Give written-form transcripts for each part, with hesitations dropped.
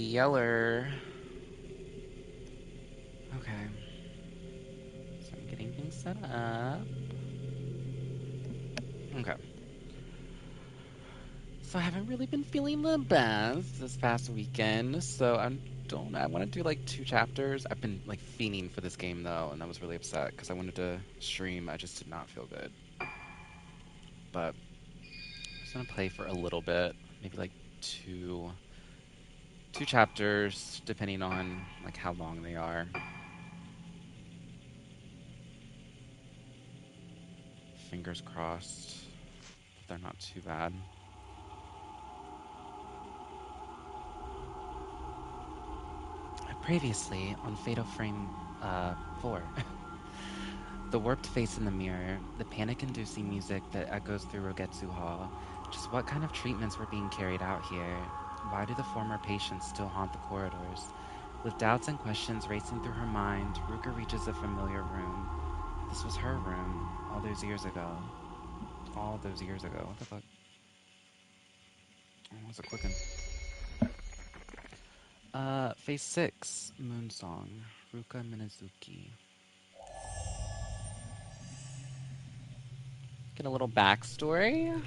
Yeller. Okay. So I'm getting things set up. Okay. So I haven't really been feeling the best this past weekend, so I want to do like 2 chapters. I've been like fiending for this game though, and I was really upset because I wanted to stream. I just did not feel good. But I'm just gonna play for a little bit, maybe like two chapters, depending on like how long they are. Fingers crossed they're not too bad. Previously on Fatal Frame 4. The warped face in the mirror, the panic-inducing music that echoes through Rogetsu Hall. Just what kind of treatments were being carried out here? Why do the former patients still haunt the corridors? With doubts and questions racing through her mind, Ruka reaches a familiar room. This was her room, all those years ago. All those years ago. What the fuck? Oh, was it clicking? Phase 6, Moon Song, Ruka Minazuki. Get a little backstory,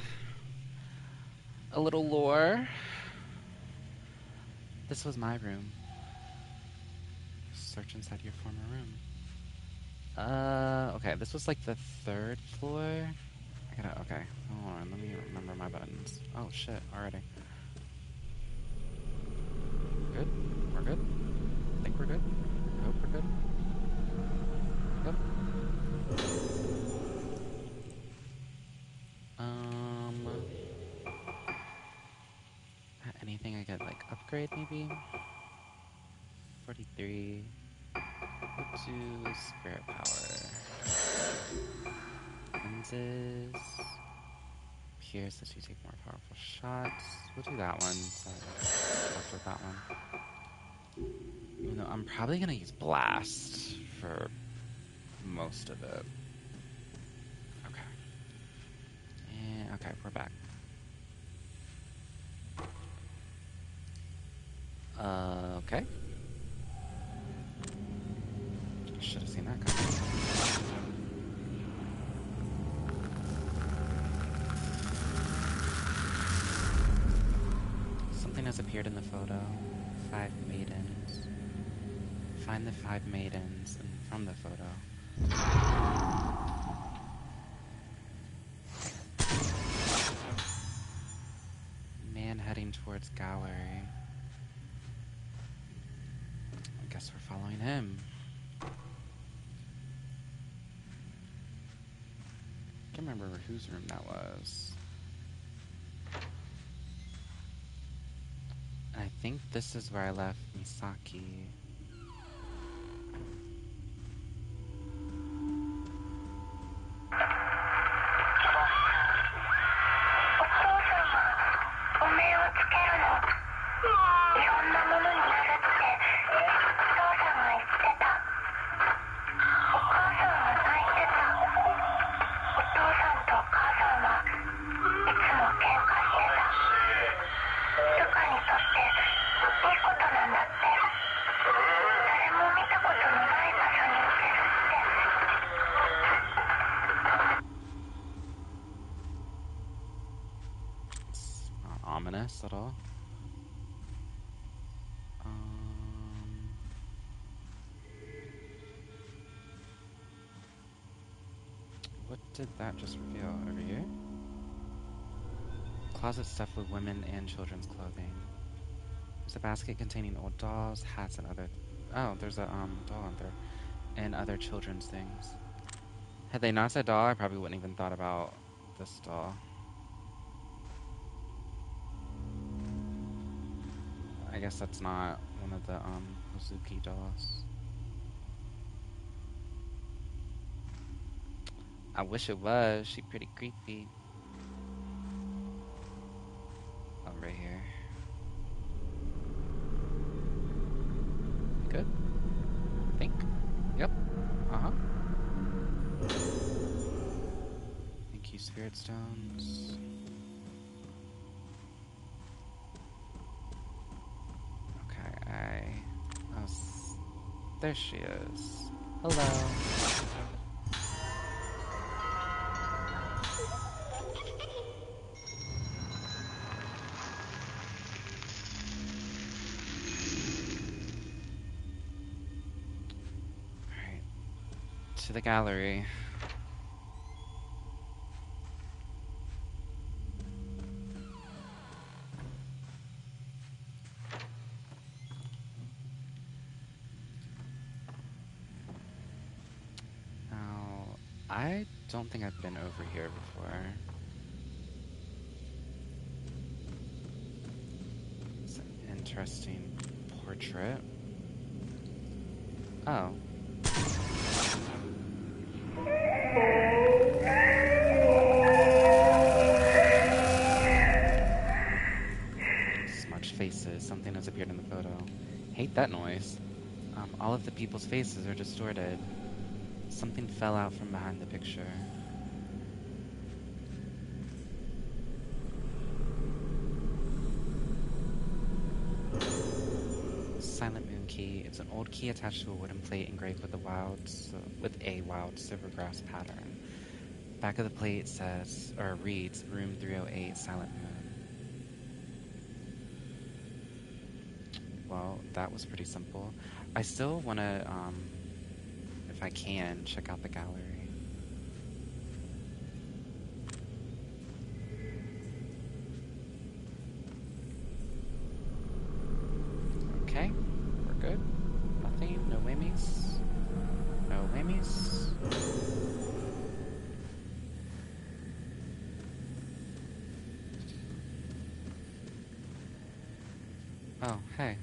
a little lore. This was my room. Search inside your former room. Okay, this was like the 3rd floor. Okay, hold on, let me remember my buttons. Oh shit, already. Good? We're good? I think we're good? I hope we're good. Yep. Anything I could like upgrade maybe? 43. Let's do spirit power. Lenses. Appears that you take more powerful shots. We'll do that one. So I worked with that one. Even though I'm probably gonna use blast for most of it. Okay. And okay, we're back. Okay. Should have seen that coming. Something has appeared in the photo. 5 maidens. Find the 5 maidens from the photo. Man heading towards gallery. I guess we're following him. Can't remember whose room that was. I think this is where I left Misaki. It's not ominous at all. What did that just reveal over here? Closet stuffed with women and children's clothing. There's a basket containing old dolls, hats, and other... Oh, there's a doll in there. And other children's things. Had they not said doll, I probably wouldn't even thought about this doll. I guess that's not one of the Hazuki dolls. I wish it was. She's pretty creepy. Oh, right here. Good? I think. Yep. Uh-huh. Thank you, Spirit Stones. Okay, There she is. Hello. Alright, to the gallery. Now, I don't think I've been over here before. It's an interesting portrait. Oh. Smudged faces. Something has appeared in the photo. Hate that noise. All of the people's faces are distorted. Something fell out from behind the picture. Silent Moon Key. It's an old key attached to a wooden plate engraved with a wild silvergrass pattern. Back of the plate says, or reads, Room 308, Silent Moon. Well, that was pretty simple. I still want to, if I can, check out the gallery. Okay, we're good. Nothing, no whammies. No whammies. Oh, hey.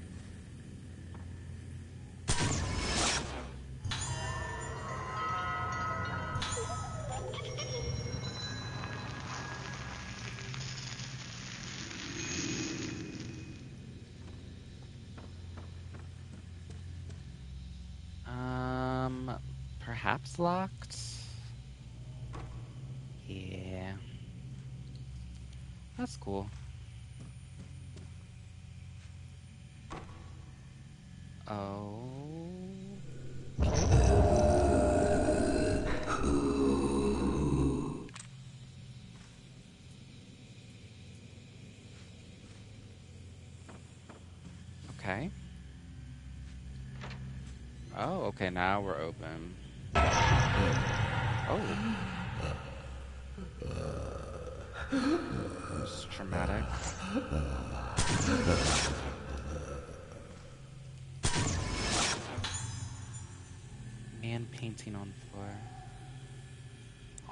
Perhaps locked? Yeah. That's cool. Oh. Okay. Oh, okay, now we're open. Oh. It's traumatic. Man painting on floor.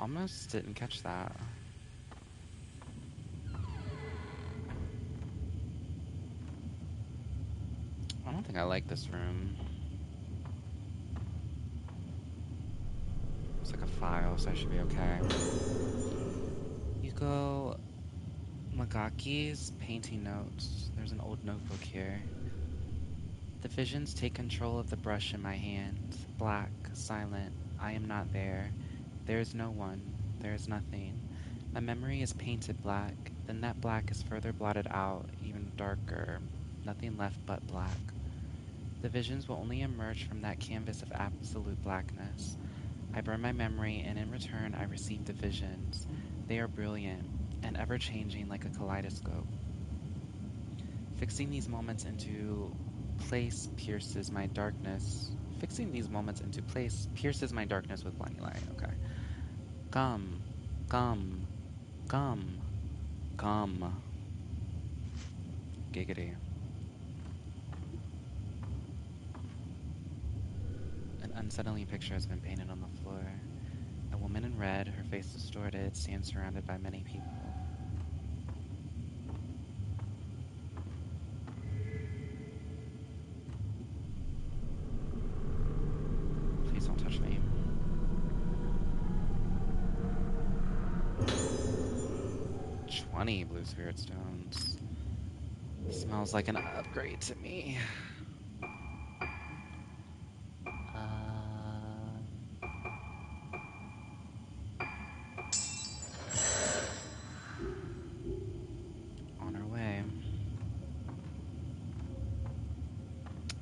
Almost didn't catch that. I don't think I like this room. It's like a file, so I should be okay. Yuko Magaki's painting notes. There's an old notebook here. The visions take control of the brush in my hand. Black, silent. I am not there. There is no one. There is nothing. My memory is painted black. Then that black is further blotted out, even darker. Nothing left but black. The visions will only emerge from that canvas of absolute blackness. I burn my memory, and in return I receive the visions. They are brilliant, and ever-changing like a kaleidoscope. Fixing these moments into place pierces my darkness. Fixing these moments into place pierces my darkness with blinding light. Okay. Come, come, come, come. Giggity. An unsettling picture has been painted on the floor. A woman in red, her face distorted, stands surrounded by many people. Please don't touch me. 20 blue spirit stones. Smells like an upgrade to me. On our way.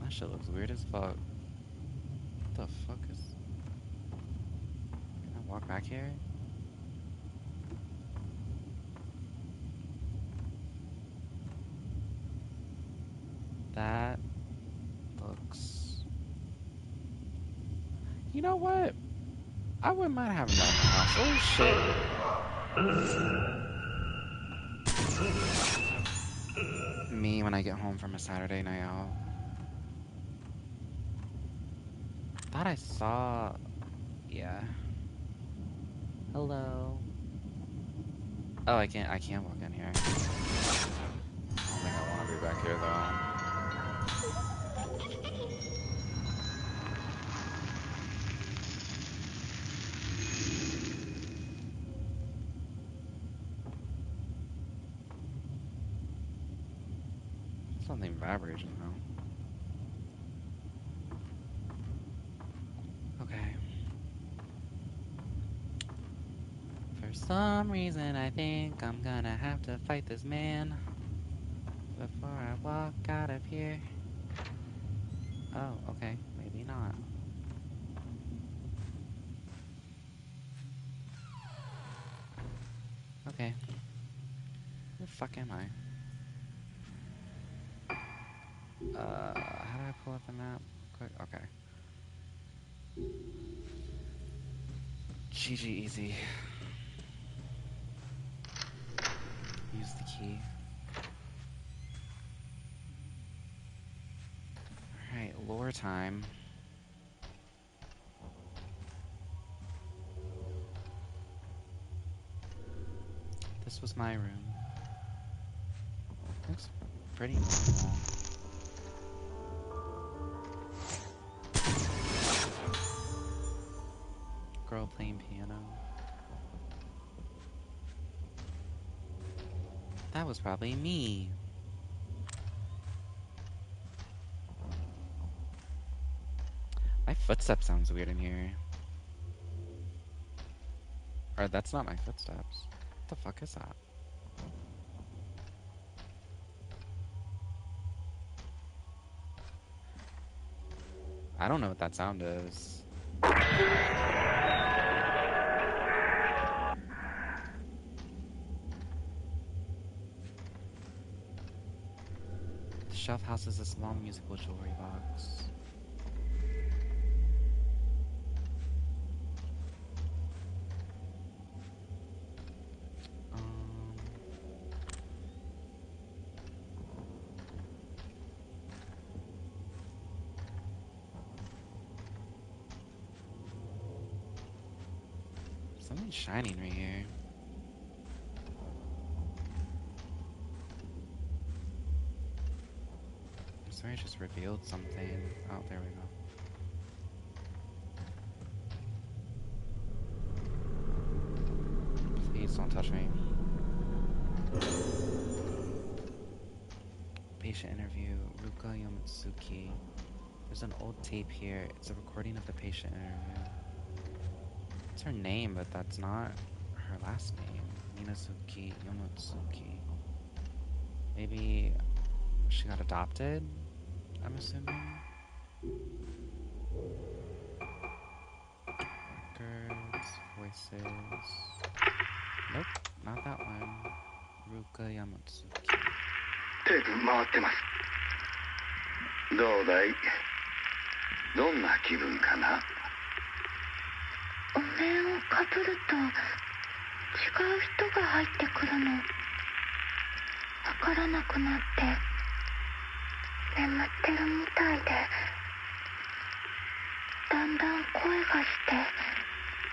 That shit looks weird as fuck. walk back here? That looks... You know what? I wouldn't mind having that in the house. Oh, shit. Me when I get home from a Saturday night out. Thought I saw... Yeah. Hello. Oh, I can't walk in here. I don't think I want to be back here, though. Something vibrated just now. Okay. For some reason, I think I'm gonna have to fight this man before I walk out of here. Oh, okay. Maybe not. Okay. Where the fuck am I? How do I pull up the map? Quick. Okay. GG easy. Use the key. Alright, lore time. This was my room. Looks pretty normal. Girl playing piano. That was probably me. My footstep sounds weird in here. Or that's not my footsteps. What the fuck is that? I don't know what that sound is. The shelf houses a small musical jewelry box. Something's shining right here. I'm sorry, I just revealed something. Oh, there we go. Please don't touch me. Patient interview, Ruka Yomotsuki. There's an old tape here. It's a recording of the patient interview. It's her name, but that's not her last name. Minazuki Yomotsuki. Maybe she got adopted, I'm assuming. Records, voices. Nope, not that one. Ruka Yamotsuki. テープ回ってます。どうだい？どんな気分かな？お面をかぶると違う人が入ってくるの。わからなくなって眠ってるみたいで、だんだん声がして。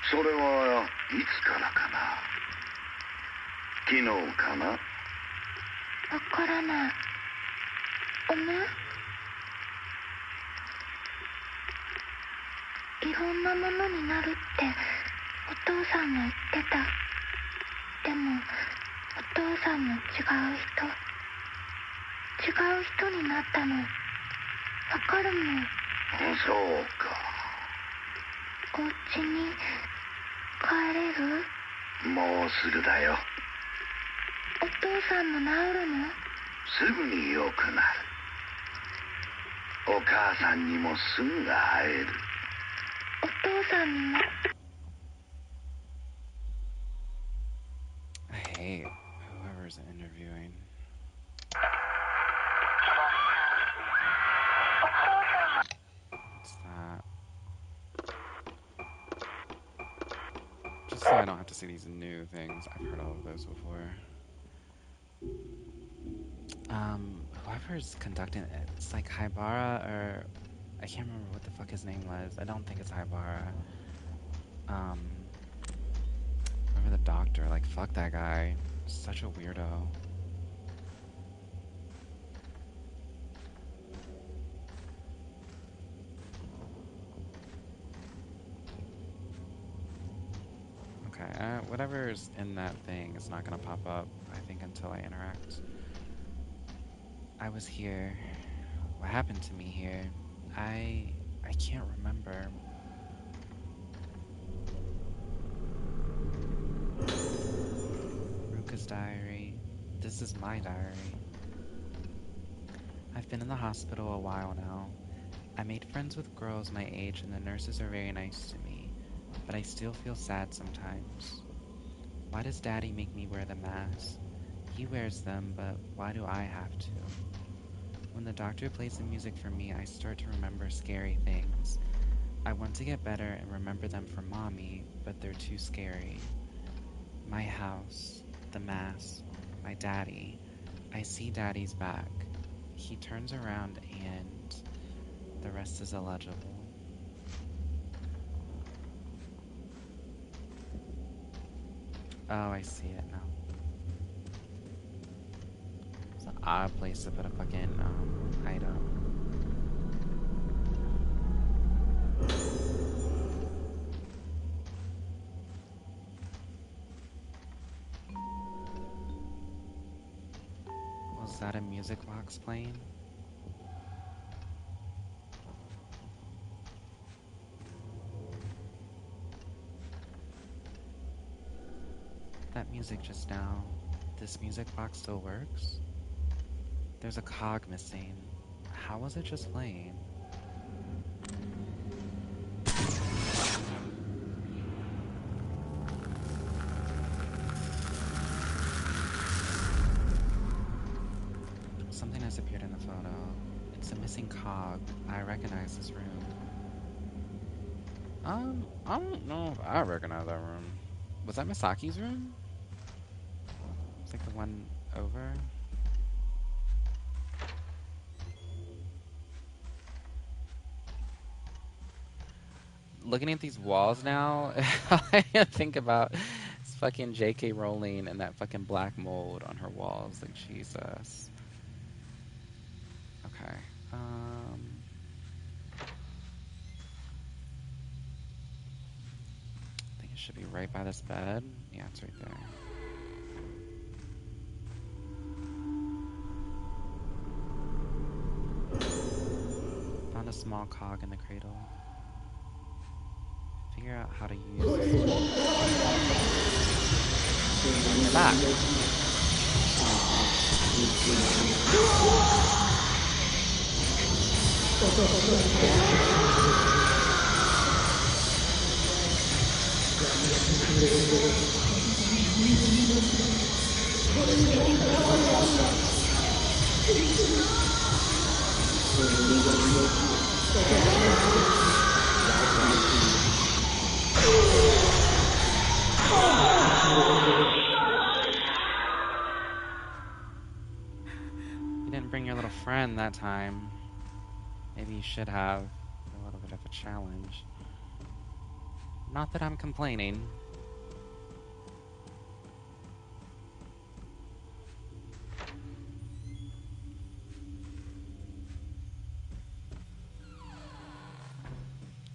それはいつからかな？昨日かな？わからない。お面？いろんなものになるってお父さんが言ってた。でもお父さんも違う人になったの。わかるもん。そうか。お家に帰れる？もうすぐだよ。お父さんも治るの？すぐに良くなる。お母さんにもすぐ会える。お父さんにも。I hate whoever's interviewing. What's that? Just so I don't have to see these new things. I've heard all of those before. Whoever's conducting it, it's like Haibara or I can't remember what the fuck his name was. I don't think it's Haibara. Remember the doctor? Like, fuck that guy. Such a weirdo. Okay, whatever's in that thing is not gonna pop up, I think, until I interact. I was here. What happened to me here? I can't remember. Ruka's diary. This is my diary. I've been in the hospital a while now. I made friends with girls my age and the nurses are very nice to me, but I still feel sad sometimes. Why does Daddy make me wear the mask? He wears them, but why do I have to? When the doctor plays the music for me, I start to remember scary things. I want to get better and remember them for Mommy, but they're too scary. My house, the mask, my daddy. I see Daddy's back. He turns around and the rest is illegible. Oh, I see it now. It's an odd place to put a fucking item. Was that a music box playing? That music just now. This music box still works? There's a cog missing. How was it just playing? Something has appeared in the photo. It's a missing cog. I recognize this room. I don't know if I recognize that room. Was that Misaki's room? It's like the one over. Looking at these walls now, I think about this fucking J.K. Rowling and that fucking black mold on her walls. Like, Jesus. Okay. I think it should be right by this bed. Yeah, it's right there. Found a small cog in the cradle. Figure out how to use this. You're back. You didn't bring your little friend that time. Maybe you should have. A little bit of a challenge. Not that I'm complaining.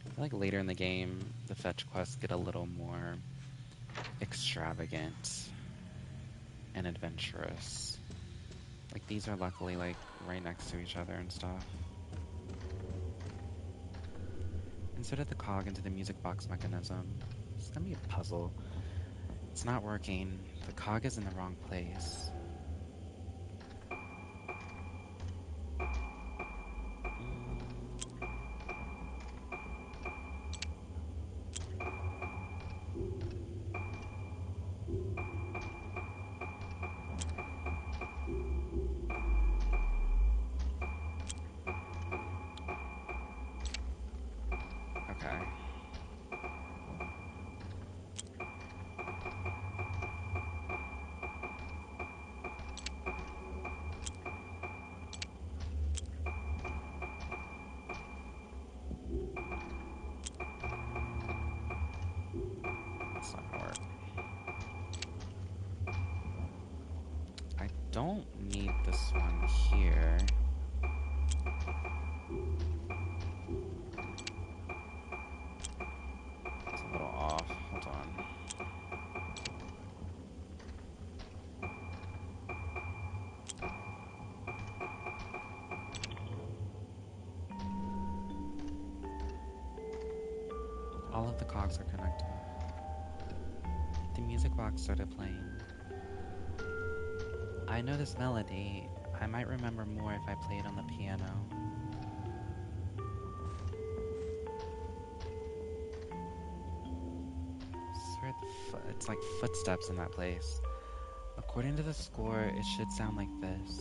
I feel like later in the game, the fetch quests get a little more extravagant and adventurous. Like, these are luckily, like, right next to each other and stuff. Inserted the cog into the music box mechanism. It's gonna be a puzzle. It's not working. The cog is in the wrong place. don't need this one here. It's a little off. Hold on. All of the cogs are connected. The music box started playing. I know this melody. I might remember more if I play it on the piano. Swear it's like footsteps in that place. According to the score, it should sound like this.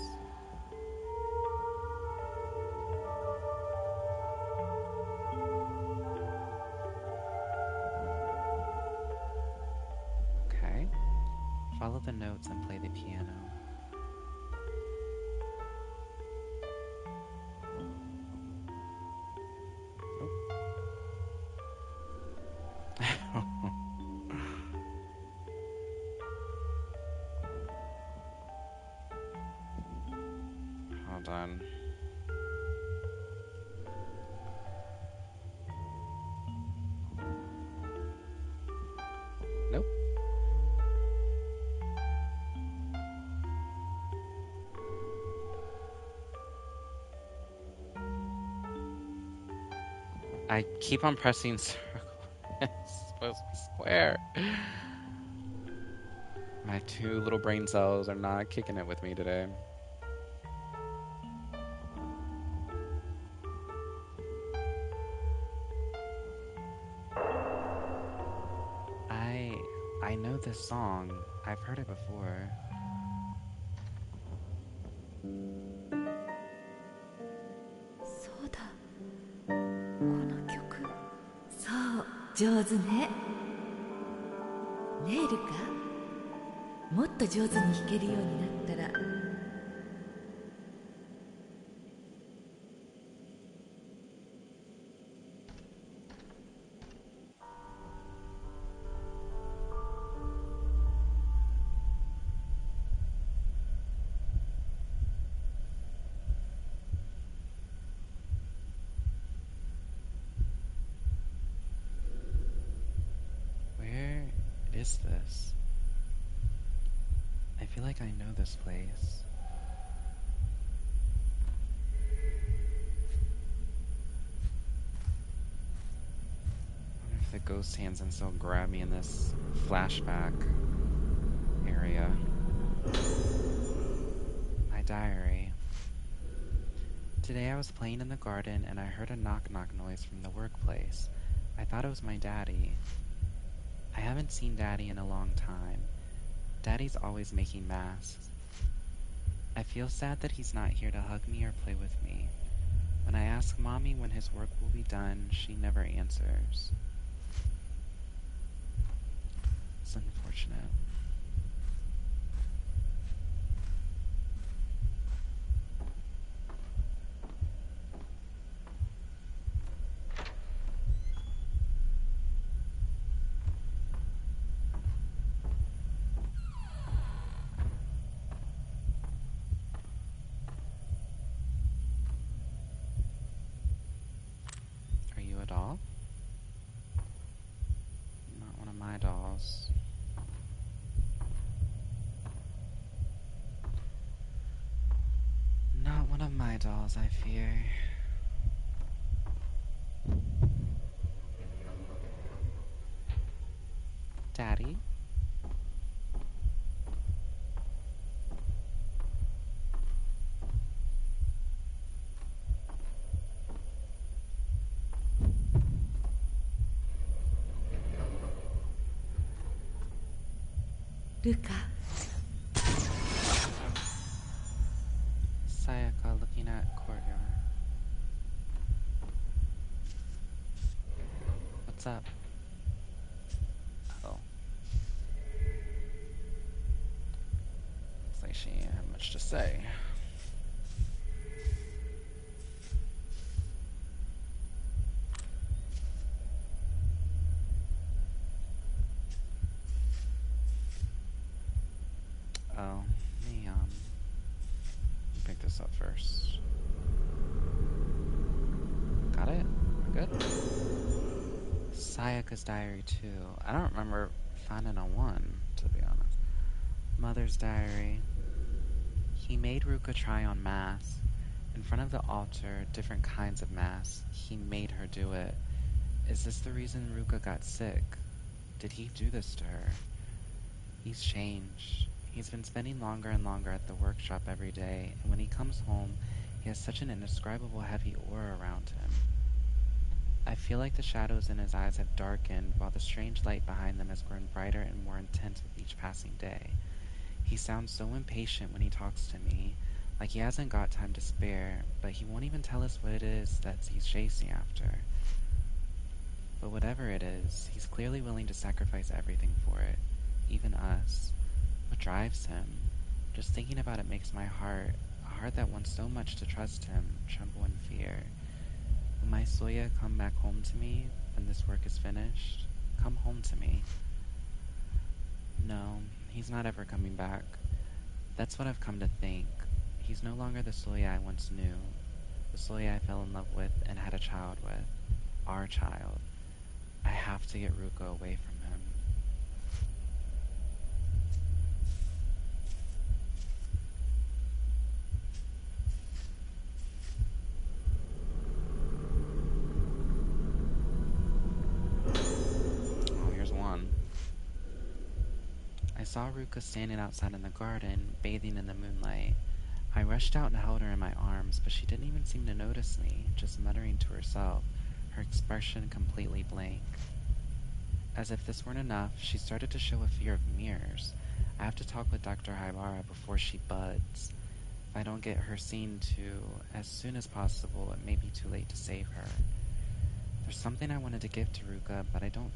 Okay. Follow the notes and play the piano. Nope. Hold on. Nope. I keep on pressing circle. It's supposed to be square. My two little brain cells are not kicking it with me today. I know this song. I've heard it before. そうだこの曲そう上手ねねえルカもっと上手に弾けるようになったら Where is this? I feel like I know this place. I wonder if the ghost hands can still grab me in this flashback area. My diary. Today I was playing in the garden and I heard a knock-knock noise from the workplace. I thought it was my daddy. I haven't seen Daddy in a long time. Daddy's always making masks. I feel sad that he's not here to hug me or play with me. When I ask Mommy when his work will be done, she never answers. It's unfortunate. Are you a doll? Not one of my dolls. Not one of my dolls, I fear. Daddy? Luca Sayaka looking at courtyard. What's up? Oh. Looks like she didn't have much to say. Oh, neon. Sayaka's diary too. I don't remember finding a one, to be honest. Mother's diary. He made Ruka try on masks. In front of the altar, different kinds of masks. He made her do it. Is this the reason Ruka got sick? Did he do this to her? He's changed. He's been spending longer and longer at the workshop every day, and when he comes home, he has such an indescribable heavy aura around him. I feel like the shadows in his eyes have darkened, while the strange light behind them has grown brighter and more intense with each passing day. He sounds so impatient when he talks to me, like he hasn't got time to spare, but he won't even tell us what it is that he's chasing after. But whatever it is, he's clearly willing to sacrifice everything for it, even us. What drives him? Just thinking about it makes my heart, a heart that wants so much to trust him, tremble in fear. Will my Soya come back home to me when this work is finished? Come home to me. No, he's not ever coming back. That's what I've come to think. He's no longer the Soya I once knew, the Soya I fell in love with and had a child with. Our child. I have to get Ruka away from him. Oh, here's one. I saw Ruka standing outside in the garden, bathing in the moonlight. I rushed out and held her in my arms, but she didn't even seem to notice me, just muttering to herself, her expression completely blank. As if this weren't enough, she started to show a fear of mirrors. I have to talk with Dr. Haibara before she buds. If I don't get her seen to as soon as possible, it may be too late to save her. There's something I wanted to give to Ruka, but I don't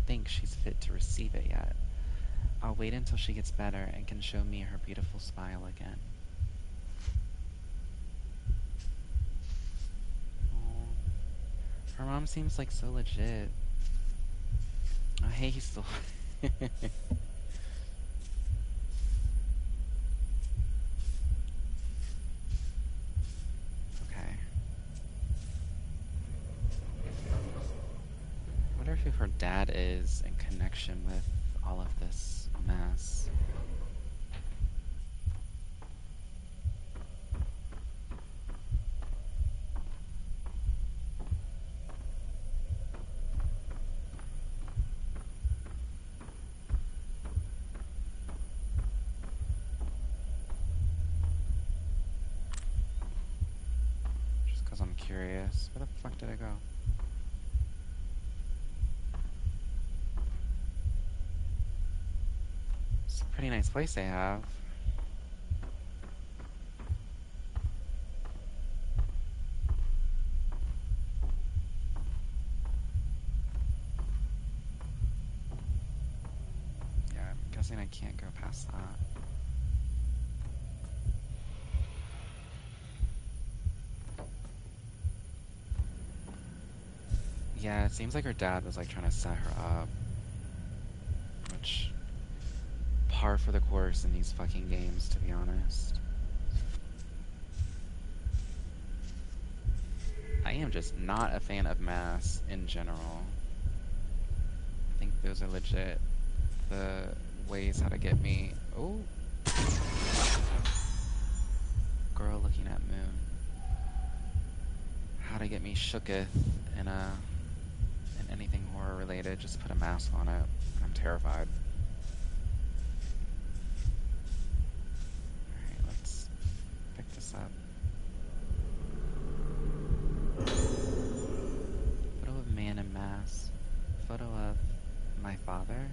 think she's fit to receive it yet. I'll wait until she gets better and can show me her beautiful smile again. Aww. Her mom seems like so legit. Oh, hey, he's still... Okay. I wonder who her dad is in connection with all of this mess. Just because I'm curious. Where the fuck did I go? It's a pretty nice place they have. Yeah, I'm guessing I can't go past that. Yeah, it seems like her dad was like trying to set her up. Which, par for the course in these fucking games, to be honest. I am just not a fan of masks in general. I think those are legit the ways how to get me. Oh, girl looking at moon. How to get me shooketh in anything horror related. Just put a mask on it. I'm terrified. Alright, let's pick this up. Photo of man in mask. Photo of my father.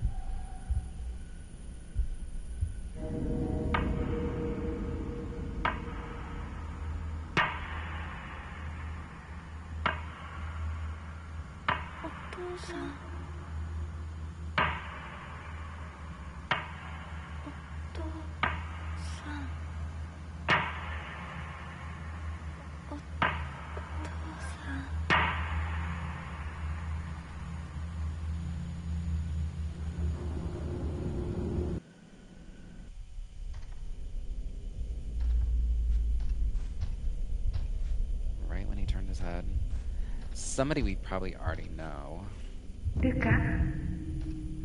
Right when he turned his head. somebody we probably already know. ルカ、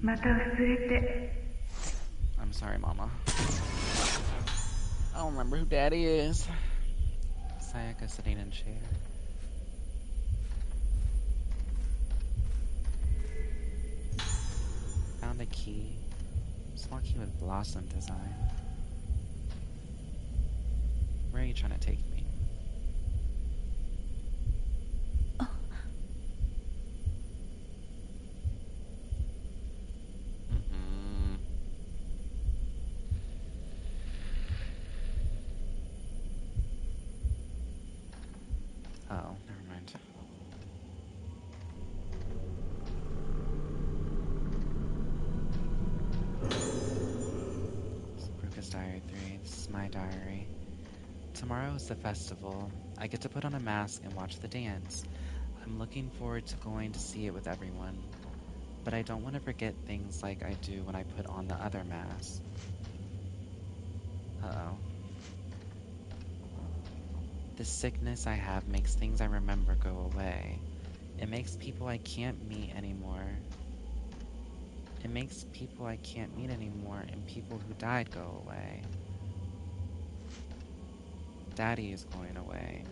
また忘れて。 I'm sorry, Mama. I don't remember who Daddy is. Sayaka sitting in chair. Found a key. Small key with blossom design. Where are you trying to take me? Mm-mm. Oh, never mind. Bruca's Diary 3. This is my diary. Tomorrow is the festival. I get to put on a mask and watch the dance. I'm looking forward to going to see it with everyone. But I don't want to forget things like I do when I put on the other mask. Uh-oh. The sickness I have makes things I remember go away. It makes people I can't meet anymore. It makes people I can't meet anymore and people who died go away. Daddy is going away.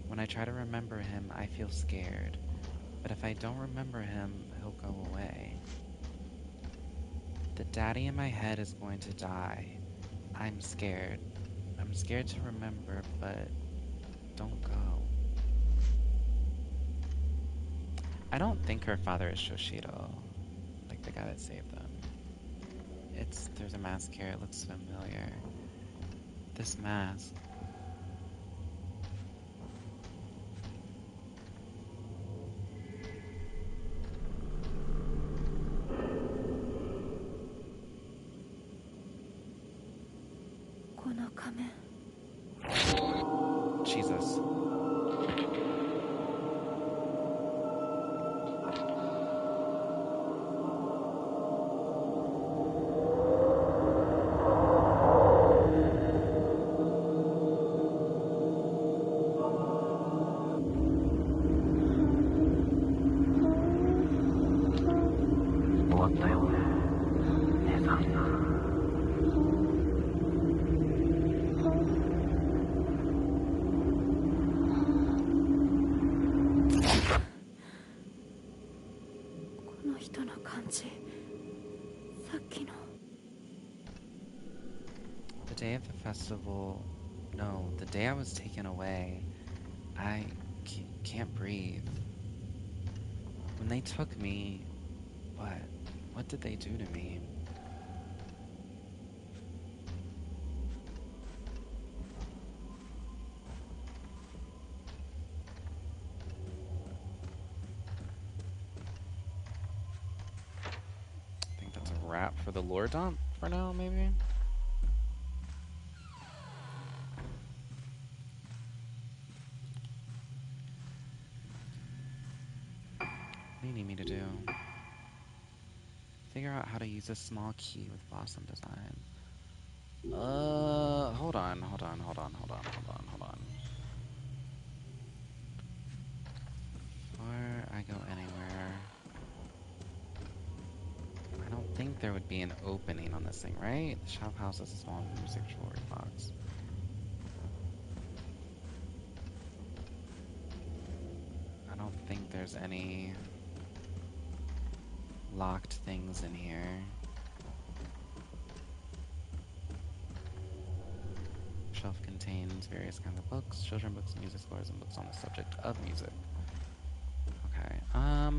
When I try to remember him, I feel scared. But if I don't remember him, he'll go away. The daddy in my head is going to die. I'm scared. I'm scared to remember, but don't go. I don't think her father is Shoshiro, like the guy that saved them. There's a mask here, it looks familiar. This mask. Jesus. The day of the festival. No, the day I was taken away. I can't breathe. When they took me, what? What did they do to me? I think that's a wrap for the lore dump for now, maybe? What do you need me to do? Figure out how to use a small key with blossom design. Hold on. Before I go anywhere, I don't think there would be an opening on this thing, right? The shop house has a small music jewelry box. I don't think there's any locked things in here. Shelf contains various kinds of books, children books, music scores, and books on the subject of music. Okay, I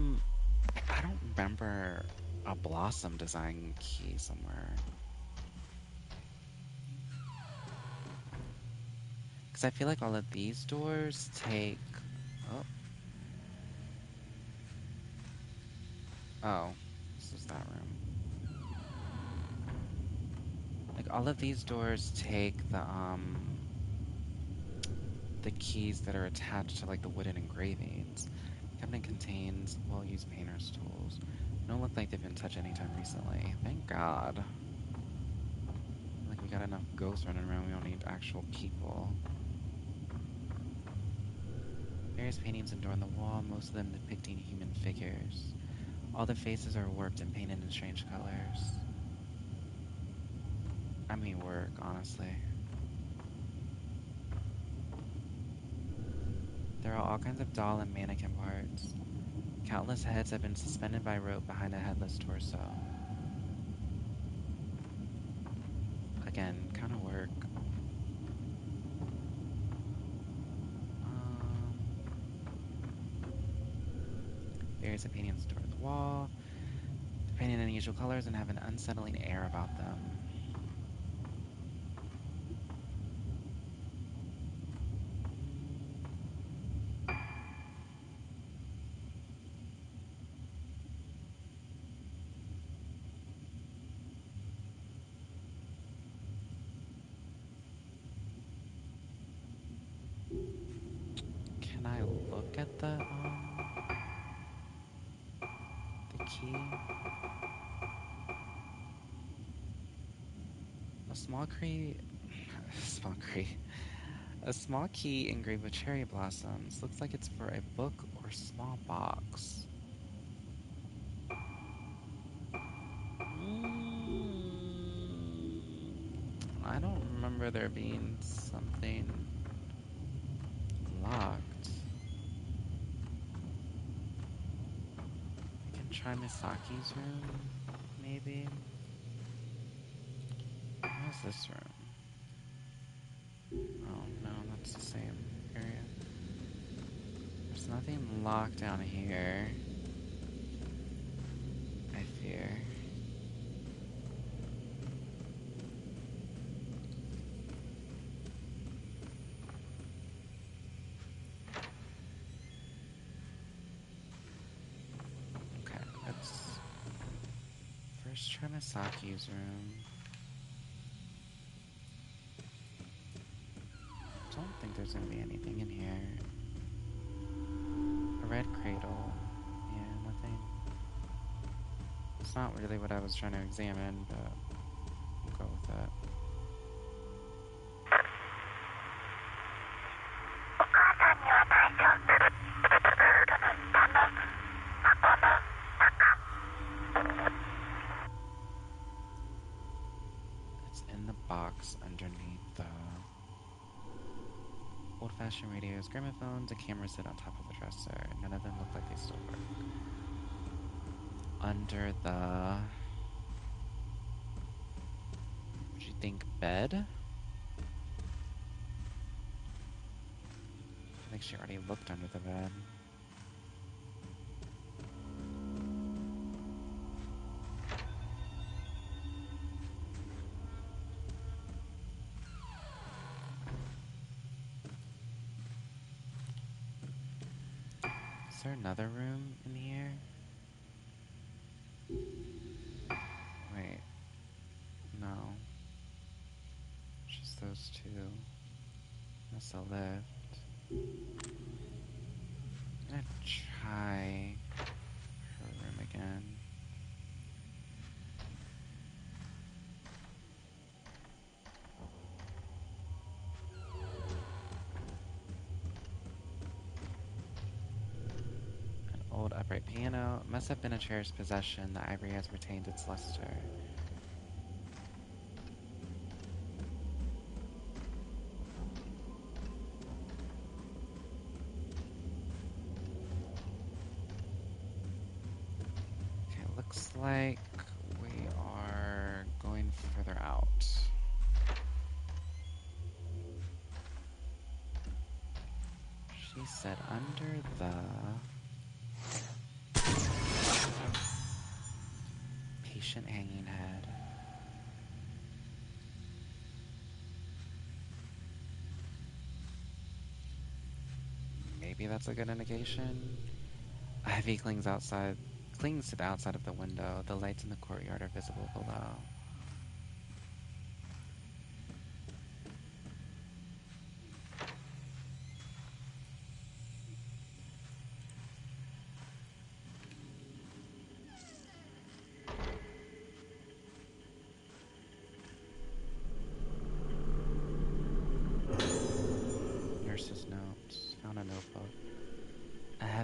don't remember a blossom design key somewhere. Because I feel like all of these doors take... Oh. Oh, this is that room. Like, all of these doors take the keys that are attached to, like, the wooden engravings. Cabinet contains well-used painter's tools. Don't look like they've been touched anytime recently. Thank God. Like, we got enough ghosts running around, we don't need actual people. Various paintings adorn the wall, most of them depicting human figures. All the faces are warped and painted in strange colors. I mean, work, honestly. There are all kinds of doll and mannequin parts. Countless heads have been suspended by rope behind a headless torso. Again, kind of work. Various paintings adorn the wall. They're painted in unusual colors and have an unsettling air about them. Can I look at the key? A small key, small key, a small key engraved with cherry blossoms. Looks like it's for a book or small box. I don't remember there being something locked. I can try Misaki's room, maybe. How's this room? Oh, no, that's the same area. There's nothing locked down here, I fear. Okay, let's first try Misaki's room. Don't think there's gonna be anything in here. A red cradle. Yeah, nothing. It's not really what I was trying to examine, but we'll go with that. It's in the box underneath the old-fashioned radios, gramophones, and cameras sit on top of the dresser. None of them look like they still work. Under the... Would you think bed? I feel like she already looked under the bed. Is there another room in here? Wait. No. Just those two. That's a lift. I'm gonna try her room again. An old upright piano. Must have been a cherished possession. The ivory has retained its luster. Okay, looks like we are going further out. She said under the patient hanging head. Maybe that's a good indication. Ivy clings to the outside of the window. The lights in the courtyard are visible below. Nurse's notes. Found a notebook.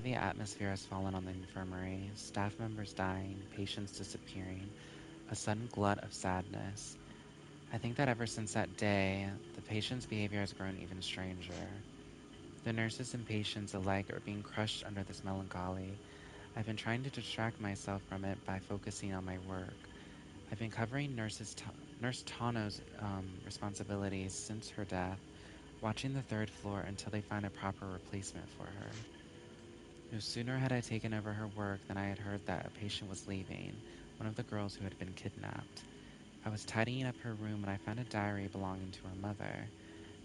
heavy atmosphere has fallen on the infirmary, staff members dying, patients disappearing, a sudden glut of sadness. I think that ever since that day, the patient's behavior has grown even stranger. The nurses and patients alike are being crushed under this melancholy. I've been trying to distract myself from it by focusing on my work. I've been covering Nurse Tano's responsibilities since her death, watching the third floor until they find a proper replacement for her. No sooner had I taken over her work than I had heard that a patient was leaving, one of the girls who had been kidnapped. I was tidying up her room when I found a diary belonging to her mother.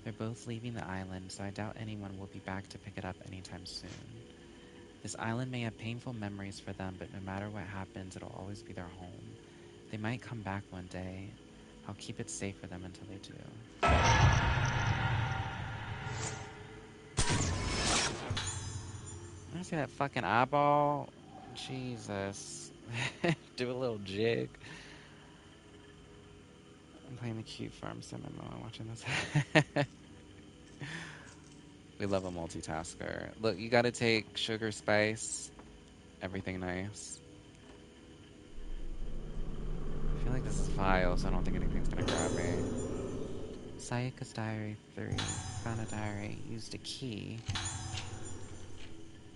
They're both leaving the island, so I doubt anyone will be back to pick it up anytime soon. This island may have painful memories for them, but no matter what happens, it'll always be their home. They might come back one day. I'll keep it safe for them until they do. I see that fucking eyeball. Jesus. Do a little jig. I'm playing the cute farm sim MMO. I'm watching this. We love a multitasker. Look, you gotta take sugar, spice, everything nice. I feel like this is file, so I don't think anything's gonna grab me. Sayaka's diary 3. Found a diary. Used a key.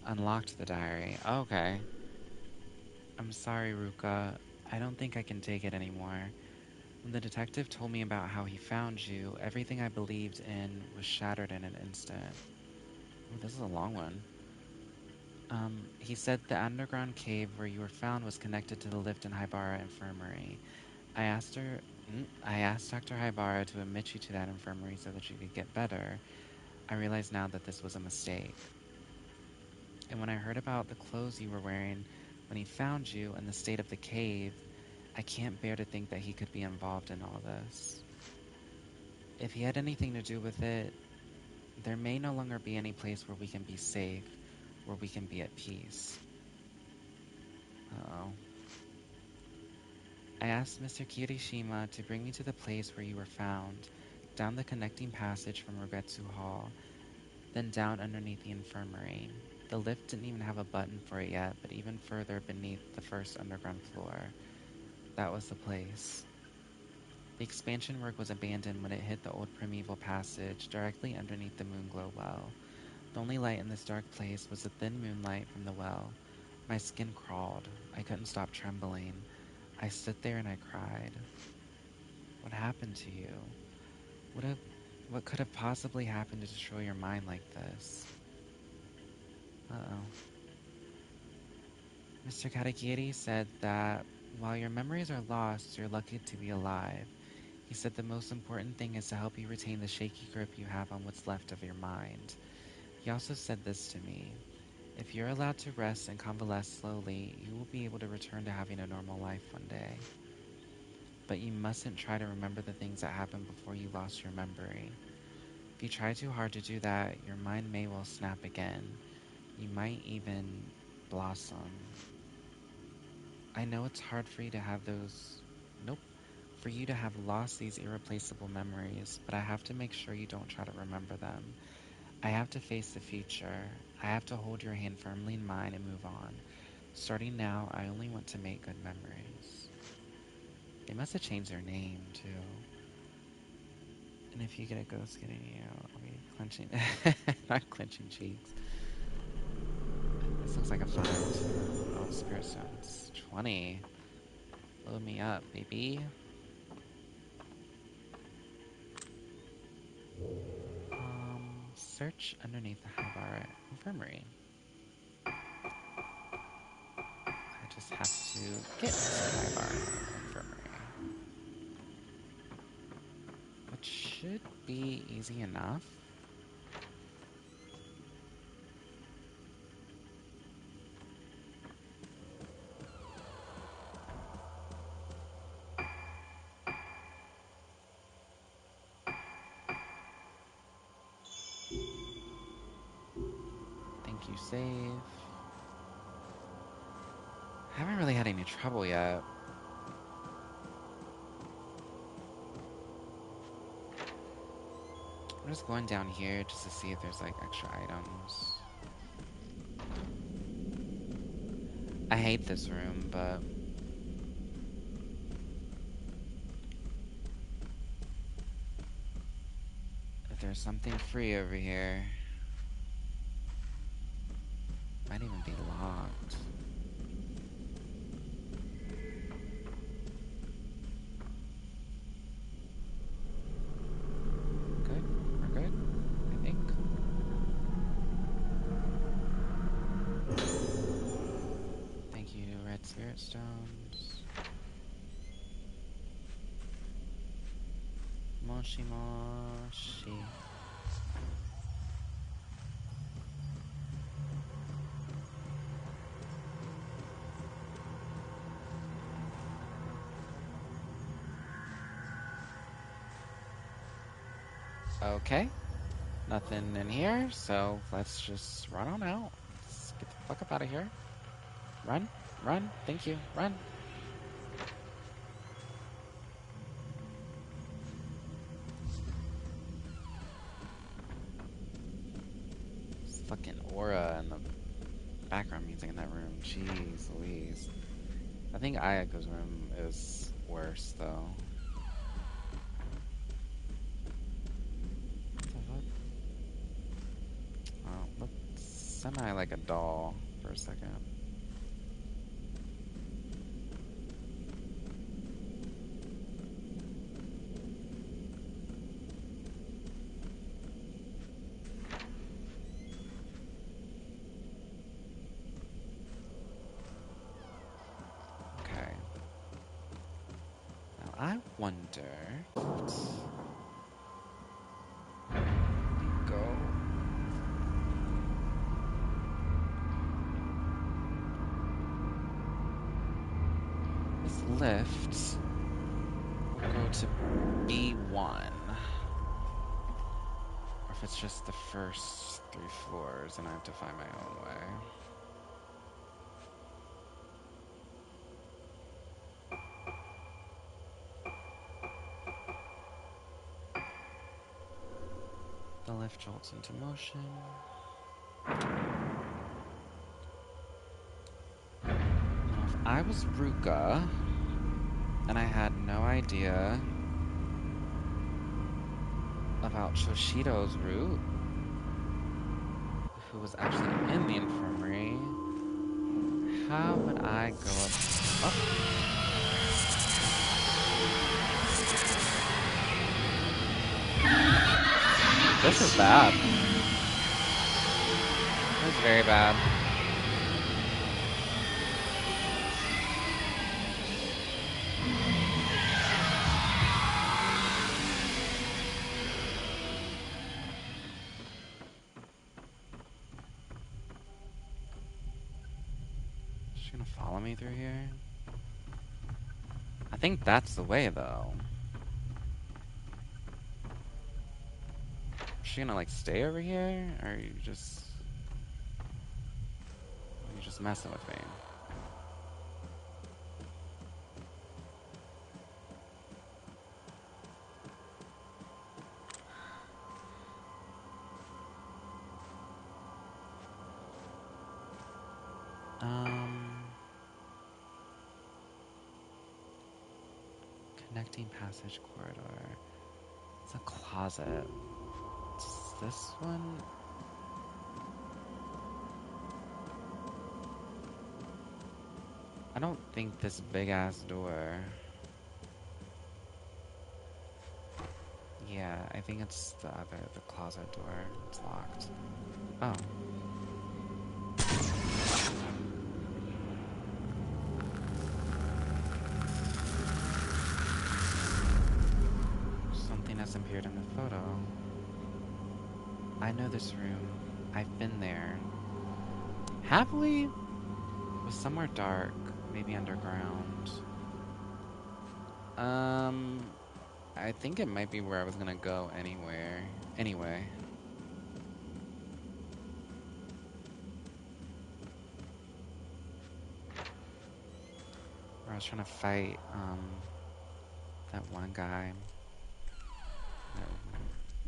Unlocked the diary. Okay. I'm sorry, Ruka. I don't think I can take it anymore. When the detective told me about how he found you, everything I believed in was shattered in an instant. Oh, this is a long one. He said the underground cave where you were found was connected to the lift in Haibara Infirmary. I asked her. I asked Dr. Haibara to admit you to that infirmary so that you could get better. I realize now that this was a mistake. And when I heard about the clothes you were wearing when he found you and the state of the cave, I can't bear to think that he could be involved in all this. If he had anything to do with it, there may no longer be any place where we can be safe, where we can be at peace. Uh-oh. I asked Mr. Kirishima to bring me to the place where you were found, down the connecting passage from Rogetsu Hall, then down underneath the infirmary. The lift didn't even have a button for it yet, but even further beneath the first underground floor. That was the place. The expansion work was abandoned when it hit the old primeval passage directly underneath the Moonglow well. The only light in this dark place was the thin moonlight from the well. My skin crawled. I couldn't stop trembling. I stood there and I cried. What happened to you? What have, what could have possibly happened to destroy your mind like this? Uh-oh. Mr. Katagieri said that while your memories are lost, you're lucky to be alive. He said the most important thing is to help you retain the shaky grip you have on what's left of your mind. He also said this to me. If you're allowed to rest and convalesce slowly, you will be able to return to having a normal life one day. But you mustn't try to remember the things that happened before you lost your memory. If you try too hard to do that, your mind may well snap again. You might even blossom. I know it's hard for you to have those. Nope. For you to have lost these irreplaceable memories, but I have to make sure you don't try to remember them. I have to face the future. I have to hold your hand firmly in mine and move on. Starting now, I only want to make good memories. They must have changed their name, too. And if you get a ghost getting you, I'll be clenching. Not clenching cheeks. This looks like a 5, too. Oh, Spirit Stones. 20. Load me up, baby. Search underneath the Haibara Infirmary. I just have to get to the Haibara Infirmary. Which should be easy enough. Thank you, save. Haven't really had any trouble yet. I'm just going down here just to see if there's like extra items. I hate this room, but if there's something free over here, might even be locked. Good? We're good? I think. Thank you, red spirit stones. Moshi moshi. Okay. Nothing in here, so let's just run on out. Let's get the fuck up out of here. Run, run, thank you, run. This fucking aura and the background music in that room, jeez Louise. I think Ayako's room is worse, though. What the fuck? Oh, looks semi like a doll for a second. Okay. Now I wonder. Go. This lift will go to B1. Or if it's just the first 3 floors, and I have to find my own way. The lift jolts into motion. Now, if I was Ruka, and I had no idea about Shoshido's route, who was actually in the infirmary, how would I go up? Oh. This is bad. This is very bad. Is she gonna follow me through here? I think that's the way, though. Is she gonna, like, stay over here? Or are you just messing with me? Connecting passage corridor. It's a closet. Is this one? I don't think this big ass door. Yeah, I think it's the closet door. It's locked. Oh. Something has appeared in the photo. I know this room. I've been there. Have we? It was somewhere dark, maybe underground. I think it might be where I was gonna go anyway. Where I was trying to fight, that one guy. That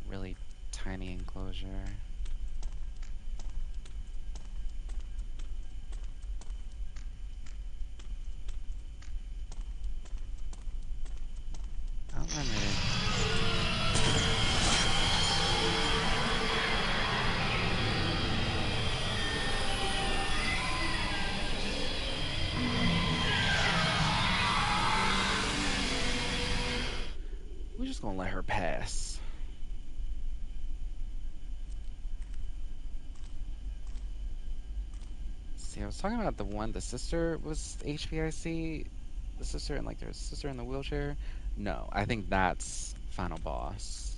really tiny enclosure. just gonna let her pass. See, I was talking about the sister was HBIC. The sister and like their sister in the wheelchair. No, I think that's final boss.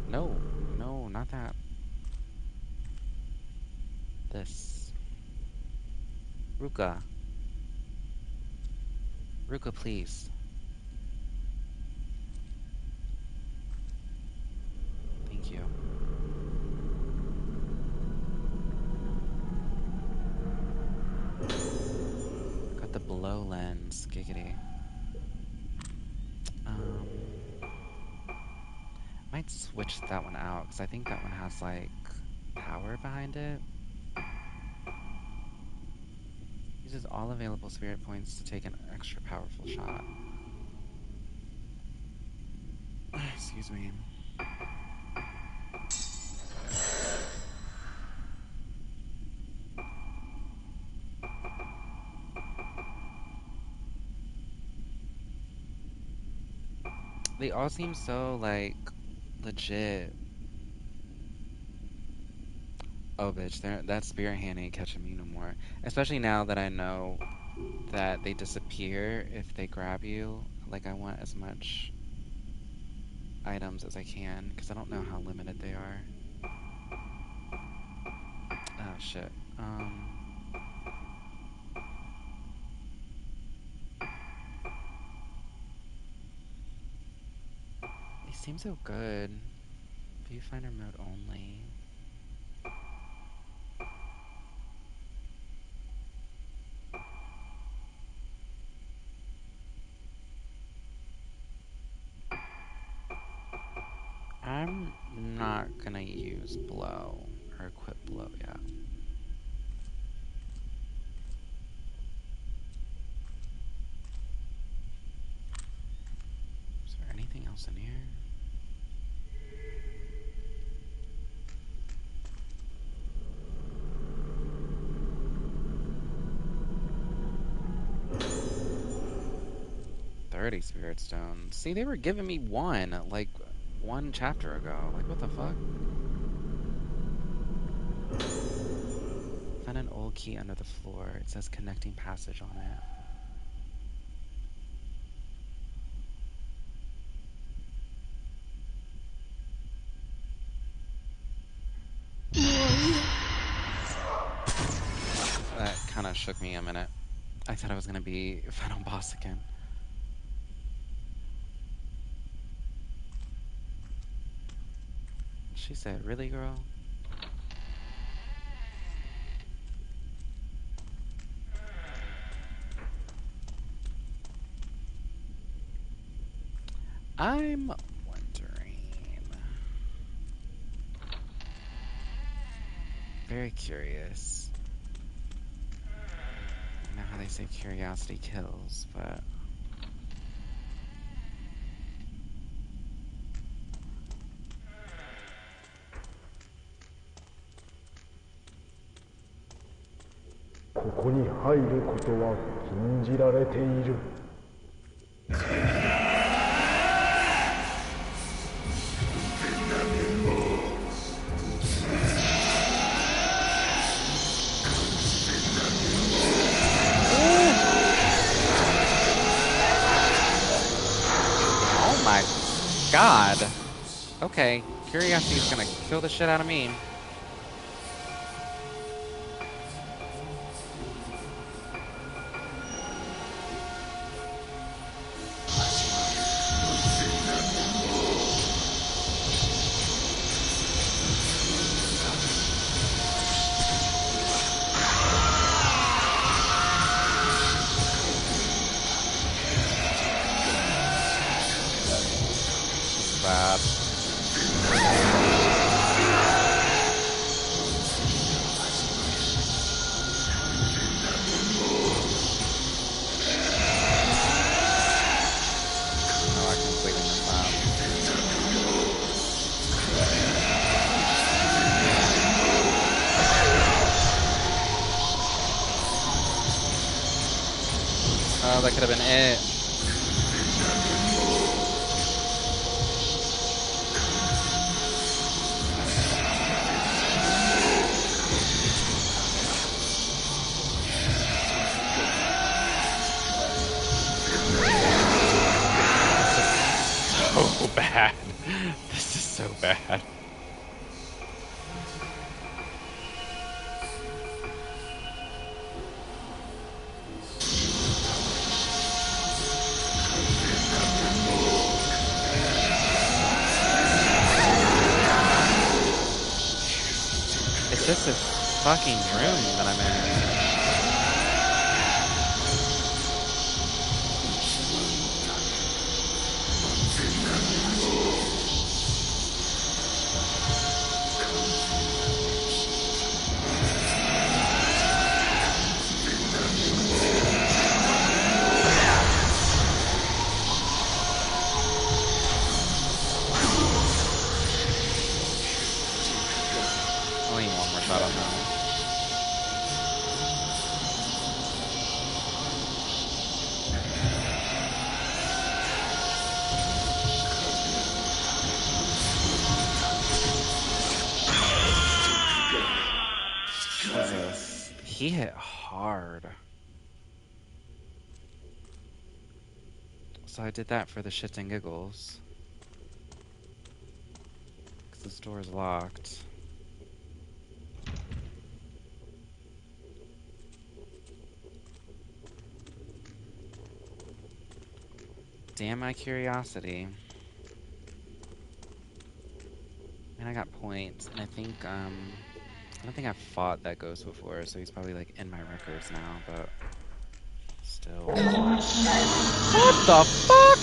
No, no, not that. This. Ruka. Ruka, please. Thank you. Got the blow lens, giggity. Might switch that one out, because I think that one has, like, power behind it. Uses all available spirit points to take an extra powerful shot. Excuse me. They all seem so, like, legit. Oh, bitch, that spirit hand ain't catching me no more. Especially now that I know that they disappear if they grab you. Like, I want as much items as I can, because I don't know how limited they are. Oh, shit. They seem so good. Viewfinder mode only. I'm not gonna use blow or equip blow yet. Is there anything else in here? $30 spirit stones. See, they were giving me one, like, one chapter ago. Like, what the fuck? Found an old key under the floor. It says connecting passage on it. That kind of shook me a minute. I thought I was gonna be final boss again. She said, really, girl? I'm wondering. Very curious. I know how they say curiosity kills, but... Oh my god. Okay, curiosity's gonna kill the shit out of me. Bad. I completely missed that. Oh, that could have been it. So bad. This is so bad. It's just this fucking room that I'm in. Only one more shot on that. Jesus. He hit hard. So I did that for the shits and giggles. Because this door is locked. Damn my curiosity. And I got points, and I don't think I've fought that ghost before, so he's probably like in my records now, but still. What the fuck?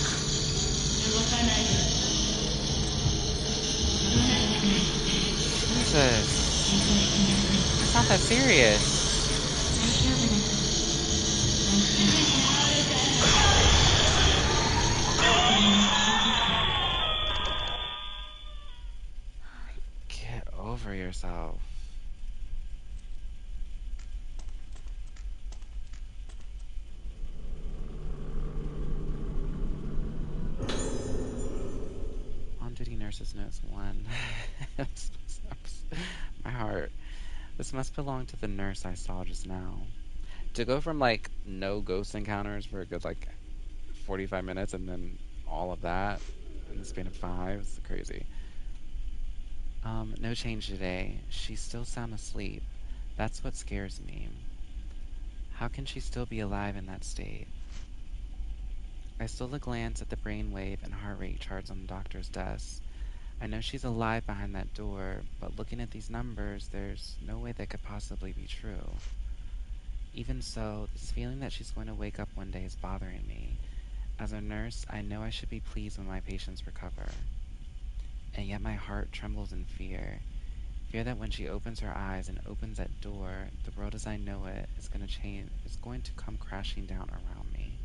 Jesus. It's not that serious. Get over yourself. On-duty nurse's notes 1. My heart. This must belong to the nurse I saw just now. To go from like no ghost encounters for a good like 45 minutes and then all of that in the span of 5 is crazy. No change today. She's still sound asleep. That's what scares me. How can she still be alive in that state? I stole a glance at the brainwave and heart rate charts on the doctor's desk. I know she's alive behind that door, but looking at these numbers, there's no way that could possibly be true. Even so, this feeling that she's going to wake up one day is bothering me. As a nurse, I know I should be pleased when my patients recover. And yet my heart trembles in fear. Fear that when she opens her eyes and opens that door, the world as I know it is going to change, is going to come crashing down around me.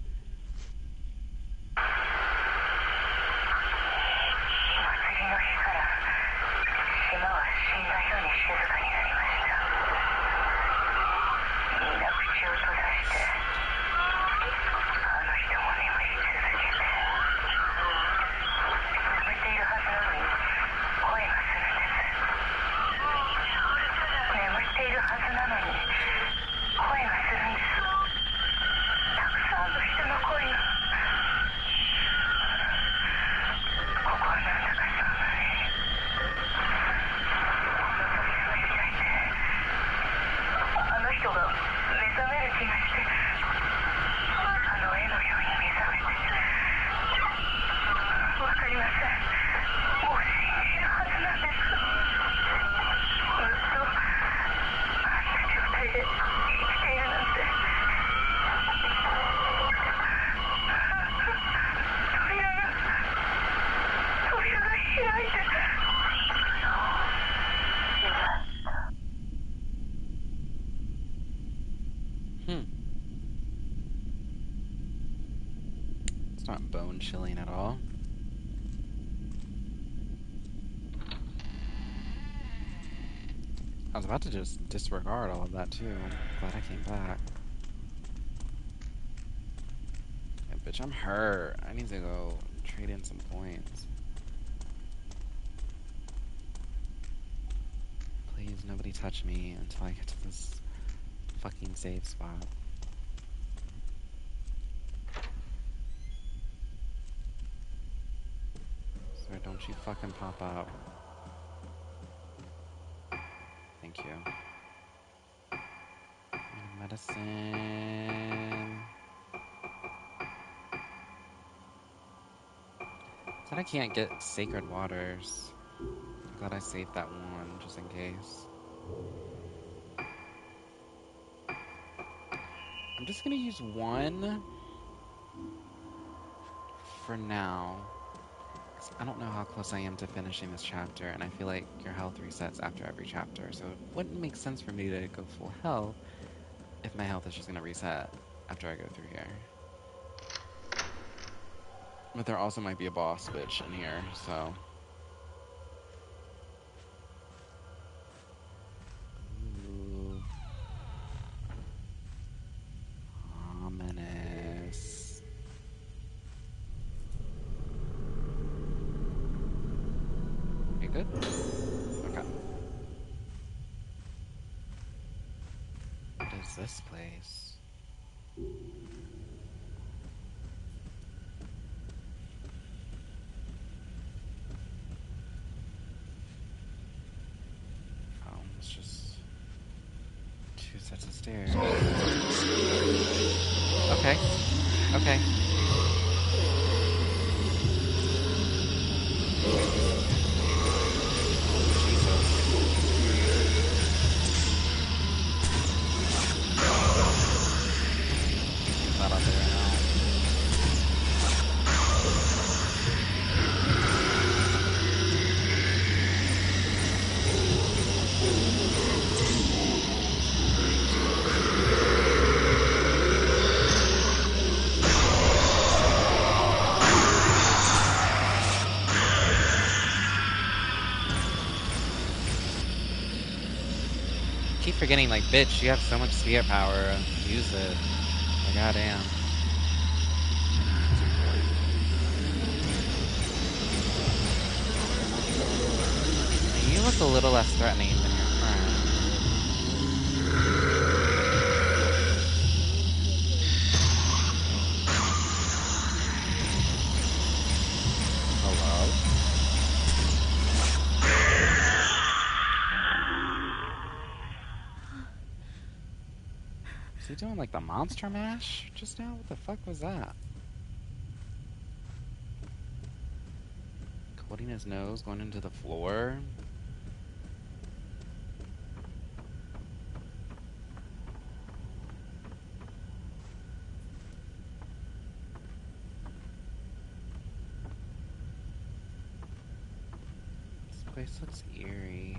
It's not bone chilling at all. was about to just disregard all of that too. Glad I came back. Yeah, bitch, I'm hurt. I need to go trade in some points. Please, nobody touch me until I get to this fucking save spot. Sir, don't you fucking pop up. Thank you. Medicine. Said I can't get sacred waters. I'm glad I saved that one just in case. I'm just gonna use one for now. I don't know how close I am to finishing this chapter, and I feel like your health resets after every chapter, so it wouldn't make sense for me to go full health if my health is just gonna reset after I go through here. But there also might be a boss bitch in here, so... Ooh. Ominous. You good? Okay. What is this place? Oh, it's just 2 sets of stairs. Okay. Okay. Not up there now. Keep forgetting, like, bitch, you have so much spirit power. Use it. Like, goddamn. You look a little less threatening than your friend. Hello? Is he doing like the monster mash just now? What the fuck was that? Coating his nose, going into the floor. This place looks eerie.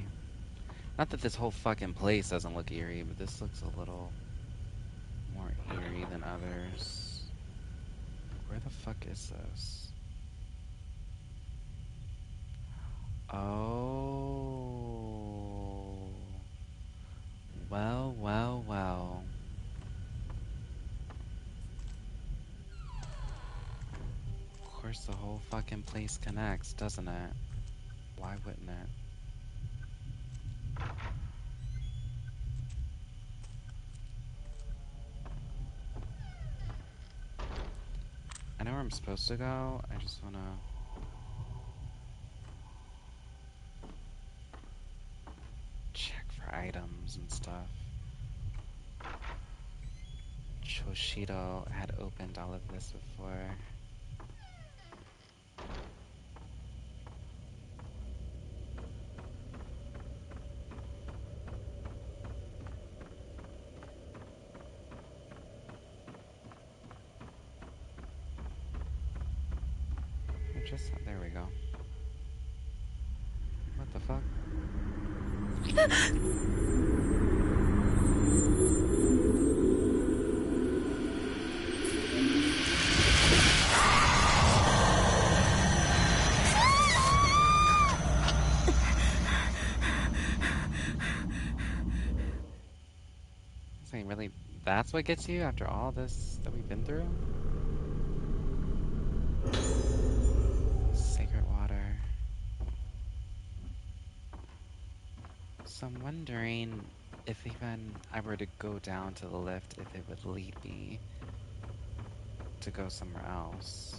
Not that this whole fucking place doesn't look eerie, but this looks a little more eerie than others. Where the fuck is this? Oh. Well, well, well. Of course the whole fucking place connects, doesn't it? Why wouldn't it? I know where I'm supposed to go, I just wanna... check for items and stuff. Choshido had opened all of this before. Just... there we go. What the fuck? That's what gets you after all this that we've been through? Sacred water. So I'm wondering if even I were to go down to the lift, if it would lead me to go somewhere else.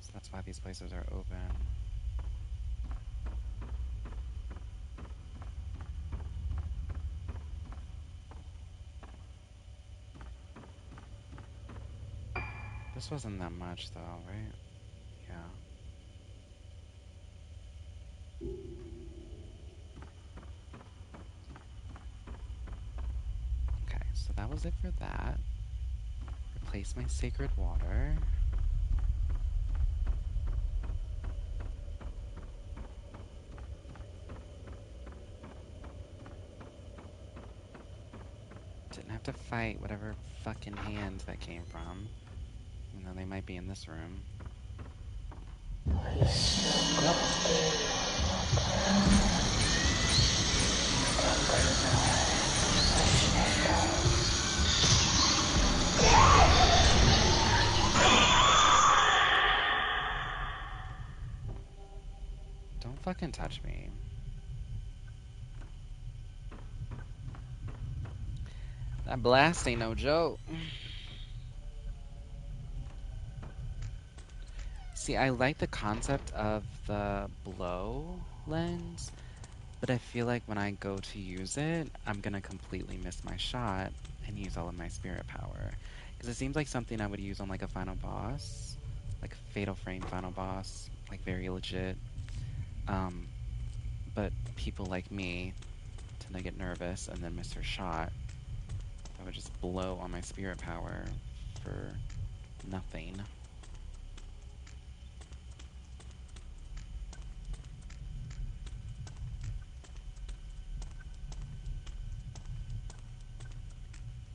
So that's why these places are open. This wasn't that much though, right? Yeah. Okay, so that was it for that. Replace my sacred water. Didn't have to fight whatever fucking hand that came from. Even though they might be in this room. Don't fucking touch me. That blast ain't no joke. See, I like the concept of the blow lens, but I feel like when I go to use it, I'm gonna completely miss my shot and use all of my spirit power. Because it seems like something I would use on like a final boss, like Fatal Frame final boss, like very legit. Um, but people like me tend to get nervous and then miss their shot. I would just blow all my spirit power for nothing.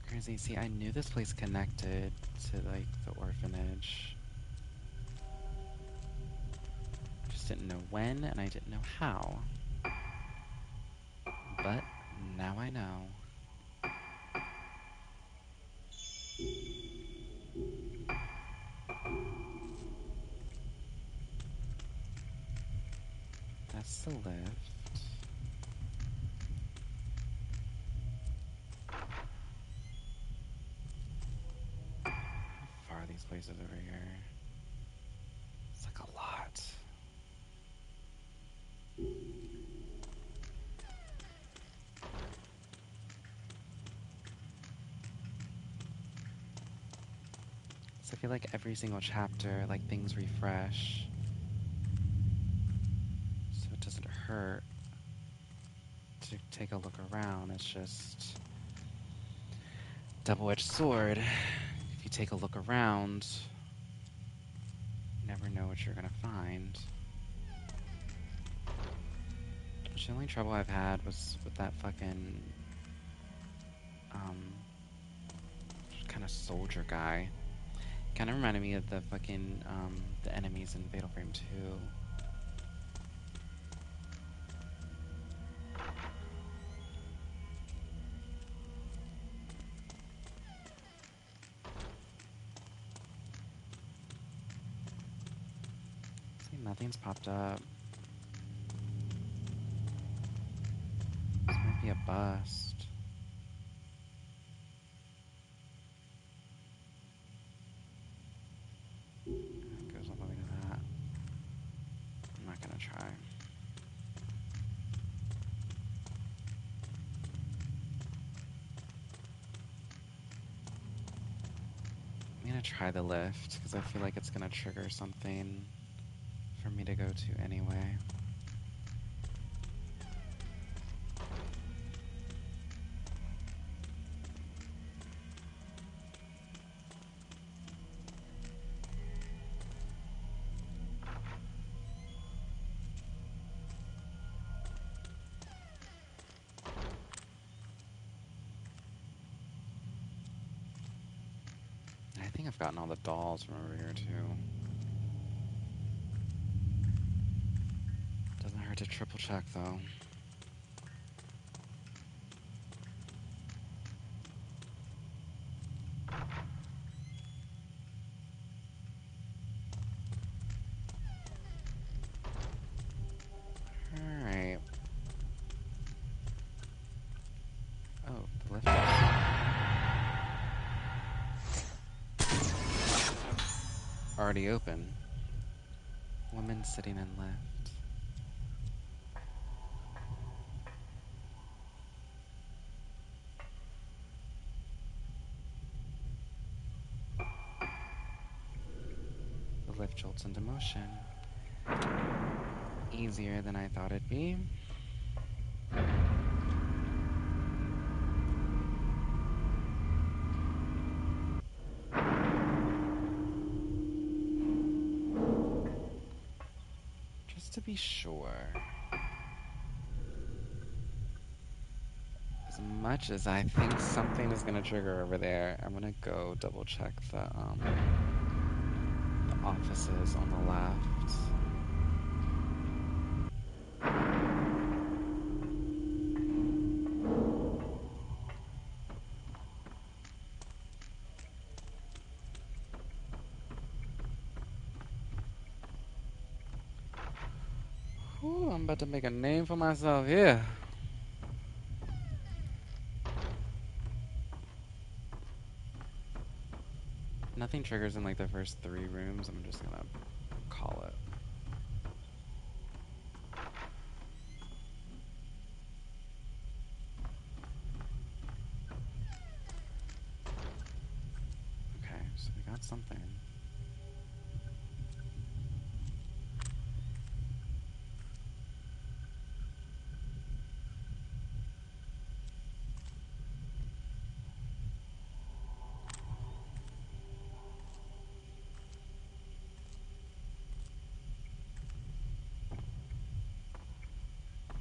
Crazy. See, I knew this place connected to like the orphanage. Just didn't know when and I didn't know how. But now I know. That's the lift. How far are these places over here? It's like a lot. So I feel like every single chapter, like things refresh. So it doesn't hurt to take a look around. It's just double-edged sword. If you take a look around, you never know what you're gonna find. The only trouble I've had was with that fucking kind of soldier guy. Kind of reminded me of the fucking the enemies in Fatal Frame 2. See, nothing's popped up. This might be a bust. It goes all the way to that. I'm not gonna try. I'm gonna try the lift because I feel like it's gonna trigger something for me to go to anyway. I think I've gotten all the dolls from over here too. to triple check though. Alright. Oh, the lift. Already open. Woman sitting in lift. The lift jolts into motion. Easier than I thought it'd be. Just to be sure. As much as I think something is gonna trigger over there, I'm gonna go double check the offices on the left. Whew, I'm about to make a name for myself here. Nothing triggers in like the first 3 rooms. I'm just gonna call it. Okay, so we got something.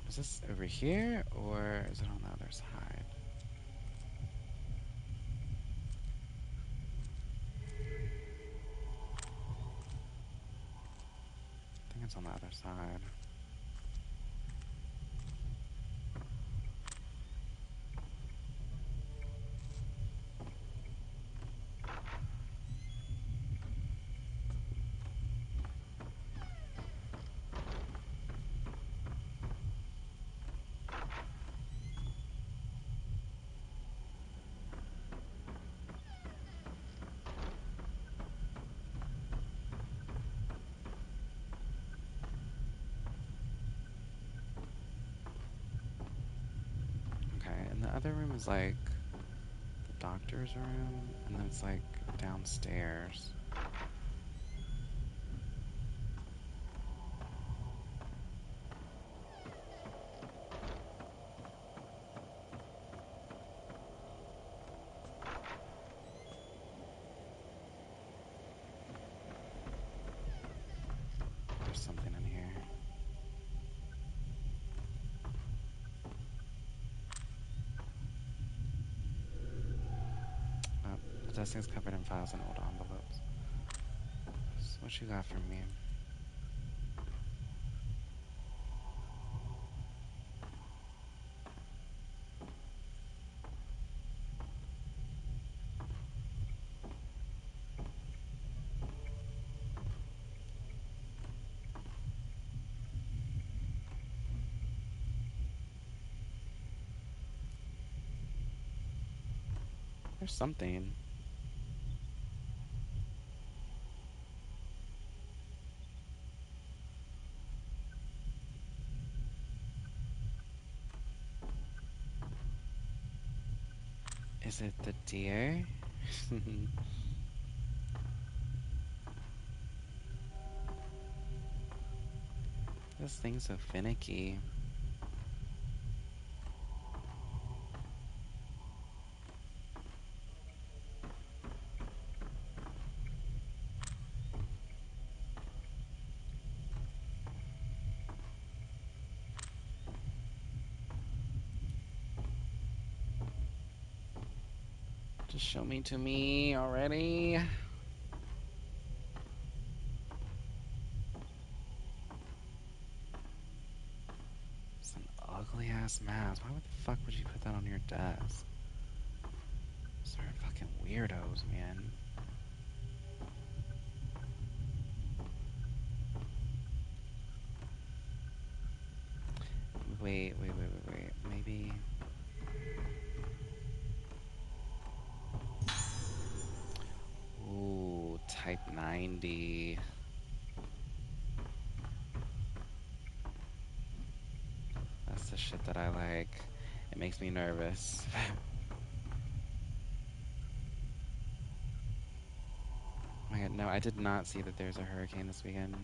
Is this over here, or is it on the other side? I think it's on the other side. Okay, and the other room is like the doctor's room, and then it's like downstairs. There's something in here. Oh, the desk is covered in files and old envelopes. So what you got for me? There's something. Is it the deer? This thing's so finicky. Just show me to me already. ass mask. Why the fuck would you put that on your desk? Sorry, fucking weirdos, man. Wait. Maybe. Ooh, type 90. That's the shit that I like. It makes me nervous. Oh my god, no, I did not see that there's a hurricane this weekend.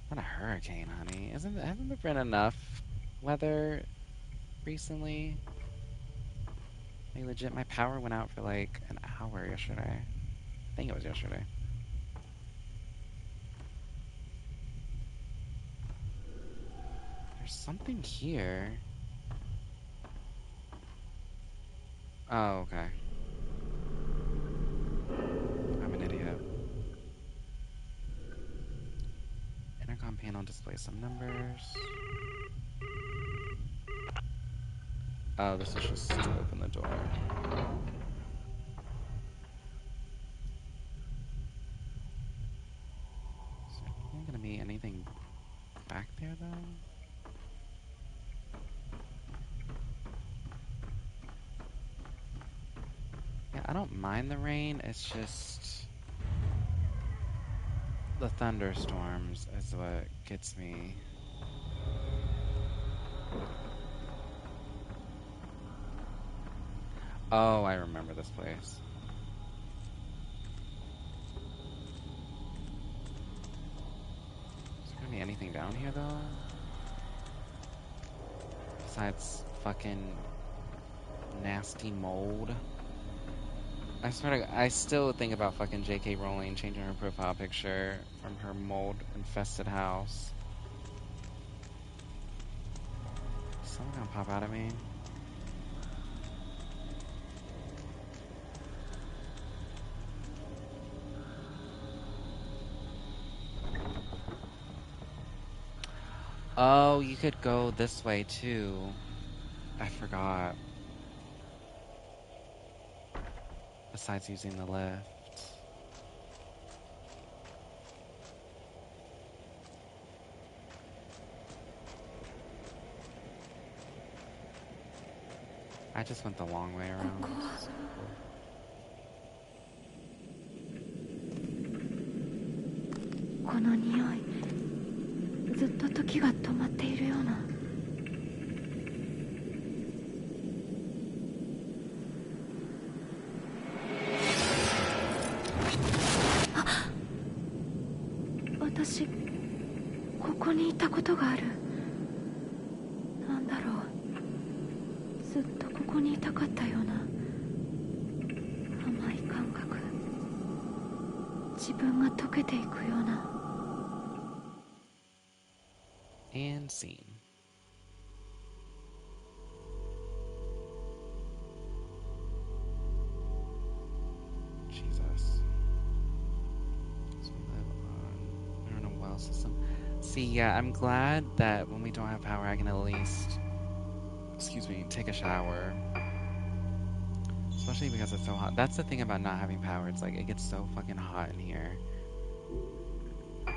Not a hurricane, honey. Hasn't there been enough weather recently? Like, legit, my power went out for like an hour yesterday. I think it was yesterday. There's something here. Oh, okay. I'm an idiot. Intercom panel displays some numbers. Oh, this is just to open the door. Is there gonna be anything back there, though? Yeah, I don't mind the rain. It's just the thunderstorms is what gets me. Oh, I remember this place. Is there gonna be anything down here, though? Besides fucking nasty mold. I swear to God, I still think about fucking J.K. Rowling changing her profile picture from her mold-infested house. Is someone gonna pop out at me? Oh, you could go this way too. I forgot. Besides using the lift. I just went the long way ここ around. は So cool. この匂い、ずっと時が止まっているような。あ、私ここにいたことがある。なんだろう、ずっとここにいたかったような甘い感覚、自分が溶けていくような。 And scene. Jesus. So live on. I don't know what else system. See, yeah, I'm glad that when we don't have power, I can at least, excuse me, take a shower. Especially because it's so hot. That's the thing about not having power. It's like, it gets so fucking hot in here. I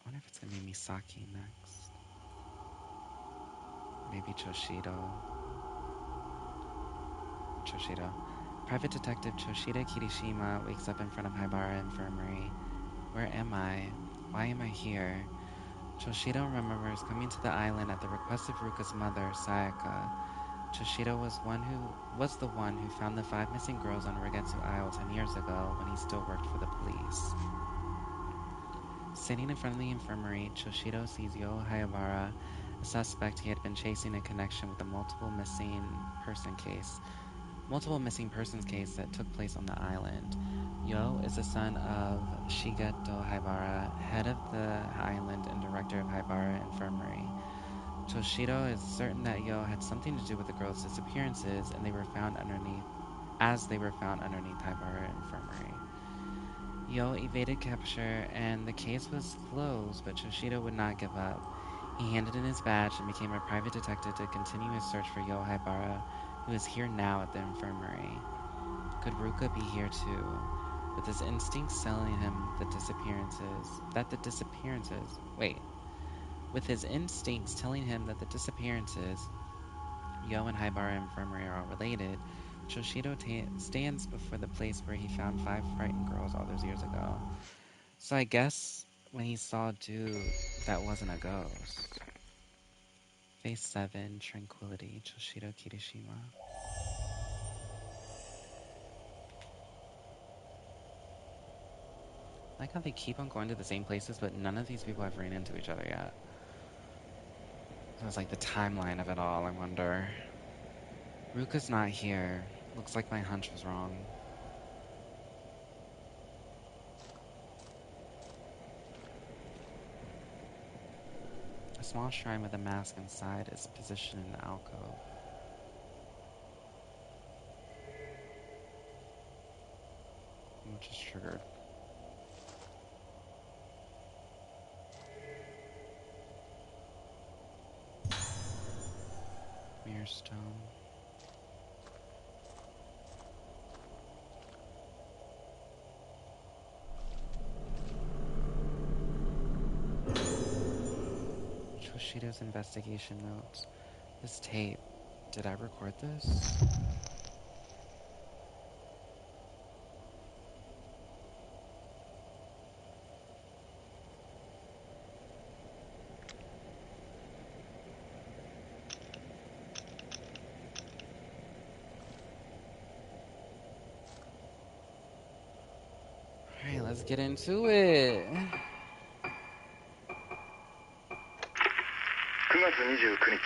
wonder if it's gonna be Misaki next. Maybe Choshido. Choshido. Private Detective Choshida Kirishima wakes up in front of Haibara Infirmary. Where am I? Why am I here? Choshido remembers coming to the island at the request of Ruka's mother, Sayaka. Choshido was the one who found the 5 missing girls on Rogetsu Isle 10 years ago when he still worked for the police. Sitting in front of the infirmary, Choshido sees Yo Hayabara, a suspect he had been chasing in connection with the multiple missing persons case that took place on the island. Yo is the son of Shigeto Haibara, head of the island and director of Haibara Infirmary. Choshido is certain that Yo had something to do with the girls' disappearances, and they were found underneath Haibara Infirmary. Yo evaded capture, and the case was closed, but Choshido would not give up. He handed in his badge and became a private detective to continue his search for Yo Haibara, who is here now at the infirmary. Could Ruka be here too? With his instincts telling him with his instincts telling him that the disappearances, Yo and Haibara Infirmary are all related, Choshido stands before the place where he found 5 frightened girls all those years ago. So I guess when he saw a dude, that wasn't a ghost. Phase 7, Tranquility, Choshido Kirishima. I like how they keep on going to the same places, but none of these people have ran into each other yet. So it's like the timeline of it all, I wonder. Ruka's not here. Looks like my hunch was wrong. A small shrine with a mask inside is positioned in the alcove. Which is triggered. Mirror stone. Choshido's investigation notes. This tape. Did I record this? Alright, let's get into it. 9月29日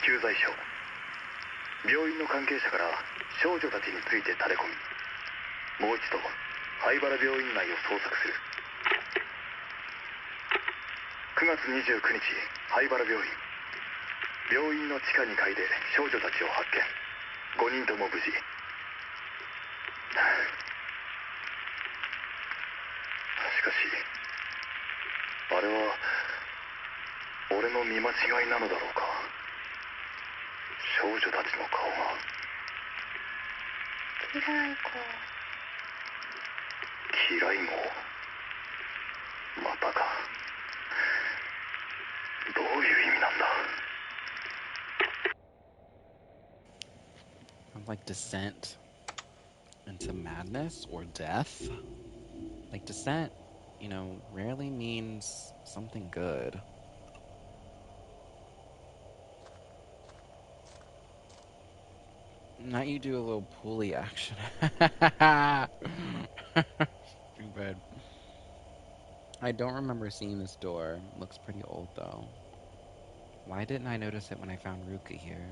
駐在所病院の関係者から少女たちについてタレコミもう一度灰原病院内を捜索する9月29日灰原病院病院の地下2階で少女たちを発見5人とも無事しかしあれは俺の見間違いなのだろうか少女たちの顔がキライ号またかどういう意味なんだ Sounds like descent into madness or death. Like descent, rarely means something good. Not you do a little pulley action. Stupid. I don't remember seeing this door. Looks pretty old though. Why didn't I notice it when I found Ruka here?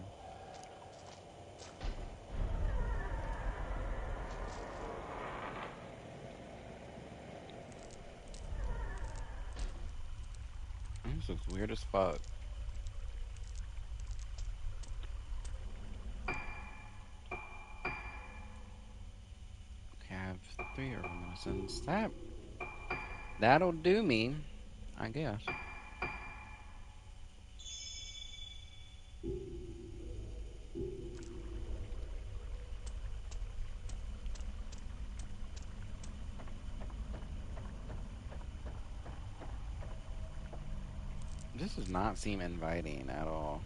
This looks weird as fuck. Okay, I have 3 herbal medicines. That'll do me, I guess. This does not seem inviting at all.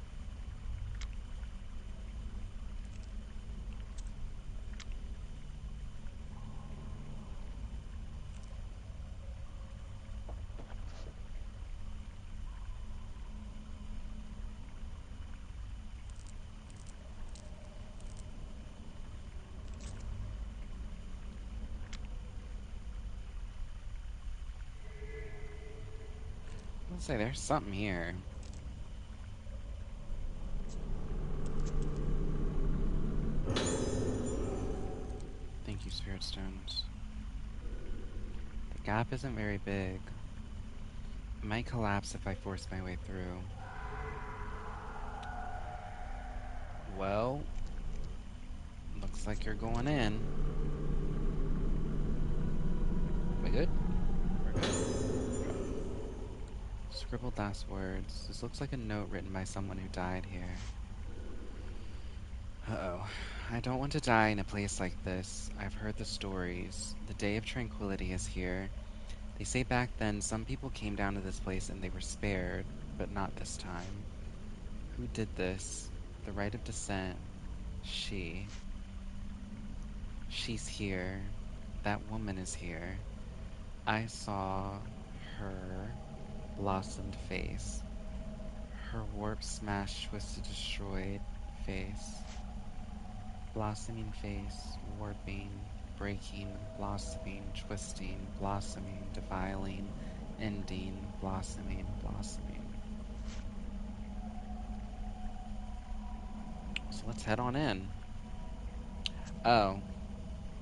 Let's say there's something here. Thank you, Spirit Stones. The gap isn't very big. It might collapse if I force my way through. Well, looks like you're going in. We good? Scribbled last words. This looks like a note written by someone who died here. Uh-oh. I don't want to die in a place like this. I've heard the stories. The day of tranquility is here. They say back then some people came down to this place and they were spared, but not this time. Who did this? The right of descent. She. She's here. That woman is here. I saw her blossomed face. Her warped, smashed, twisted, destroyed face. Blossoming face, warping, breaking, blossoming, twisting, blossoming, defiling, ending, blossoming, blossoming. So let's head on in. Oh,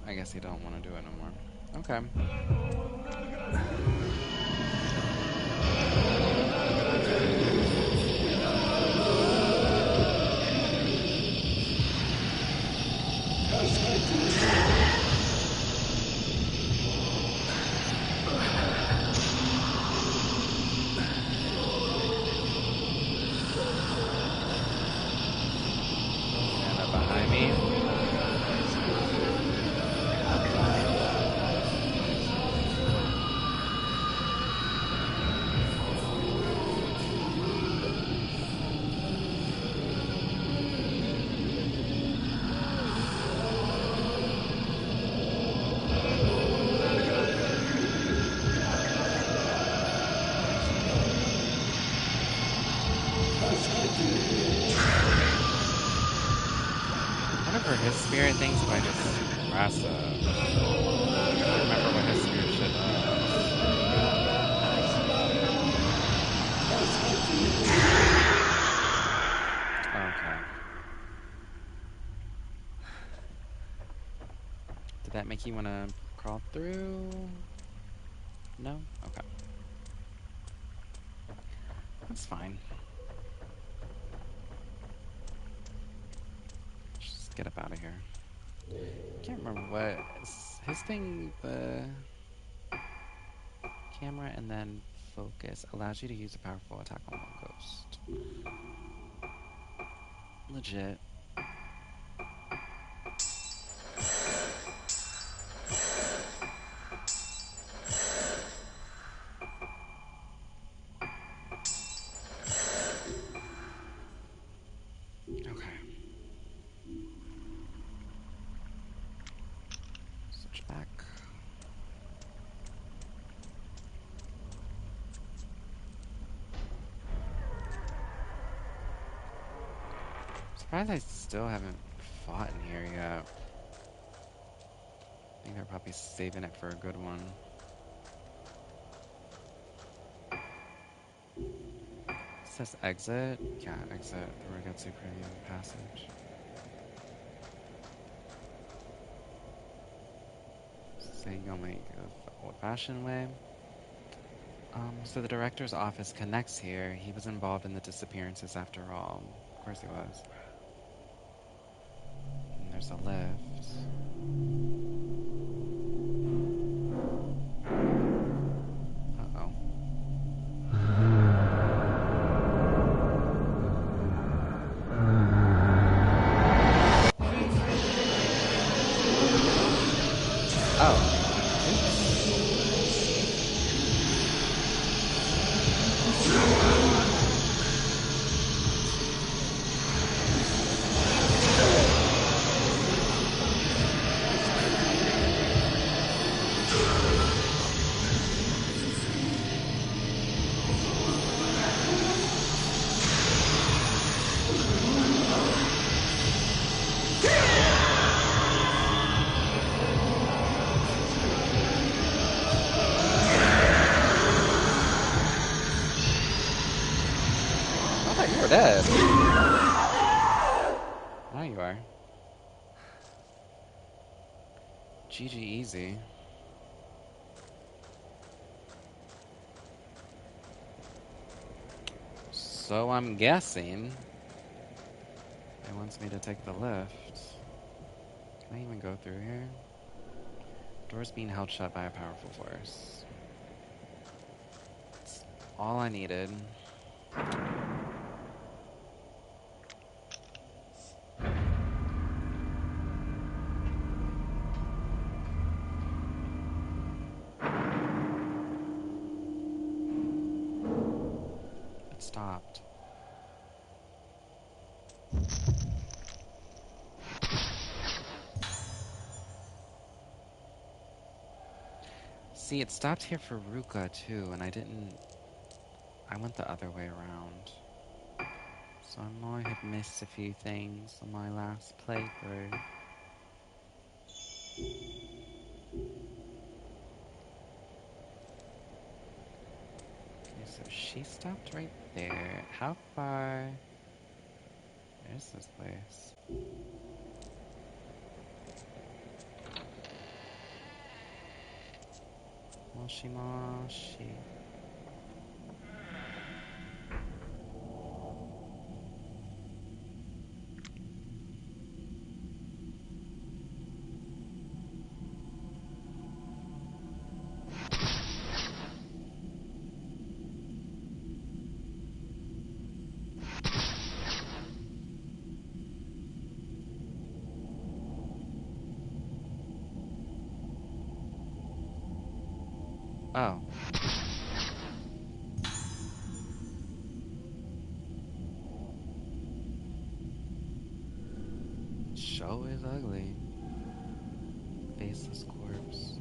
I guess you don't want to do it no more. Okay. Stand up behind me. Whenever his spirit thinks if I just press I don't remember what his spirit shit does. Okay. Did that make you want to crawl through? No? Okay. That's fine. Just get up out of here. Can't remember what his thing, the camera and then focus allows you to use a powerful attack on one ghost. Legit. Okay. Switch back. Surprised I still haven't fought in here yet. I think they're probably saving it for a good one. It says exit. Yeah, exit the rogetsu preview passage. Saying you'll make the old-fashioned way. So the director's office connects here. He was involved in the disappearances after all. Of course he was. And there's a lift. Uh-oh. Oh. I thought you were dead. Now you are. GG easy. So I'm guessing it wants me to take the lift. Can I even go through here? Door's being held shut by a powerful force. All I needed. It stopped. See, it stopped here for Ruka too, and I went the other way around. So I might have missed a few things on my last playthrough. Okay, so she stopped right there. How far is this place? Moshi moshi. Oh. Show is ugly. Faceless corpse.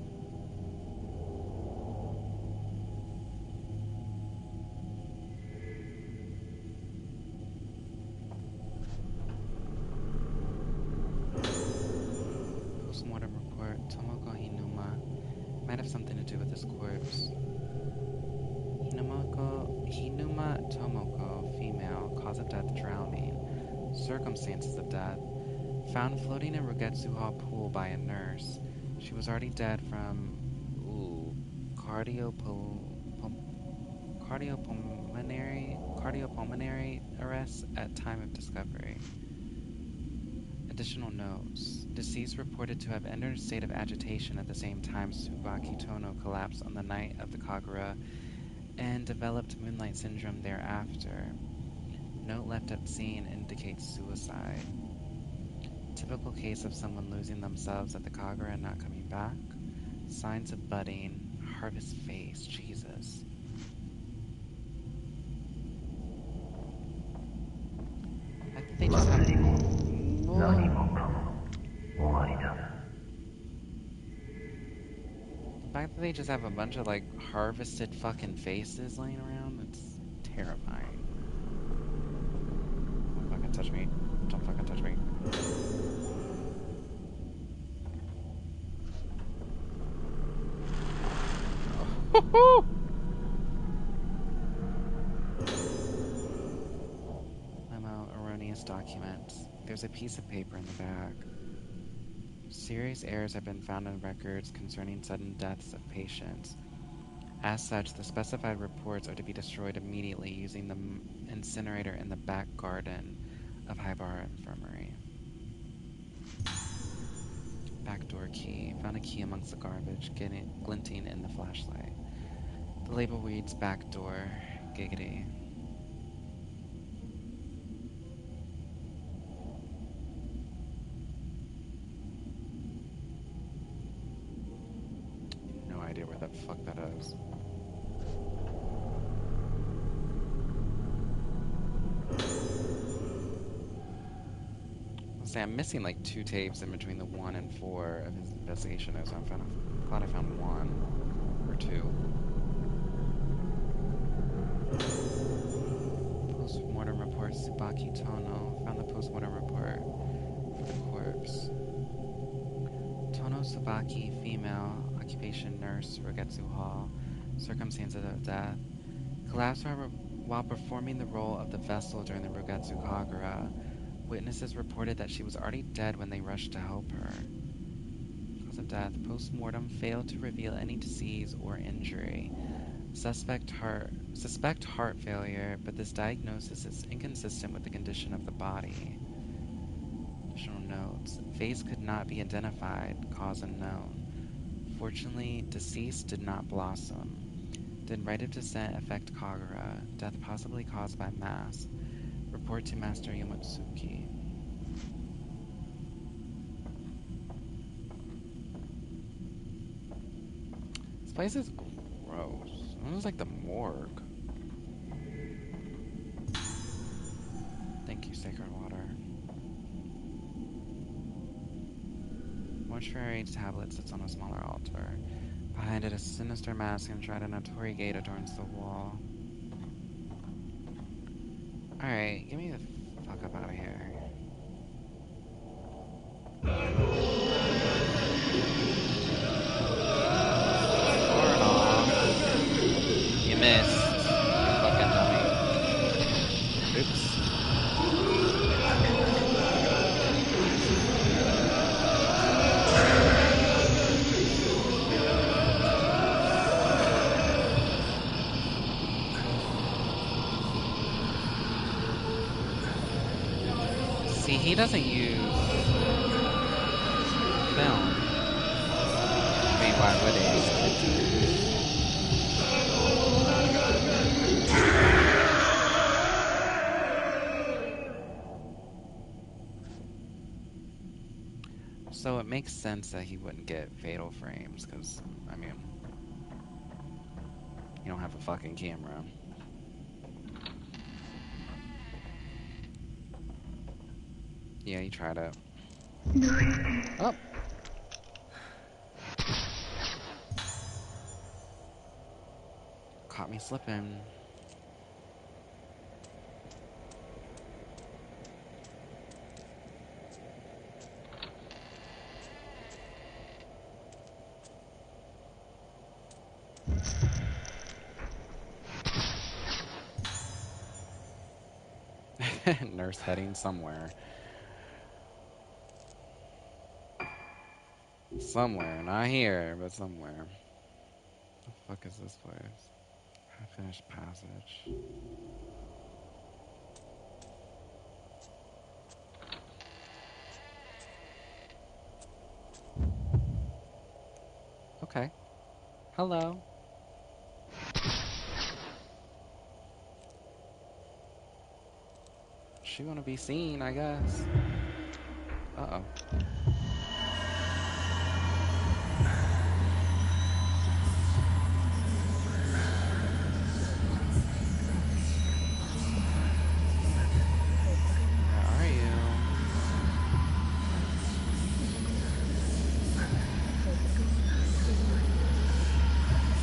Postmortem report. Tomoko Hinuma might have something to do with this corpse. Hinuma Tomoko, female, cause of death drowning. Circumstances of death. Found floating in Rogetsuha pool by a nurse. She was already dead from cardiopulmonary arrest at time of discovery. Additional notes. Deceased reported to have entered a state of agitation at the same time Tsubaki Tono collapsed on the night of the Kagura and developed moonlight syndrome thereafter. Note left at scene indicates suicide. Typical case of someone losing themselves at the Kagura and not coming back. Signs of budding. Harvest phase. Jesus. I think they just have... The fact that they just have a bunch of, like, harvested fucking faces laying around, it's terrifying. Don't fucking touch me. Don't fucking touch me. Oh. Memo, erroneous documents. There's a piece of paper in the bag. Serious errors have been found in records concerning sudden deaths of patients. As such, the specified reports are to be destroyed immediately using the incinerator in the back garden of Haibara Infirmary. Backdoor key. Found a key amongst the garbage, glinting in the flashlight. The label reads backdoor. Giggity. No idea where the fuck that is. I'm missing like 2 tapes in between the 1 and 4 of his investigation notes. I'm glad I found 1 or 2. Post-mortem report. Tsubaki Tono found the post-mortem report for the corpse. Tono Tsubaki, female, occupation nurse, Rogetsu Hall, circumstances of death. Collapsed while performing the role of the vessel during the Rogetsu Kagura. Witnesses reported that she was already dead when they rushed to help her. Cause of death. Post-mortem failed to reveal any disease or injury. Suspect heart failure, but this diagnosis is inconsistent with the condition of the body. Additional notes. Phase could not be identified. Cause unknown. Fortunately, deceased did not blossom. Did rite of descent affect Kagura? Death possibly caused by mass. Report to Master Yomotsuki. This place is gross. It looks like the morgue. Thank you, Sacred Water. Mortuary tablet sits on a smaller altar. Behind it, a sinister mask enshrined in a torii gate adorns the wall. Alright, get me the fuck up out of here. You missed. You fucking dummy. Oops. See, he doesn't use film. I mean, why would he? So it makes sense that he wouldn't get fatal frames, because, I mean, you don't have a fucking camera. Yeah, he tried it. Oh! Caught me slipping. Nurse heading somewhere. Somewhere. Not here, but somewhere. The fuck is this place? Half-finished passage. Okay. Hello. She wanna be seen, I guess. Uh-oh. Where are you?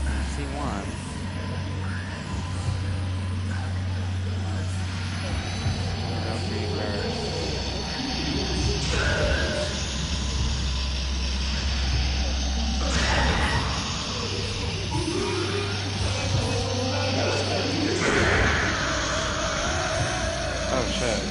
I see one. I'll go for you first. Oh shit.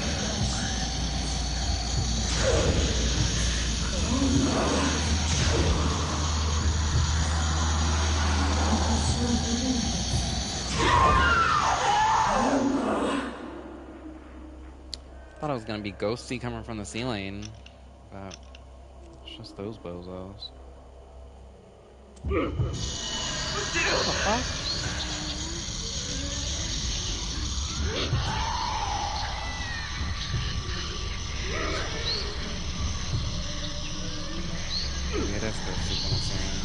Thought it was gonna be ghosty coming from the ceiling, but it's just those bozos. What the fuck? It is ghosty from the ceiling.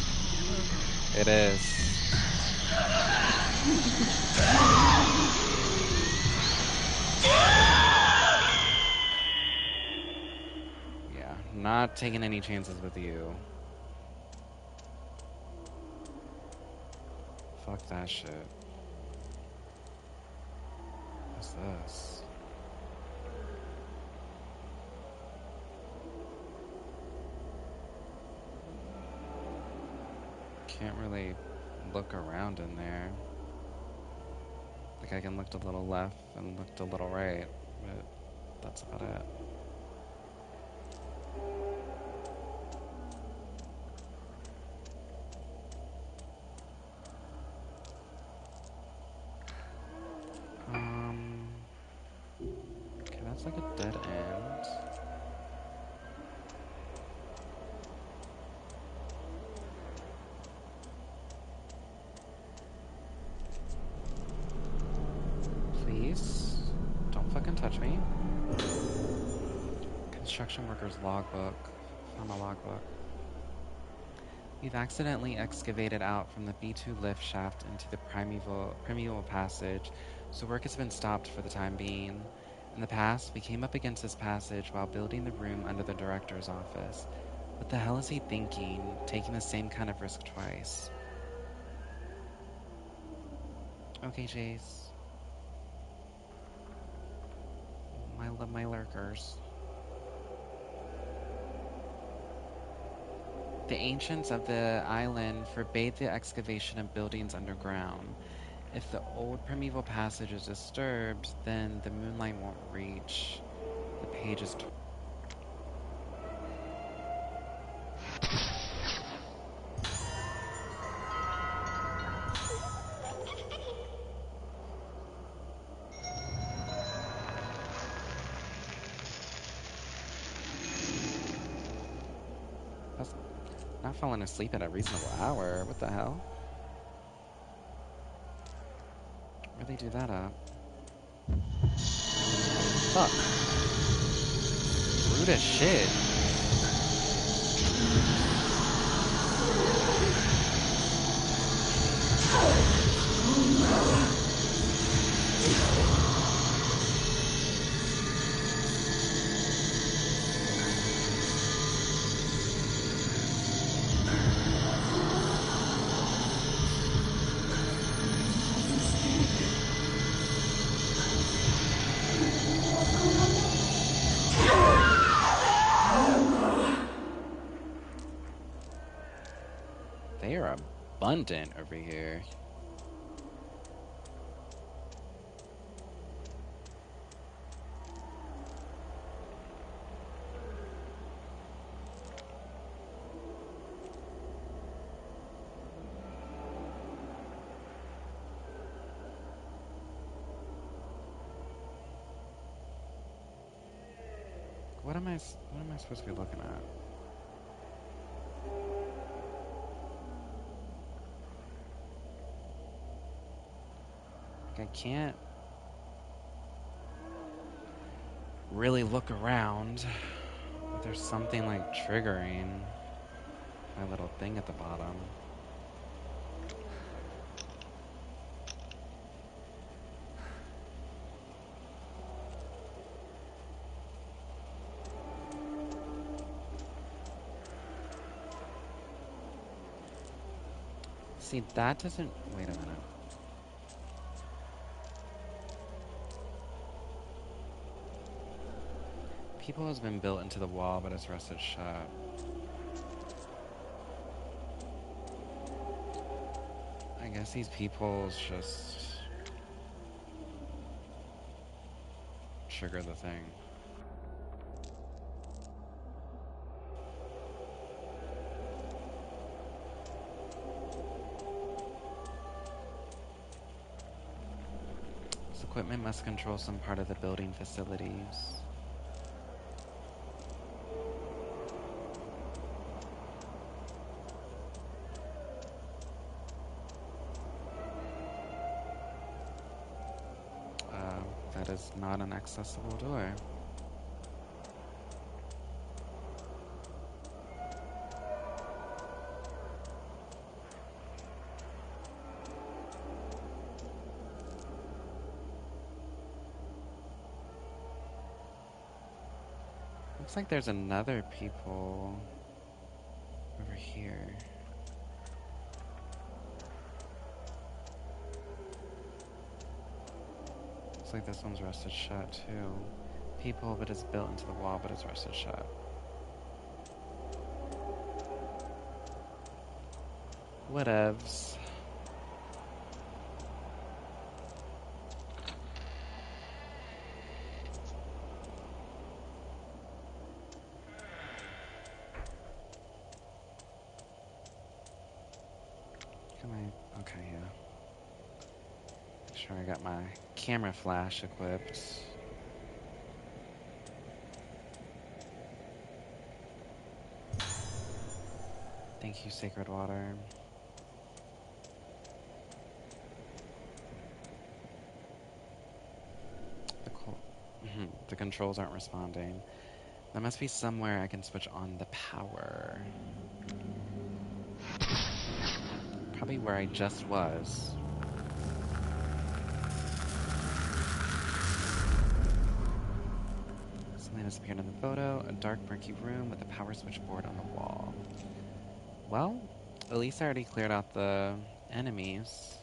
It is. Yeah, not taking any chances with you. Fuck that shit. What's this? Can't really look around in there. Like I can look to the little left and look to the little right, but that's about it. Okay, that's like a dead end. Construction worker's logbook. Found a logbook. We've accidentally excavated out from the B2 lift shaft into the primeval passage, so work has been stopped for the time being. In the past, we came up against this passage while building the room under the director's office. What the hell is he thinking, taking the same kind of risk twice? Okay, Jace. My lurkers. The ancients of the island forbade the excavation of buildings underground. If the old primeval passage is disturbed, then the moonlight won't reach. The page is That's not falling asleep at a reasonable hour. What the hell? Really do that up. Fuck. Rude as shit. They are abundant over here. What am I supposed to be looking at? Like, I can't really look around, but there's something like triggering my little thing at the bottom. See, that doesn't... Wait a minute. People has been built into the wall, but it's rusted shut. I guess these peoples just trigger the thing. This equipment must control some part of the building facilities. That is not an accessible door. Looks like there's another people over here. Looks like this one's rusted shut too. People, but it's built into the wall, but it's rusted shut. Whatevs. Can I... Okay, yeah. Make sure I got my camera flash equipped. Thank you, Sacred Water. The controls aren't responding. There must be somewhere I can switch on the power. Probably where I just was. Something has appeared in the photo. A dark, murky room with a power switchboard on the wall. Well, at least I already cleared out the enemies.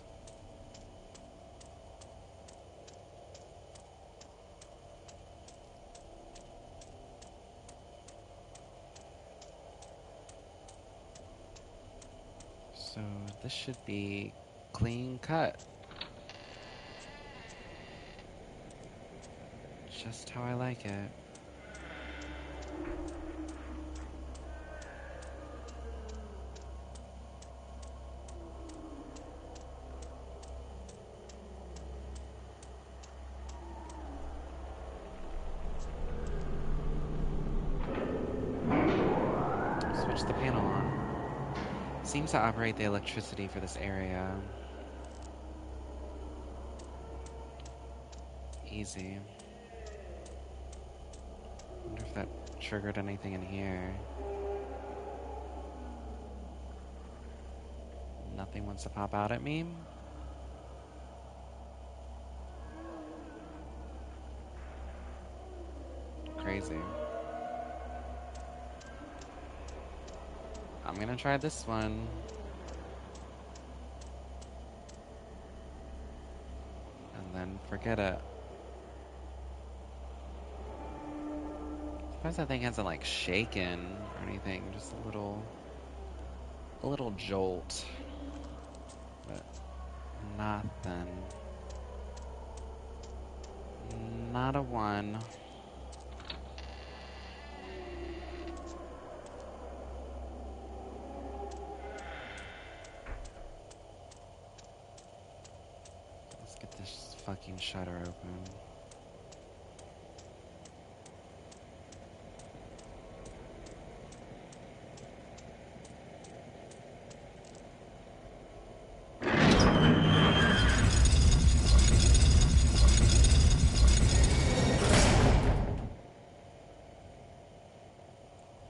So this should be clean cut. Just how I like it. Switch the panel on. Seems to operate the electricity for this area. Easy. Wonder if that triggered anything in here. Nothing wants to pop out at me. Crazy. I'm gonna try this one. And then forget it. Surprised that thing hasn't like shaken or anything. Just a little jolt. But nothing. Not a one. Let's get this fucking shutter open.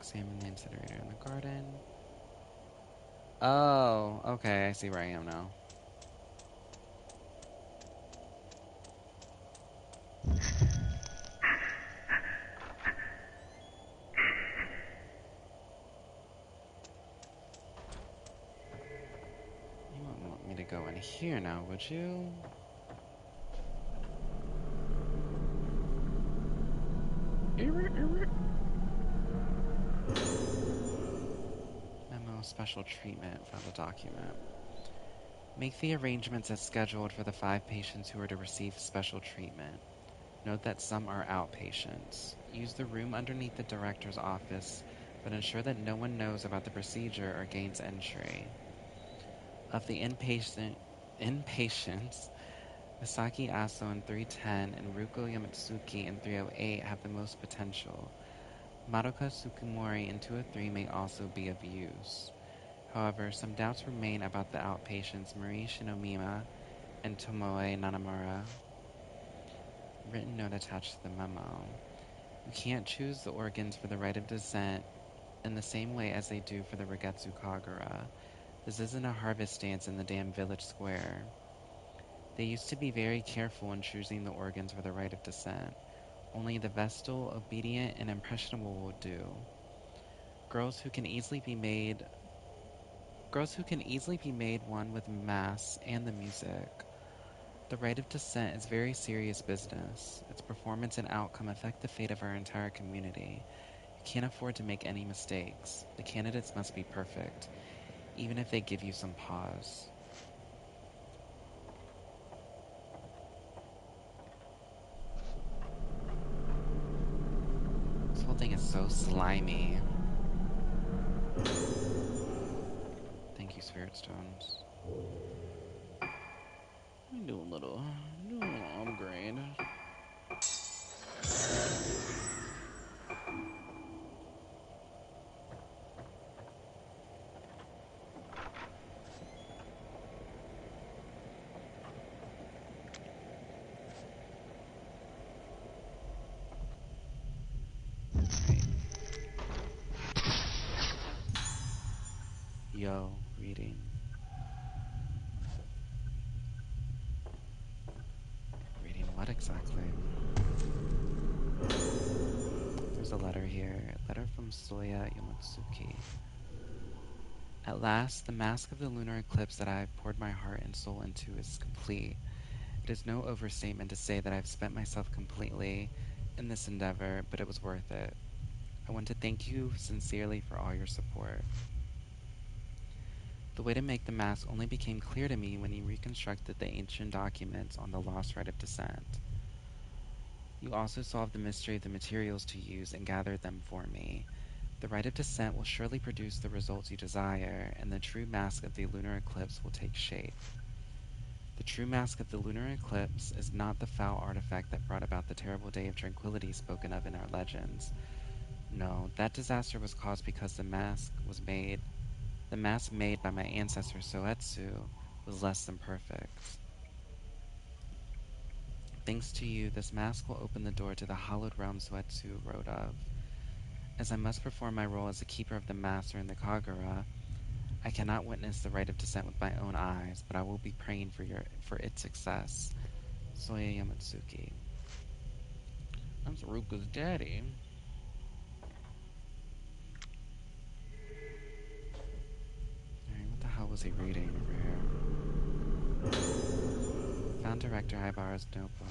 Examine the incinerator in the garden. Oh, okay, I see where I am now. You wouldn't want me to go in here now, would you? Memo special treatment. Found a document. Make the arrangements as scheduled for the 5 patients who are to receive special treatment. Note that some are outpatients. Use the room underneath the director's office, but ensure that no one knows about the procedure or gains entry. Of the inpatients, Misaki Aso in 310 and Ruko Yamatsuki in 308 have the most potential. Madoka Tsukimori in 203 may also be of use. However, some doubts remain about the outpatients Marie Shinomima and Tomoe Nanamura. Written note attached to the memo. You can't choose the organs for the rite of descent in the same way as they do for the Rogetsu Kagura. This isn't a harvest dance in the damn village square. They used to be very careful in choosing the organs for the rite of descent. Only the Vestal, obedient, and impressionable will do. Girls who can easily be made one with mass and the music. The rite of descent is very serious business. Its performance and outcome affect the fate of our entire community. You can't afford to make any mistakes. The candidates must be perfect, even if they give you some pause. This whole thing is so slimy. Thank you, Spirit Stones. Let me do a little upgrade. Right. Yo reading. Reading what exactly? There's a letter here. A letter from Soya Yomotsuki. At last, the mask of the lunar eclipse that I have poured my heart and soul into is complete. It is no overstatement to say that I have spent myself completely in this endeavor, but it was worth it. I want to thank you sincerely for all your support. The way to make the mask only became clear to me when you reconstructed the ancient documents on the lost rite of descent. You also solved the mystery of the materials to use and gathered them for me. The rite of descent will surely produce the results you desire, and the true mask of the lunar eclipse will take shape. The true mask of the lunar eclipse is not the foul artifact that brought about the terrible day of tranquility spoken of in our legends. No, that disaster was caused because the mask made by my ancestor Soetsu was less than perfect. Thanks to you, this mask will open the door to the hallowed realm Soetsu wrote of. As I must perform my role as the keeper of the master in the Kagura, I cannot witness the rite of descent with my own eyes, but I will be praying for its success. Soya Yamatsuki. I'm Saruka's daddy. Alright, what the hell was he reading over here? Found Director Ibara's notebook.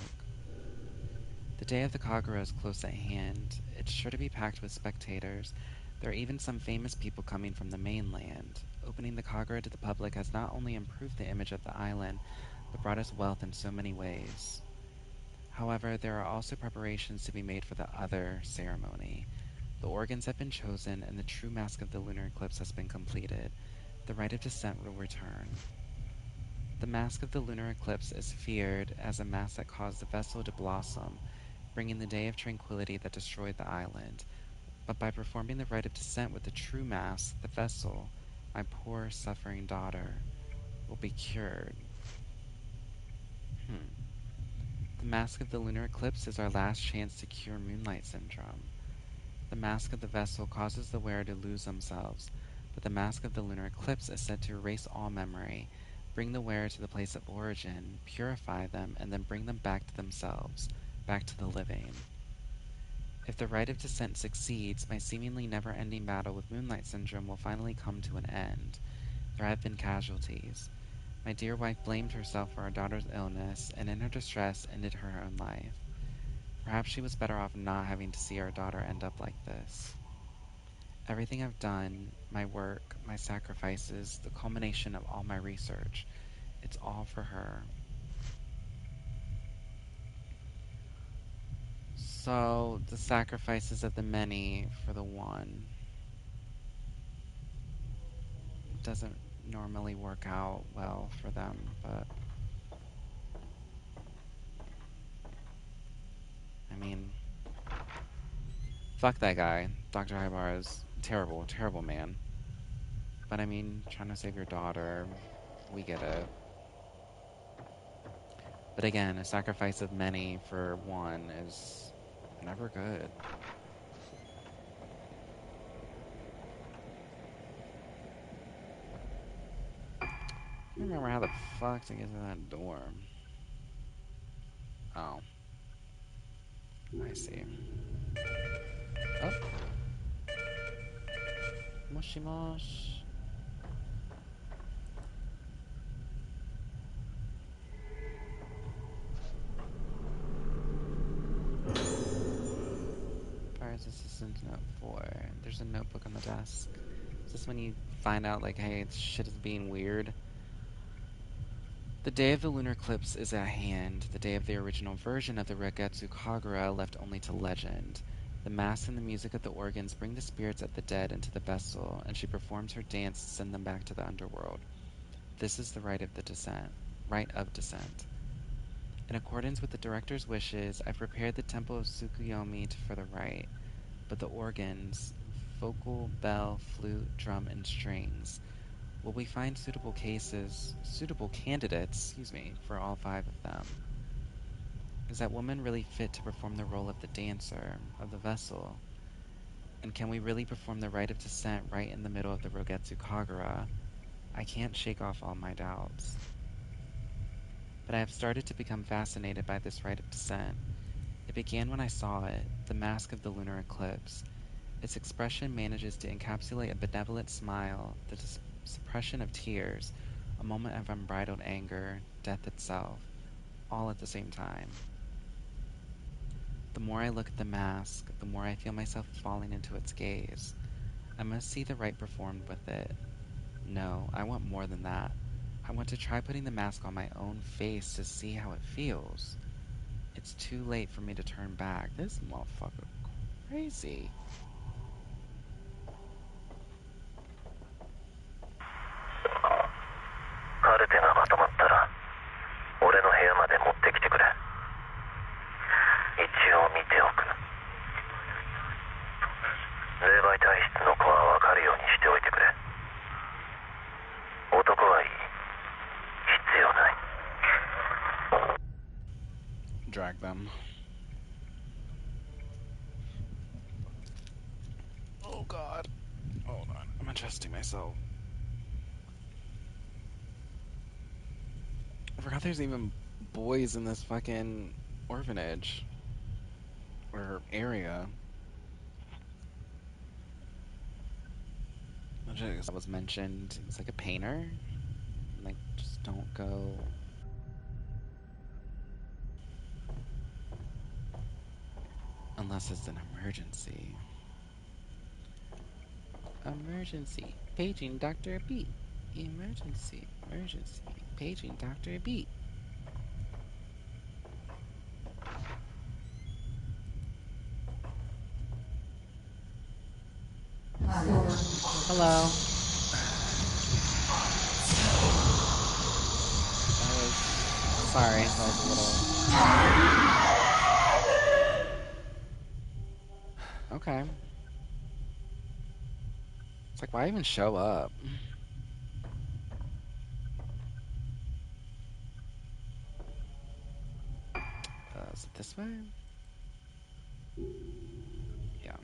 The day of the Kagura is close at hand. It's sure to be packed with spectators. There are even some famous people coming from the mainland. Opening the Kagura to the public has not only improved the image of the island, but brought us wealth in so many ways. However, there are also preparations to be made for the other ceremony. The organs have been chosen, and the true mask of the lunar eclipse has been completed. The rite of descent will return. The mask of the lunar eclipse is feared as a mask that caused the vessel to blossom, bringing the day of tranquility that destroyed the island. But by performing the rite of descent with the true mask, the vessel, my poor suffering daughter, will be cured. The mask of the lunar eclipse is our last chance to cure moonlight syndrome. The mask of the vessel causes the wearer to lose themselves, but the mask of the lunar eclipse is said to erase all memory, bring the wearer to the place of origin, purify them, and then bring them back to themselves, back to the living. If the rite of descent succeeds, my seemingly never-ending battle with moonlight syndrome will finally come to an end. There have been casualties. My dear wife blamed herself for our daughter's illness, and in her distress ended her own life. Perhaps she was better off not having to see our daughter end up like this. Everything I've done, my work, my sacrifices, the culmination of all my research, it's all for her. So, the sacrifices of the many for the one doesn't normally work out well for them, but I mean, fuck that guy. Dr. Hybar is terrible, terrible man. But I mean, trying to save your daughter, we get it. But again, a sacrifice of many for one is never good. I don't remember how the fuck to get to that door. Oh, I see. Oh, moshi mosh. Fire's assistant note 4. There's a notebook on the desk. Is this when you find out, like, hey, shit is being weird? The day of the lunar eclipse is at hand, the day of the original version of the rogetsu Kagura left only to legend. The mass and the music of the organs bring the spirits of the dead into the vessel, and she performs her dance to send them back to the underworld. This is the rite of descent. Rite of descent. In accordance with the director's wishes, I prepared the temple of Tsukuyomi for the rite, but the organs, vocal, bell, flute, drum, and strings, will we find suitable candidates, for all 5 of them? Is that woman really fit to perform the role of the dancer, of the vessel? And can we really perform the rite of descent right in the middle of the Rogetsu Kagura? I can't shake off all my doubts. But I have started to become fascinated by this rite of descent. It began when I saw it, the mask of the lunar eclipse. Its expression manages to encapsulate a benevolent smile, the suppression of tears, a moment of unbridled anger, death itself, all at the same time. The more I look at the mask, the more I feel myself falling into its gaze. I must see the rite performed with it. No, I want more than that. I want to try putting the mask on my own face to see how it feels. It's too late for me to turn back. This motherfucker crazy. カルテがまとまったら俺の部屋まで持ってきてくれ。一応見ておく。霊媒体質の子は分かるようにしておいてくれ。男はいい。必要ない。 Drag them. Oh god. Hold on. I'm adjusting myself. I forgot there's even boys in this fucking orphanage. Or area. That was mentioned. He's like a painter. Like, just don't go. Unless it's an emergency. Emergency. Paging Dr. Beat. Emergency. Emergency. Paging Dr. Beat. Hello. Sorry, that was a little... Okay. It's like, why even show up? Is it this way? Yeah.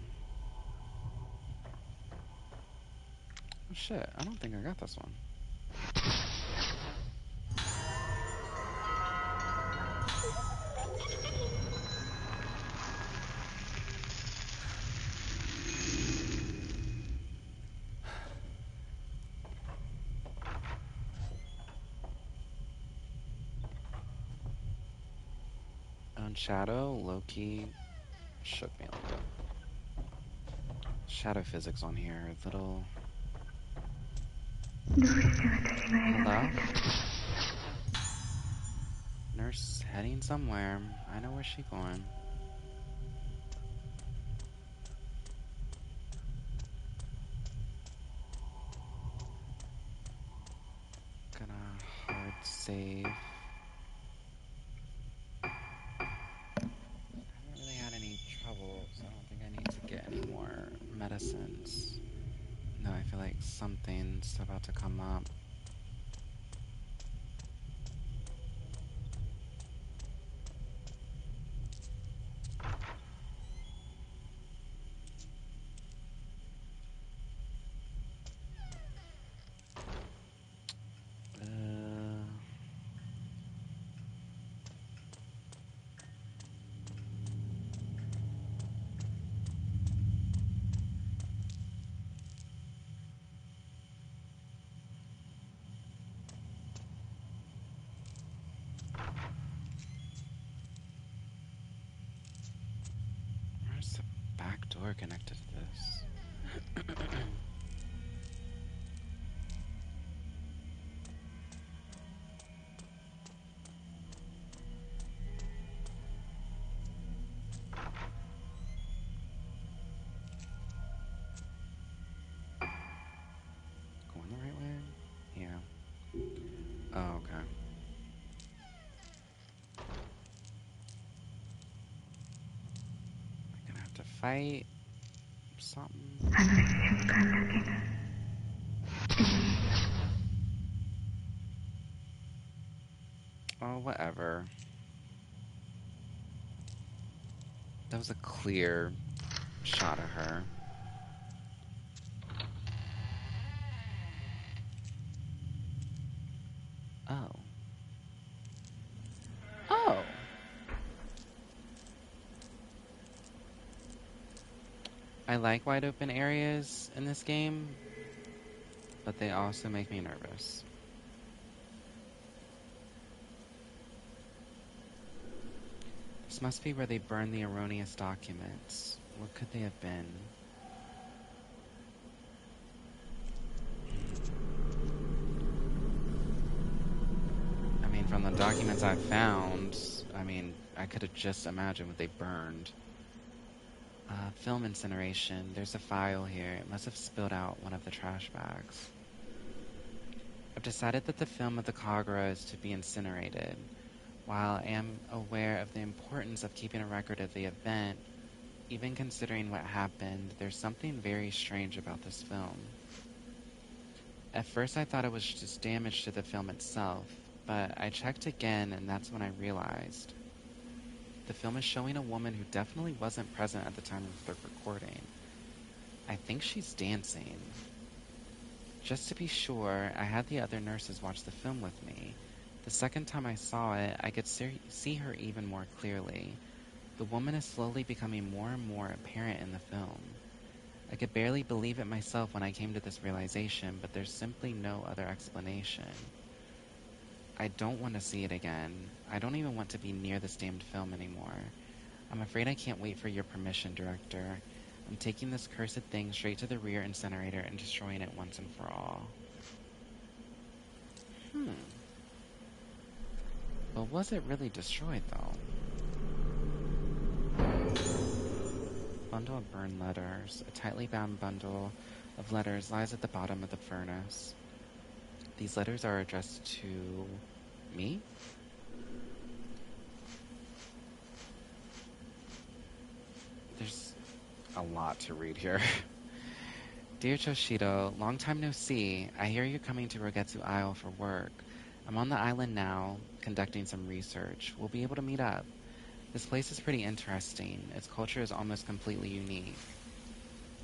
Oh shit, I don't think I got this one. On Shadow, Loki shook me a little bit. Shadow physics on here, a little... Hello? Nurse heading somewhere. I know where she's going. Gonna hard save. I haven't really had any trouble, so I don't think I need to get any more medicines. No, I feel like something's about to come up. Where's the back door connected to this? Going the right way? Yeah. Oh, okay. I'm gonna have to fight something. Oh, whatever. That was a clear shot of her. I like wide open areas in this game, but they also make me nervous. This must be where they burned the erroneous documents. What could they have been? I mean, from the documents I've found, I could have just imagined what they burned. Film incineration. There's a file here. It must have spilled out one of the trash bags. I've decided that the film of the Kagura is to be incinerated. While I am aware of the importance of keeping a record of the event, even considering what happened, there's something very strange about this film. At first I thought it was just damage to the film itself, but I checked again and that's when I realized. The film is showing a woman who definitely wasn't present at the time of the recording. I think she's dancing. Just to be sure, I had the other nurses watch the film with me. The second time I saw it, I could see her even more clearly. The woman is slowly becoming more and more apparent in the film. I could barely believe it myself when I came to this realization, but there's simply no other explanation. I don't want to see it again. I don't even want to be near this damned film anymore. I'm afraid I can't wait for your permission, Director. I'm taking this cursed thing straight to the rear incinerator and destroying it once and for all. But was it really destroyed, though? Bundle of burned letters. A tightly bound bundle of letters lies at the bottom of the furnace. These letters are addressed to me? There's a lot to read here. Dear Choshido, long time no see. I hear you're coming to Rogetsu Isle for work. I'm on the island now, conducting some research. We'll be able to meet up. This place is pretty interesting. Its culture is almost completely unique.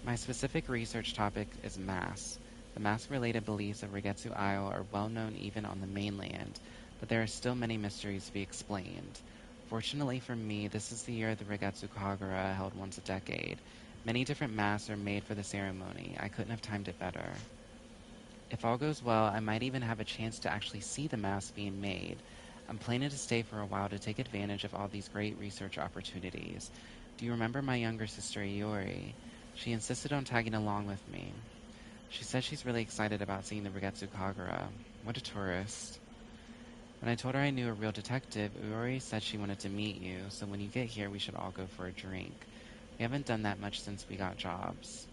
My specific research topic is mass. The mass-related beliefs of Rogetsu Isle are well known even on the mainland, but there are still many mysteries to be explained. Fortunately for me, this is the year the Rogetsu Kagura, held once a decade. Many different masks are made for the ceremony. I couldn't have timed it better. If all goes well, I might even have a chance to actually see the mask being made. I'm planning to stay for a while to take advantage of all these great research opportunities. Do you remember my younger sister, Iori? She insisted on tagging along with me. She said she's really excited about seeing the Rogetsu Kagura. What a tourist. When I told her I knew a real detective, Iori said she wanted to meet you, so when you get here, we should all go for a drink. We haven't done that much since we got jobs.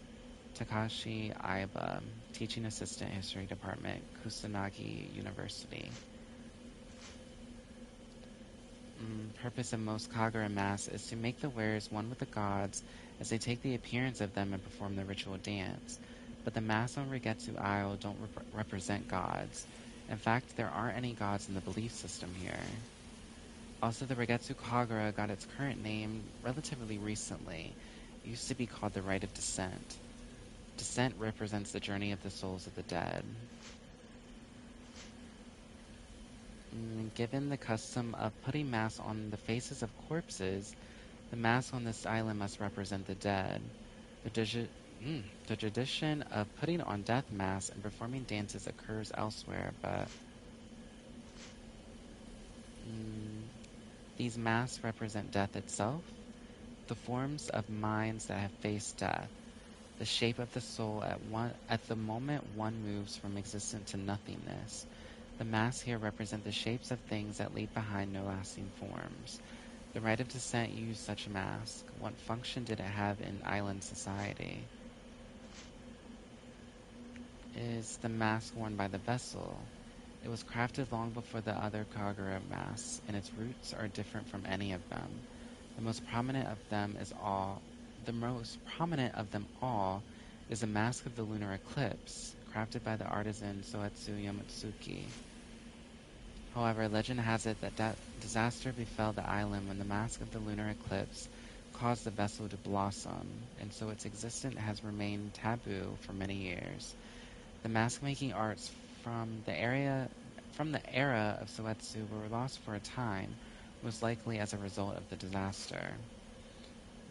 Takashi Aiba, Teaching Assistant, History Department, Kusanagi University. Purpose of most Kagura masks is to make the wearers one with the gods as they take the appearance of them and perform the ritual dance. But the masks on Rogetsu Isle don't represent gods. In fact, there aren't any gods in the belief system here. Also, the Rogetsu Kagura got its current name relatively recently. It used to be called the Rite of Descent. Descent represents the journey of the souls of the dead. Given the custom of putting masks on the faces of corpses, the masks on this island must represent the dead. The tradition of putting on death masks and performing dances occurs elsewhere, but these masks represent death itself, the forms of minds that have faced death, the shape of the soul at the moment one moves from existence to nothingness. The masks here represent the shapes of things that leave behind no lasting forms. The Rite of Descent used such a mask. What function did it have in island society? Is the mask worn by the vessel? It was crafted long before the other Kagura masks, and its roots are different from any of them. The most prominent of them all is the mask of the Lunar Eclipse, crafted by the artisan Soetsu Yamotsuki. However, legend has it that disaster befell the island when the mask of the Lunar Eclipse caused the vessel to blossom, and so its existence has remained taboo for many years. The mask-making arts from the era of Soetsu were lost for a time, most likely as a result of the disaster.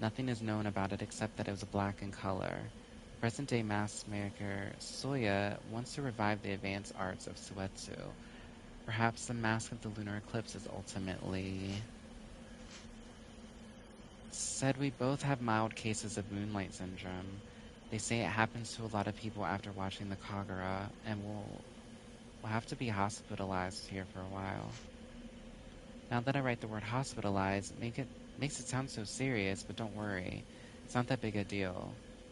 Nothing is known about it except that it was black in color. Present-day mask maker Soya wants to revive the advanced arts of Suetsu. Perhaps the mask of the lunar eclipse is ultimately... Said we both have mild cases of moonlight syndrome. They say it happens to a lot of people after watching the Kagura, and we'll have to be hospitalized here for a while. Now that I write the word hospitalized, makes it sound so serious, but don't worry. It's not that big a deal.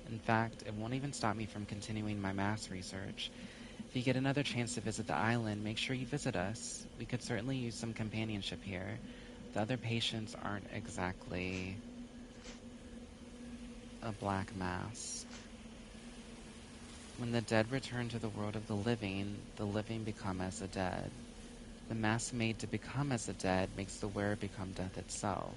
In fact, it won't even stop me from continuing my mass research. If you get another chance to visit the island, make sure you visit us. We could certainly use some companionship here. The other patients aren't exactly a black mass. When the dead return to the world of the living become as the dead. The mask made to become as the dead makes the wearer become death itself.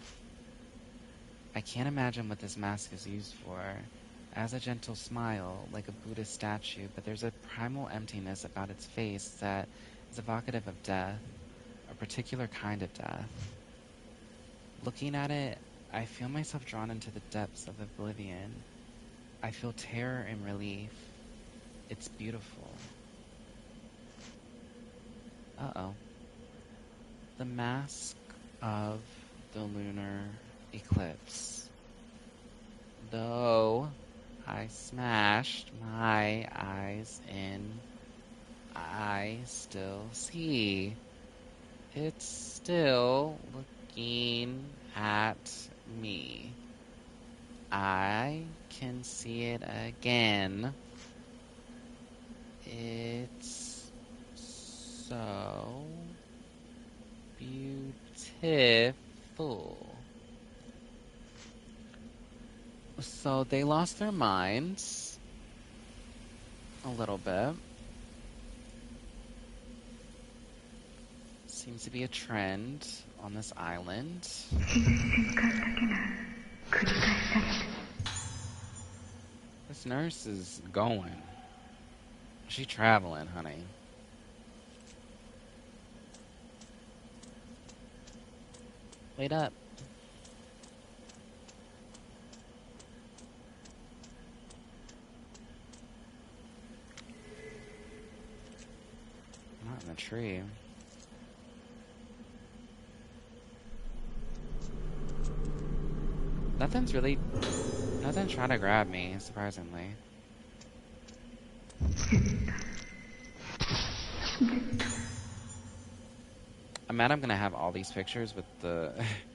I can't imagine what this mask is used for. It has a gentle smile, like a Buddhist statue, but there's a primal emptiness about its face that is evocative of death, a particular kind of death. Looking at it, I feel myself drawn into the depths of oblivion. I feel terror and relief. It's beautiful. Uh-oh. The mask of the lunar eclipse. Though I smashed my eyes in, I still see. It's still looking at me. I can see it again. It's so beautiful. So they lost their minds a little bit. Seems to be a trend on this island. This nurse is going. She traveling, honey. Wait up. I'm not in the tree. Nothing's trying to grab me, surprisingly. I'm mad I'm gonna have all these pictures with the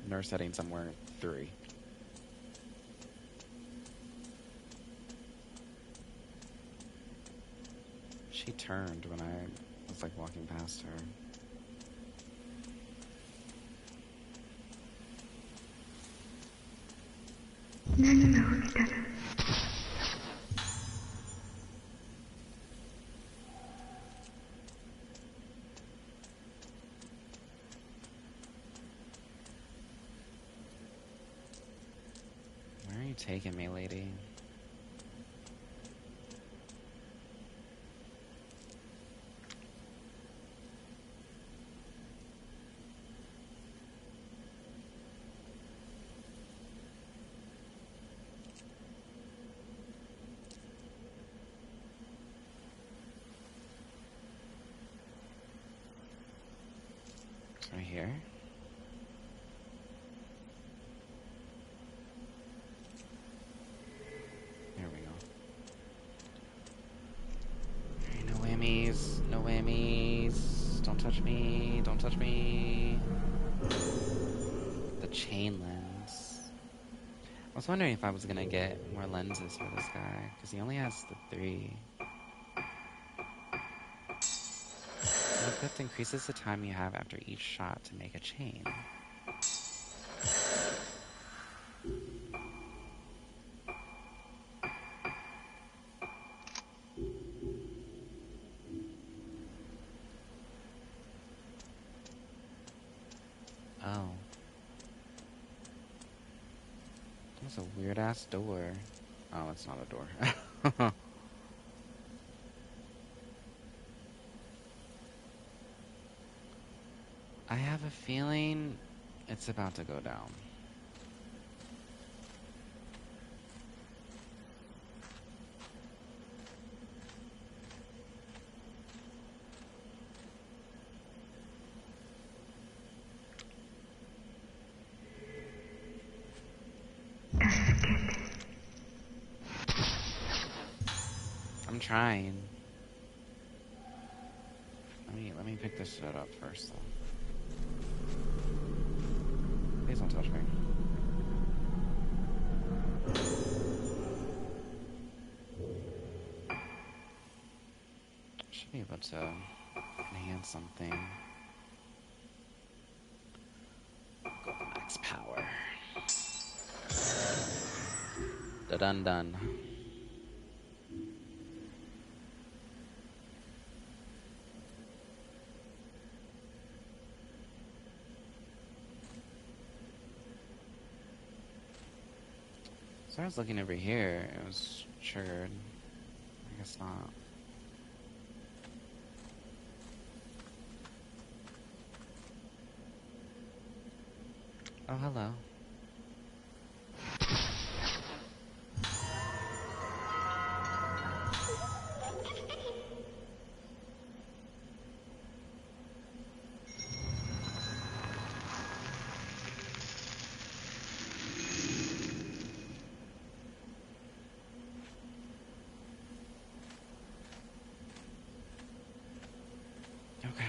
nurse setting somewhere 3. She turned when I was like walking past her. Where are you taking me, lady? It's right here. There we go. No whammies. No whammies. Don't touch me. Don't touch me. The chain lens. I was wondering if I was gonna get more lenses for this guy, because he only has the 3. The equipped increases the time you have after each shot to make a chain. Oh. That's a weird ass door. Oh, it's not a door. I have a feeling it's about to go down. I'm trying. Let me pick this shit up first, though. Please don't touch me. Should be able to enhance something. Go max power. Dun dun. So I was looking over here. It was triggered. I guess not. Oh, hello. Okay.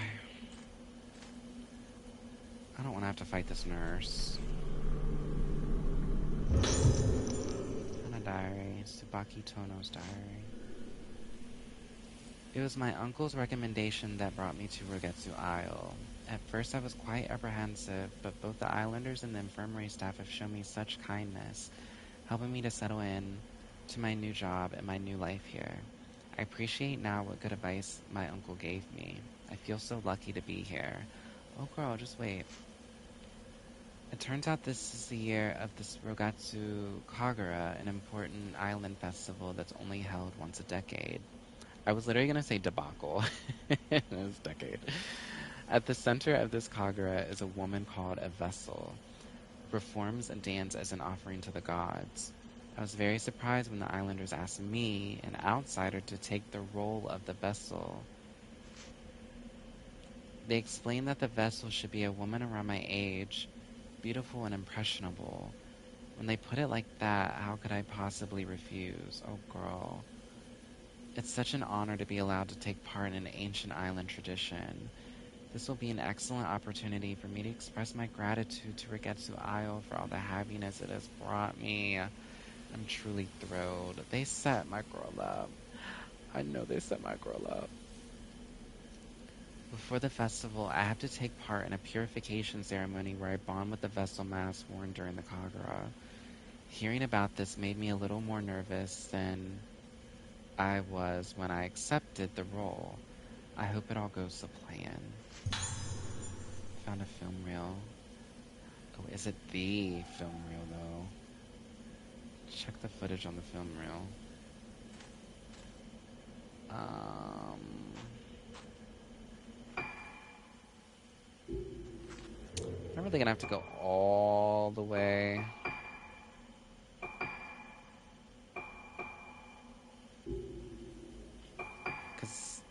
I don't want to have to fight this nurse. And a diary. Tsubaki Tono's diary. It was my uncle's recommendation that brought me to Rogetsu Isle. At first I was quite apprehensive, but both the islanders and the infirmary staff have shown me such kindness, helping me to settle in to my new job and my new life here. I appreciate now what good advice my uncle gave me. I feel so lucky to be here. Oh girl, just wait. It turns out this is the year of this Rogetsu Kagura, an important island festival that's only held once a decade. I was literally going to say debacle. It was decade. At the center of this Kagura is a woman called a vessel, who performs a dance as an offering to the gods. I was very surprised when the islanders asked me, an outsider, to take the role of the vessel. They explained that the vessel should be a woman around my age, beautiful and impressionable. When they put it like that, how could I possibly refuse? Oh, girl. It's such an honor to be allowed to take part in an ancient island tradition. This will be an excellent opportunity for me to express my gratitude to Rogetsu Isle for all the happiness it has brought me. I'm truly thrilled. They set my girl up. I know they set my girl up. Before the festival, I have to take part in a purification ceremony where I bond with the vessel mask worn during the Kagura. Hearing about this made me a little more nervous than I was when I accepted the role. I hope it all goes to plan. Found a film reel. Oh, is it the film reel, though? Check the footage on the film reel. I'm really gonna have to go all the way. Cause...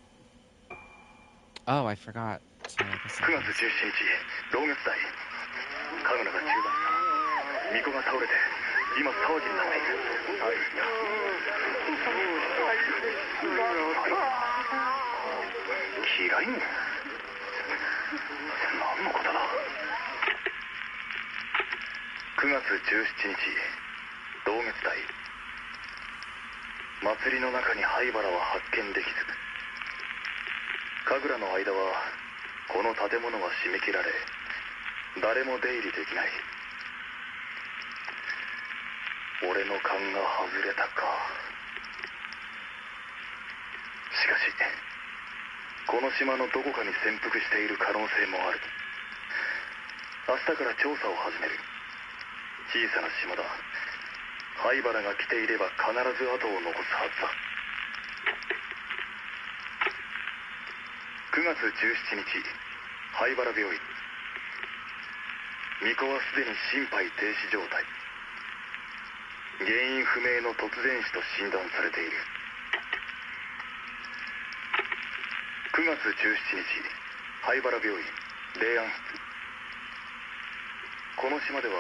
Oh, I forgot to... 9月17日同月代神楽が中断した巫女が倒れて今騒ぎになっている嫌いも何のことだ9月17日同月代祭りの中に灰原は発見できず神楽の間はこの建物は締め切られ誰も出入りできない俺の勘が外れたかしかしこの島のどこかに潜伏している可能性もある明日から調査を始める小さな島だ灰原が来ていれば必ず後を残すはずだ9月17日灰原病院巫女はすでに心肺停止状態原因不明の突然死と診断されている9月17日灰原病院霊安室この島では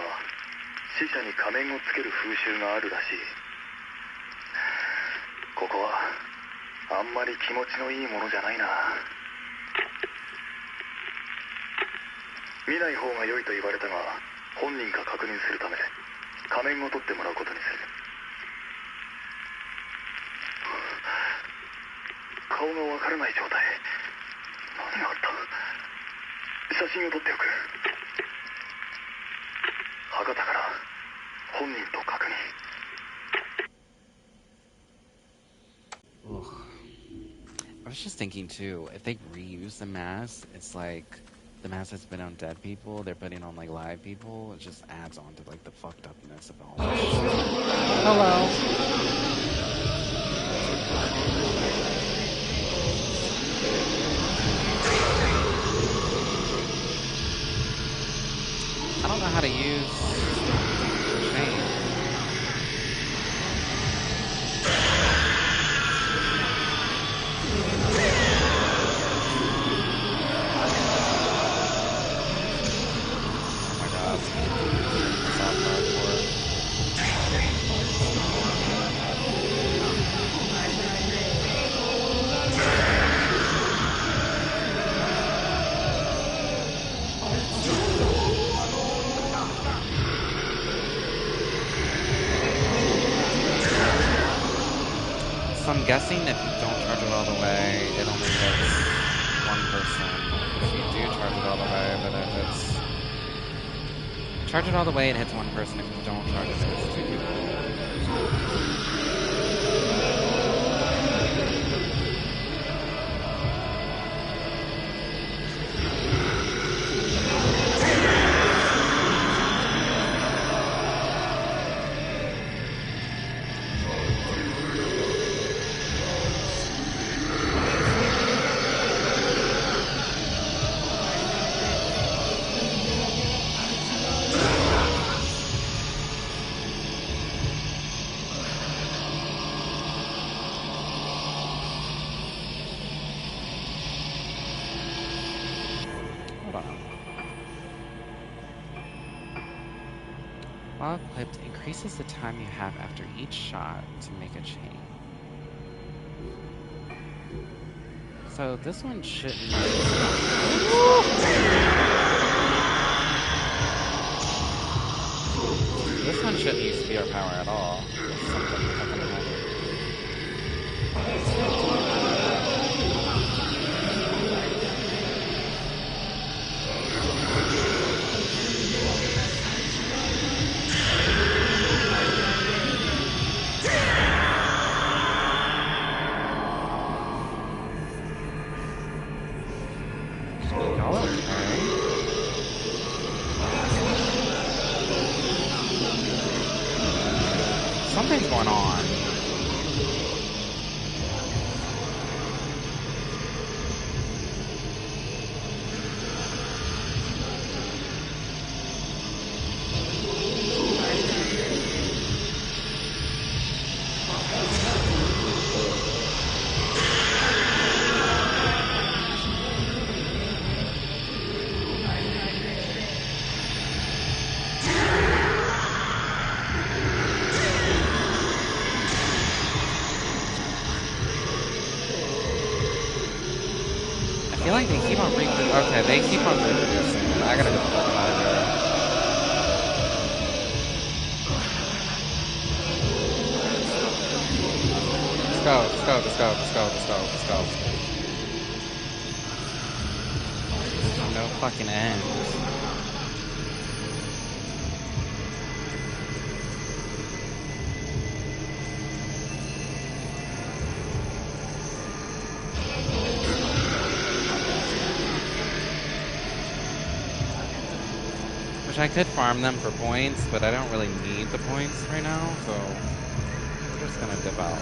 死者に仮面をつける風習があるらしい。ここはあんまり気持ちのいいものじゃないな。見ない方が良いと言われたが、本人か確認するため仮面を取ってもらうことにする。顔がわからない状態。何があった？写真を撮っておく。博多から本人と確認。Ugh. I was just thinking too, if they reuse the mask, it's like the mask has been on dead people, they're putting on like live people. It just adds on to like the fucked upness of all this. Hello. I don't know how to use chain. Oh my god. Soft hardcore. So I'm guessing if you don't charge it all the way, it only hits one person. If you do charge it all the way, but if it's... Charge it all the way, it hits one person. If you don't charge it, it hits two people. While equipped, increases the time you have after each shot to make a chain. So this one shouldn't... This one shouldn't use spear power at all. Something fucking amazing. Y'all okay? Something's going on. I feel like they keep on okay, they keep on reproducing. I gotta get the fuck out of here. Let's go. No fucking end. Which I could farm them for points, but I don't really need the points right now, so we're just gonna dip out.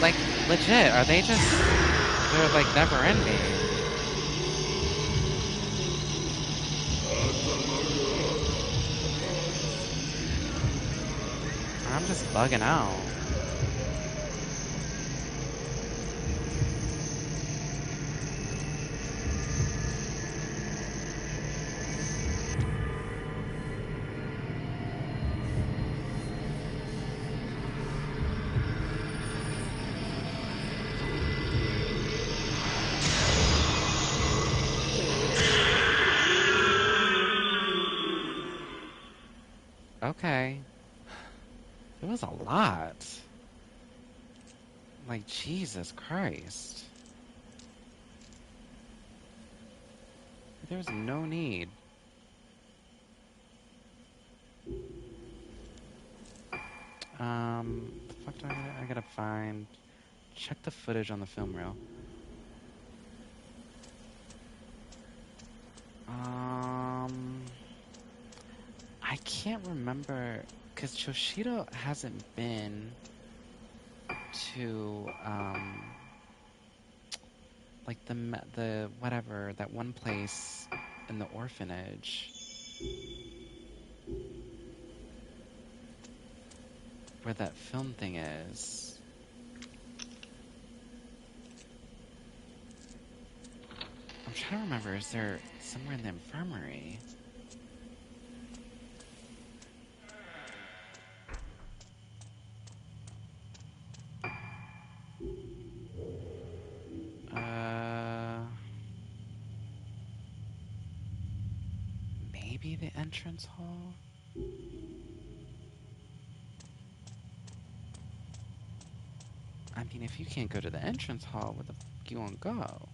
Like, legit, are they just... They're, like, never-ending. I'm just bugging out. Okay. It was a lot. Like, Jesus Christ. There's no need. The fuck do I gotta find... Check the footage on the film reel. I can't remember... Because Choshido hasn't been to, like, the whatever, that one place in the orphanage where that film thing is. I'm trying to remember, is there somewhere in the infirmary? Maybe the entrance hall? I mean, if you can't go to the entrance hall, where the fuck you wanna go?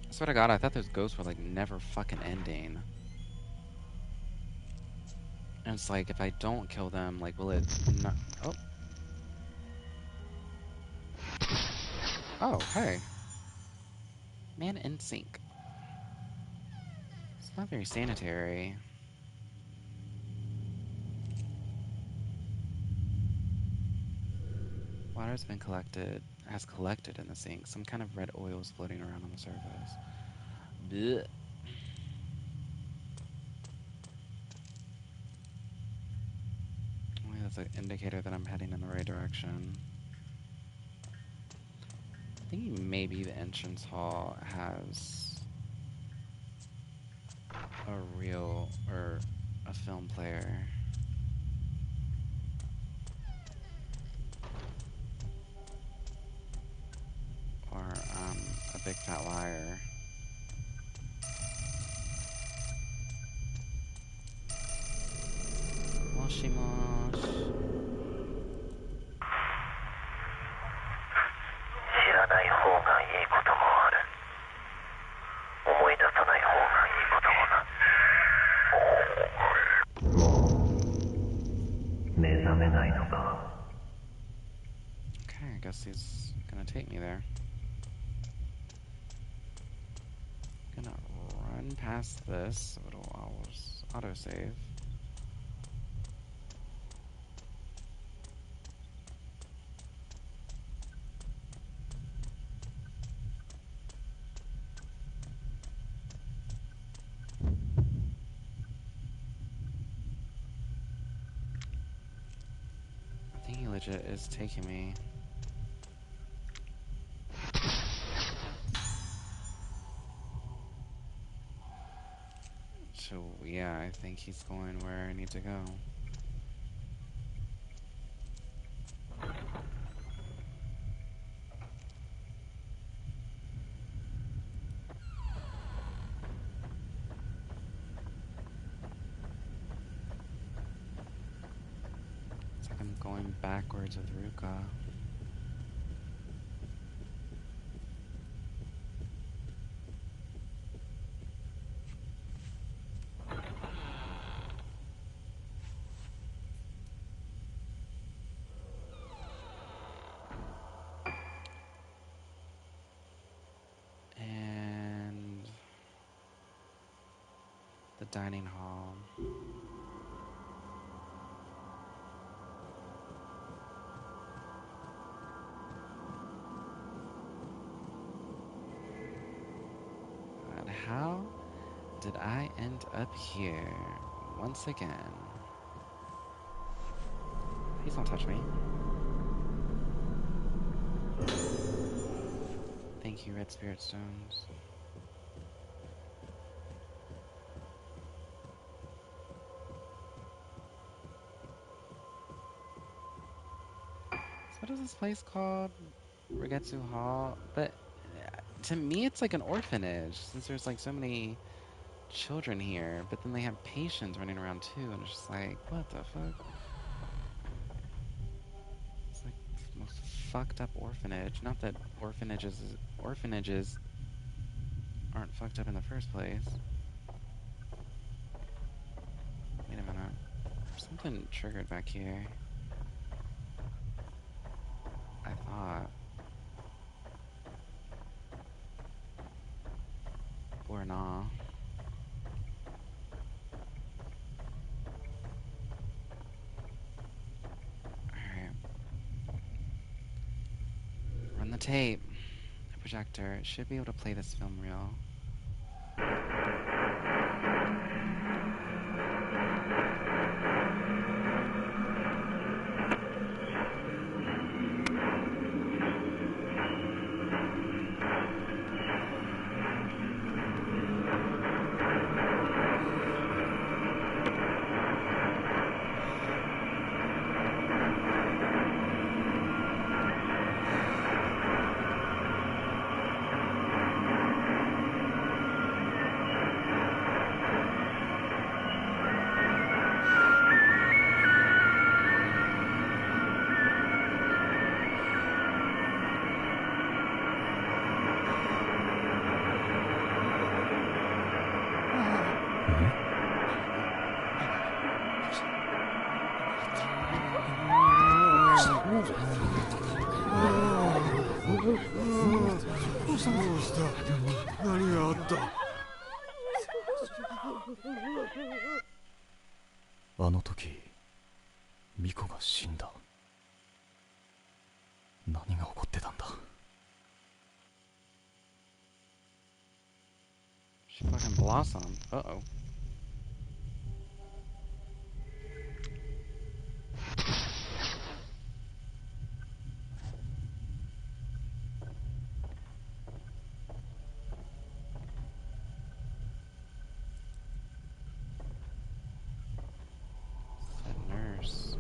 I swear to God, I thought those ghosts were, like, never fucking ending. And it's like, if I don't kill them, like, will it not... Oh. Oh, hey. Man in sync. It's not very sanitary. Water's been has collected in the sink. Some kind of red oil is floating around on the surface. Blech. Well, that's an indicator that I'm heading in the right direction. I think maybe the entrance hall has a film player. Or, a big fat liar. Moshimosh. 知らない方がいいこともある。思い出さない方がいいこともな。もう目覚めないのか。 Okay, I guess he's gonna take me there. Gonna run past this, so it'll autosave. I think he legit is taking me. So, yeah, I think he's going where I need to go. It's like I'm going backwards with Ruka. The dining hall. God, how did I end up here once again? Please don't touch me. Thank you, red spirit stones. So what is this place called? Rogetsu Hall? But to me, it's like an orphanage, since there's like so many children here, but then they have patients running around too, and it's just like, what the fuck? It's like the most fucked up orphanage. Not that orphanages aren't fucked up in the first place. Wait a minute. There's something triggered back here. I thought. Or nah. Alright. Run the tape. The projector. It should be able to play this film reel. She fucking blossomed. Uh-oh. Said nurse.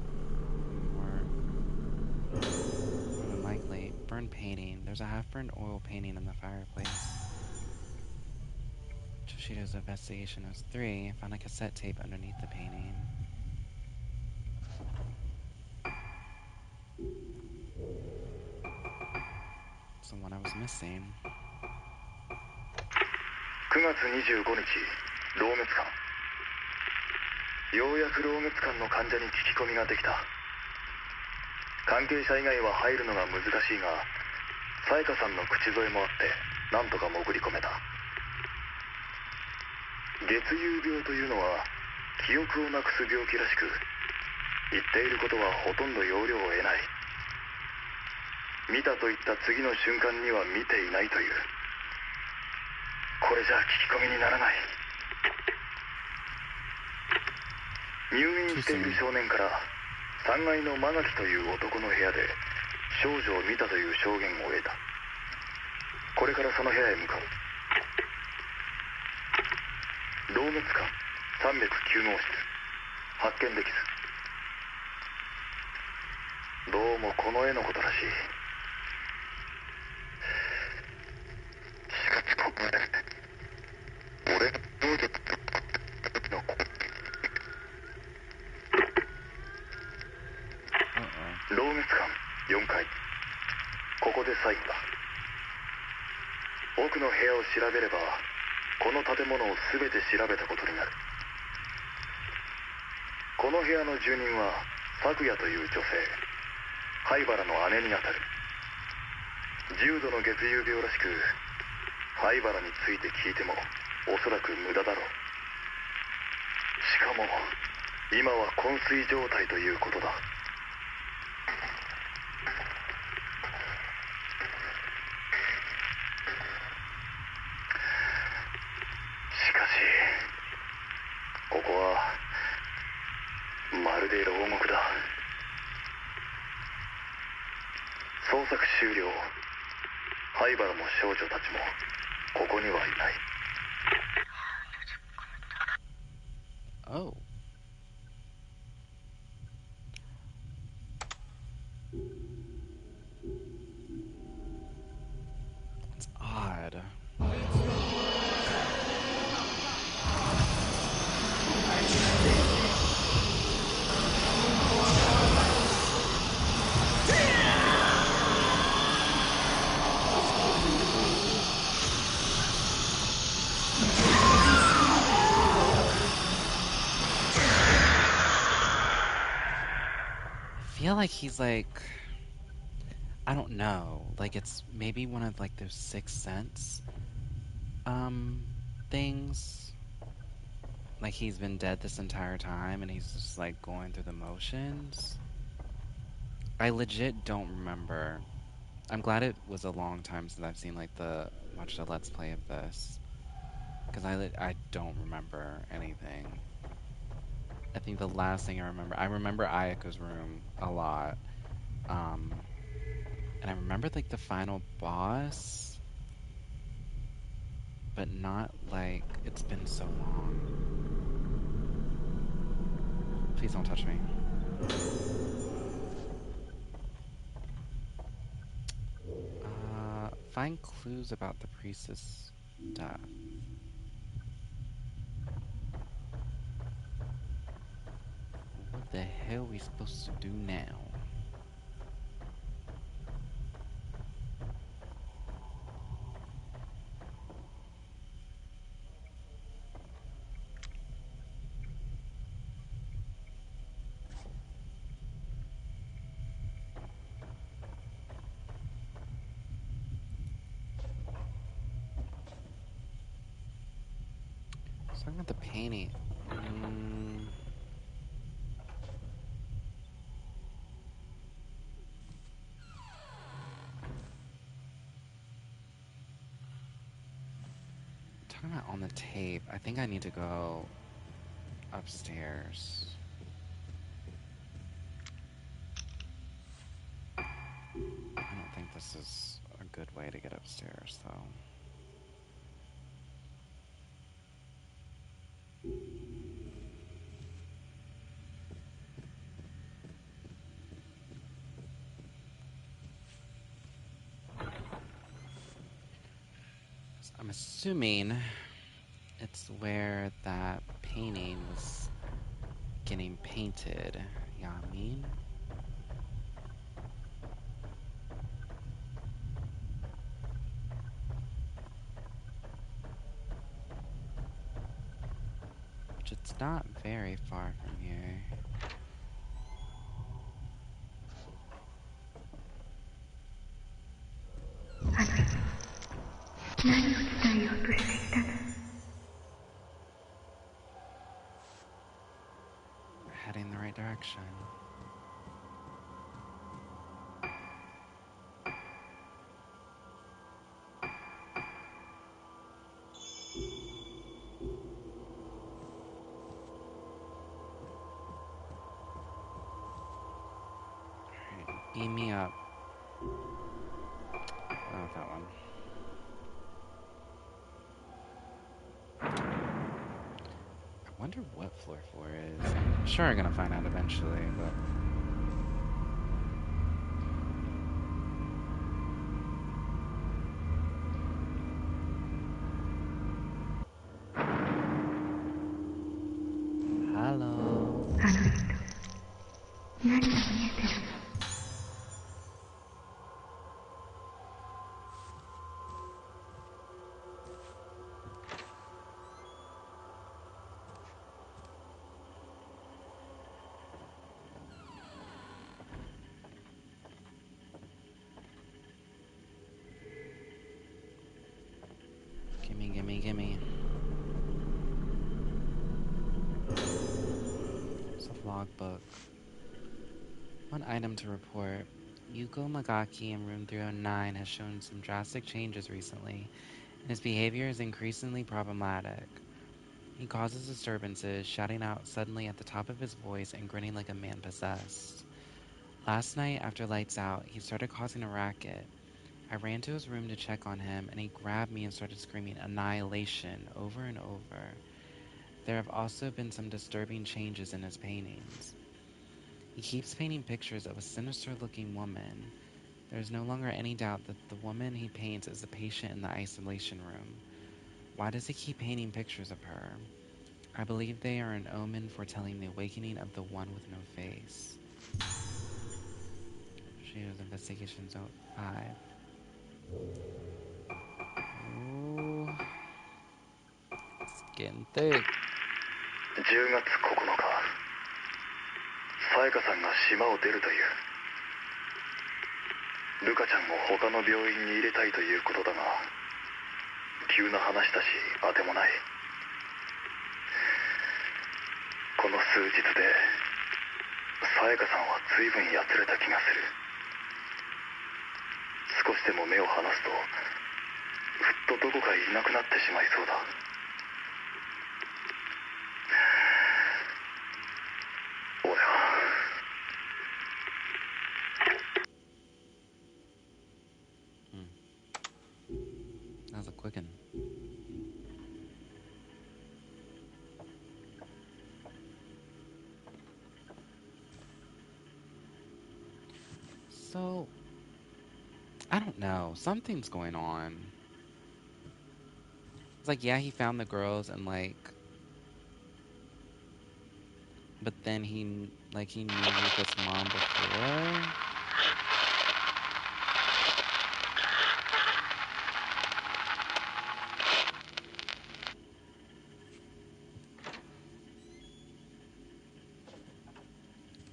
More than likely. Burned painting. There's a half-burned oil painting in the fireplace. Toshido's investigation was 3. Found a cassette tape underneath the painting. It's the one I was missing. 9月25日、老滅館。ようやく老滅館の患者に聞き込みができた。関係者以外は入るのが難しいが、さやかさんの口添えもあってなんとか潜り込めた。月遊病というのは記憶をなくす病気らしく、言っていることはほとんど要領を得ない。見たと言った次の瞬間には見ていないという。これじゃ聞き込みにならない。入院している少年から3階の間垣という男の部屋で少女を見たという証言を得た。これからその部屋へ向かう。老滅館309号室、発見できず。どうもこの絵のことらしい。しかしここで俺がどうでの老滅館4階、ここで最後だ。奥の部屋を調べればこの建物を全て調べたことになる。この部屋の住人は咲夜という女性、灰原の姉にあたる。重度の月遊病らしく、灰原について聞いてもおそらく無駄だろう。かも今は昏睡状態ということだ。しかしここはまるで牢獄だ。捜索終了。灰原も少女たちもここにはいない。Oh. It's odd. I feel like he's like, I don't know, like it's maybe one of like those Sixth Sense things. Like he's been dead this entire time and he's just like going through the motions. I legit don't remember. I'm glad it was a long time since I've seen like watched a Let's Play of this, because I don't remember anything. I think the last thing I remember Ayako's room a lot. Um, and I remember like the final boss, but not like it's been so long. Please don't touch me. Find clues about the priestess' death. What the hell are we supposed to do now? I was talking about the painting. Talking about on the tape. I think I need to go upstairs. I don't think this is a good way to get upstairs, though. So I'm assuming it's where that painting was getting painted. Yeah, I mean? Which it's not very far from here. We're heading in the right direction. Alright, beam me up. Oh, that one. I wonder what floor 4 is. I'm sure I'm gonna find out eventually, but... Hello. Gimme, gimme, gimme. It's a logbook. One item to report. Yuko Magaki in room 309 has shown some drastic changes recently, and his behavior is increasingly problematic. He causes disturbances, shouting out suddenly at the top of his voice and grinning like a man possessed. Last night, after lights out, he started causing a racket. I ran to his room to check on him, and he grabbed me and started screaming "Annihilation" over and over. There have also been some disturbing changes in his paintings. He keeps painting pictures of a sinister-looking woman. There is no longer any doubt that the woman he paints is the patient in the isolation room. Why does he keep painting pictures of her? I believe they are an omen foretelling the awakening of the one with no face. She was Investigation Zone 5. Ooh, it's getting thick. 10月9日、さやかさんが島を出るという。ルカちゃんを他の病院に入れたいということだが、急な話だし当てもない。この数日でさやかさんは随分やつれた気がする。少しでも目を離すとふっとどこかいなくなってしまいそうだ。俺は That was a quicken. So, I don't know. Something's going on. It's like, yeah, he found the girls and like, but then he knew Ruka's mom before.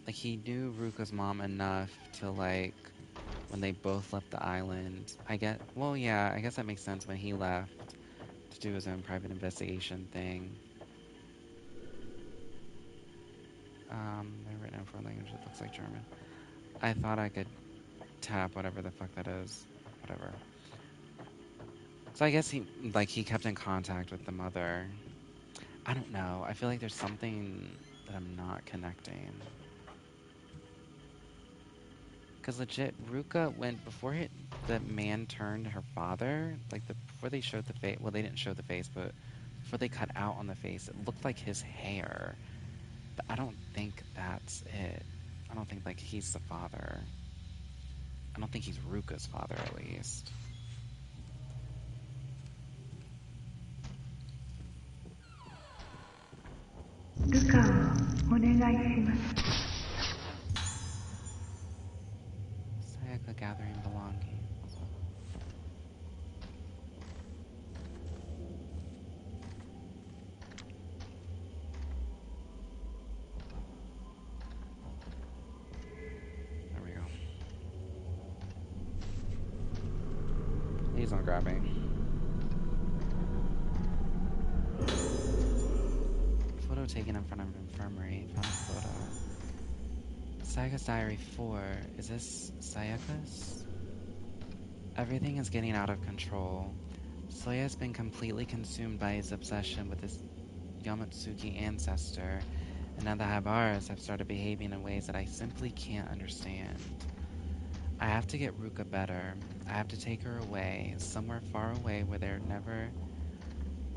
Like, he knew Ruka's mom enough to like, when they both left the island. I guess that makes sense when he left to do his own private investigation thing. They're written in foreign language that looks like German. I thought I could tap whatever the fuck that is. Whatever. So I guess he kept in contact with the mother. I don't know. I feel like there's something that I'm not connecting. Because legit, Ruka went before the man turned her father, before they showed the face, well, they didn't show the face, but before they cut out on the face, it looked like his hair. But I don't think that's it. I don't think, like, he's the father. I don't think he's Ruka's father, at least. Sayaka gathering belongings. There we go. Please don't grab me. Photo taken in front of an infirmary. Found a photo. Sayaka's Diary 4. Is this Sayaka's? Everything is getting out of control. Soya has been completely consumed by his obsession with his Yamatsuki ancestor, and now the Habaras have started behaving in ways that I simply can't understand. I have to get Ruka better. I have to take her away, somewhere far away where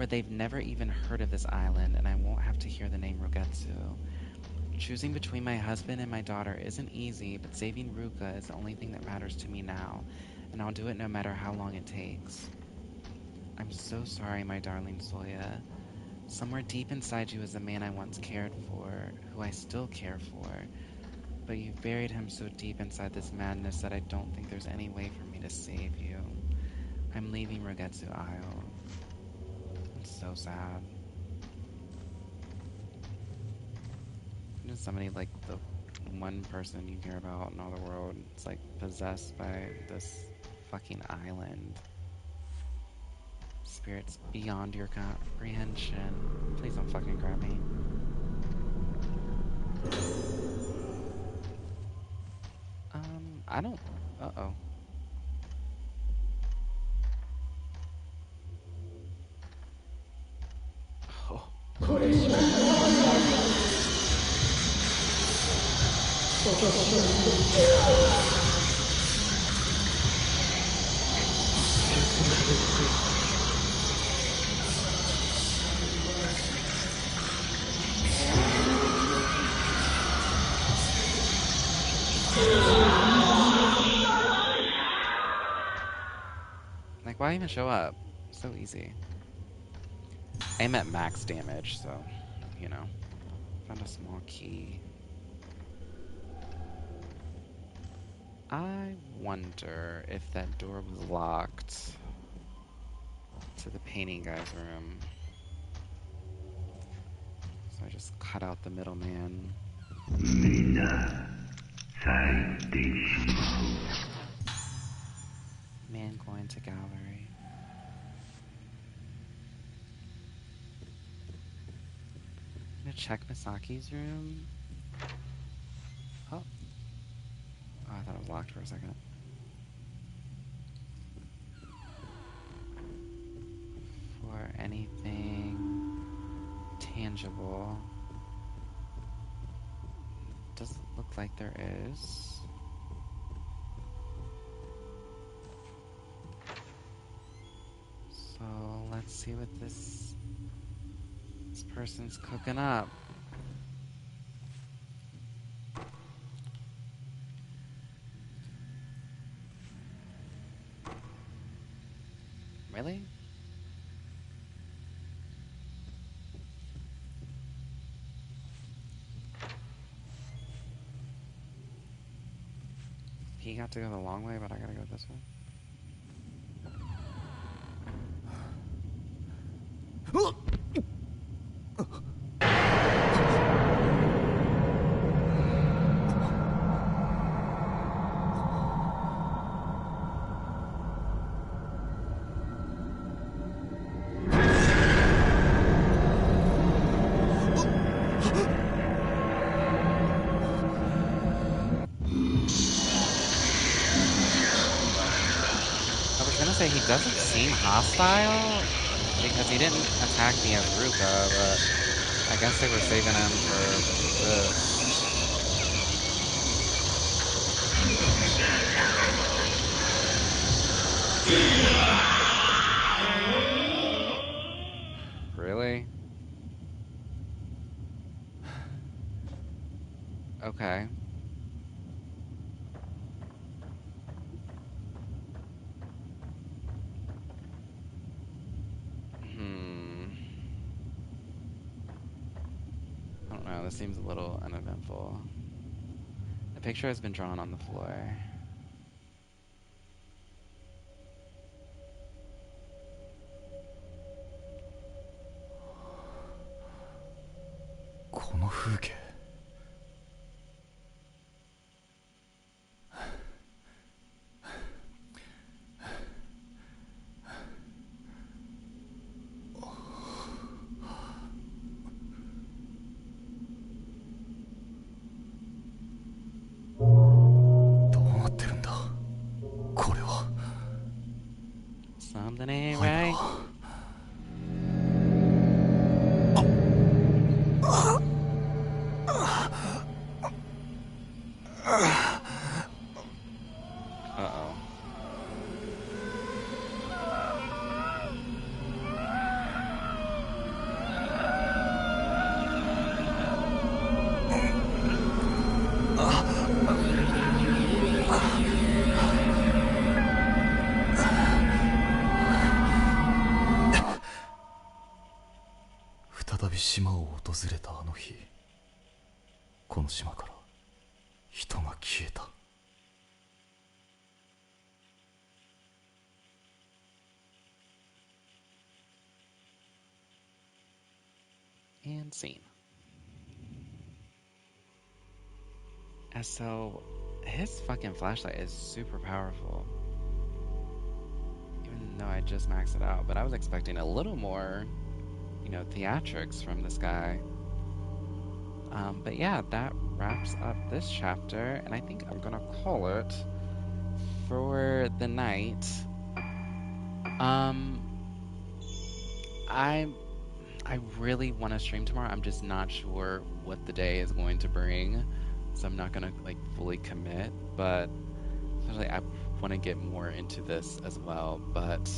they've never even heard of this island, and I won't have to hear the name Rogetsu. Choosing between my husband and my daughter isn't easy, but saving Ruka is the only thing that matters to me now, and I'll do it no matter how long it takes. I'm so sorry, my darling Soya. Somewhere deep inside you is a man I once cared for, who I still care for, but you've buried him so deep inside this madness that I don't think there's any way for me to save you. I'm leaving Rogetsu Isle. It's so sad. Just somebody like the one person you care about in all the world is like possessed by this fucking island. Spirits beyond your comprehension. Please don't fucking grab me. I don't... Uh-oh. Oh. Like, why even show up? So easy. I'm at max damage, so, you know. Found a small key. I wonder if that door was locked to the painting guy's room. So I just cut out the middleman. Man going to gallery. I'm gonna check Misaki's room. Oh. Oh, I thought it was locked for a second. For anything tangible. Doesn't look like there is. So let's see what this person's cooking up. Really? He got to go the long way, but I gotta go this way. I was gonna say he doesn't seem hostile because he didn't attack me as Ruka, but I guess they were saving him for this. Really? Okay. I don't know, this seems a little uneventful. The picture has been drawn on the floor. Something ain't right. Uh-oh. And scene. And so, his fucking flashlight is super powerful. Even though I just maxed it out, but I was expecting a little more, you know, theatrics from this guy. But yeah, that wraps up this chapter, and I think I'm gonna call it for the night, um, I I really want to stream tomorrow. I'm just not sure what the day is going to bring, so I'm not gonna like fully commit. But especially, I want to get more into this as well. But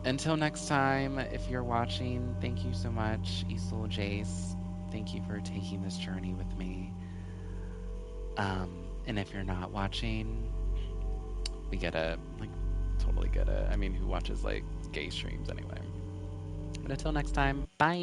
until next time, if you're watching, thank you so much, Isol Jace. Thank you for taking this journey with me. And if you're not watching, we get it. Like, totally get it. I mean, who watches like gay streams anyway? But until next time, bye.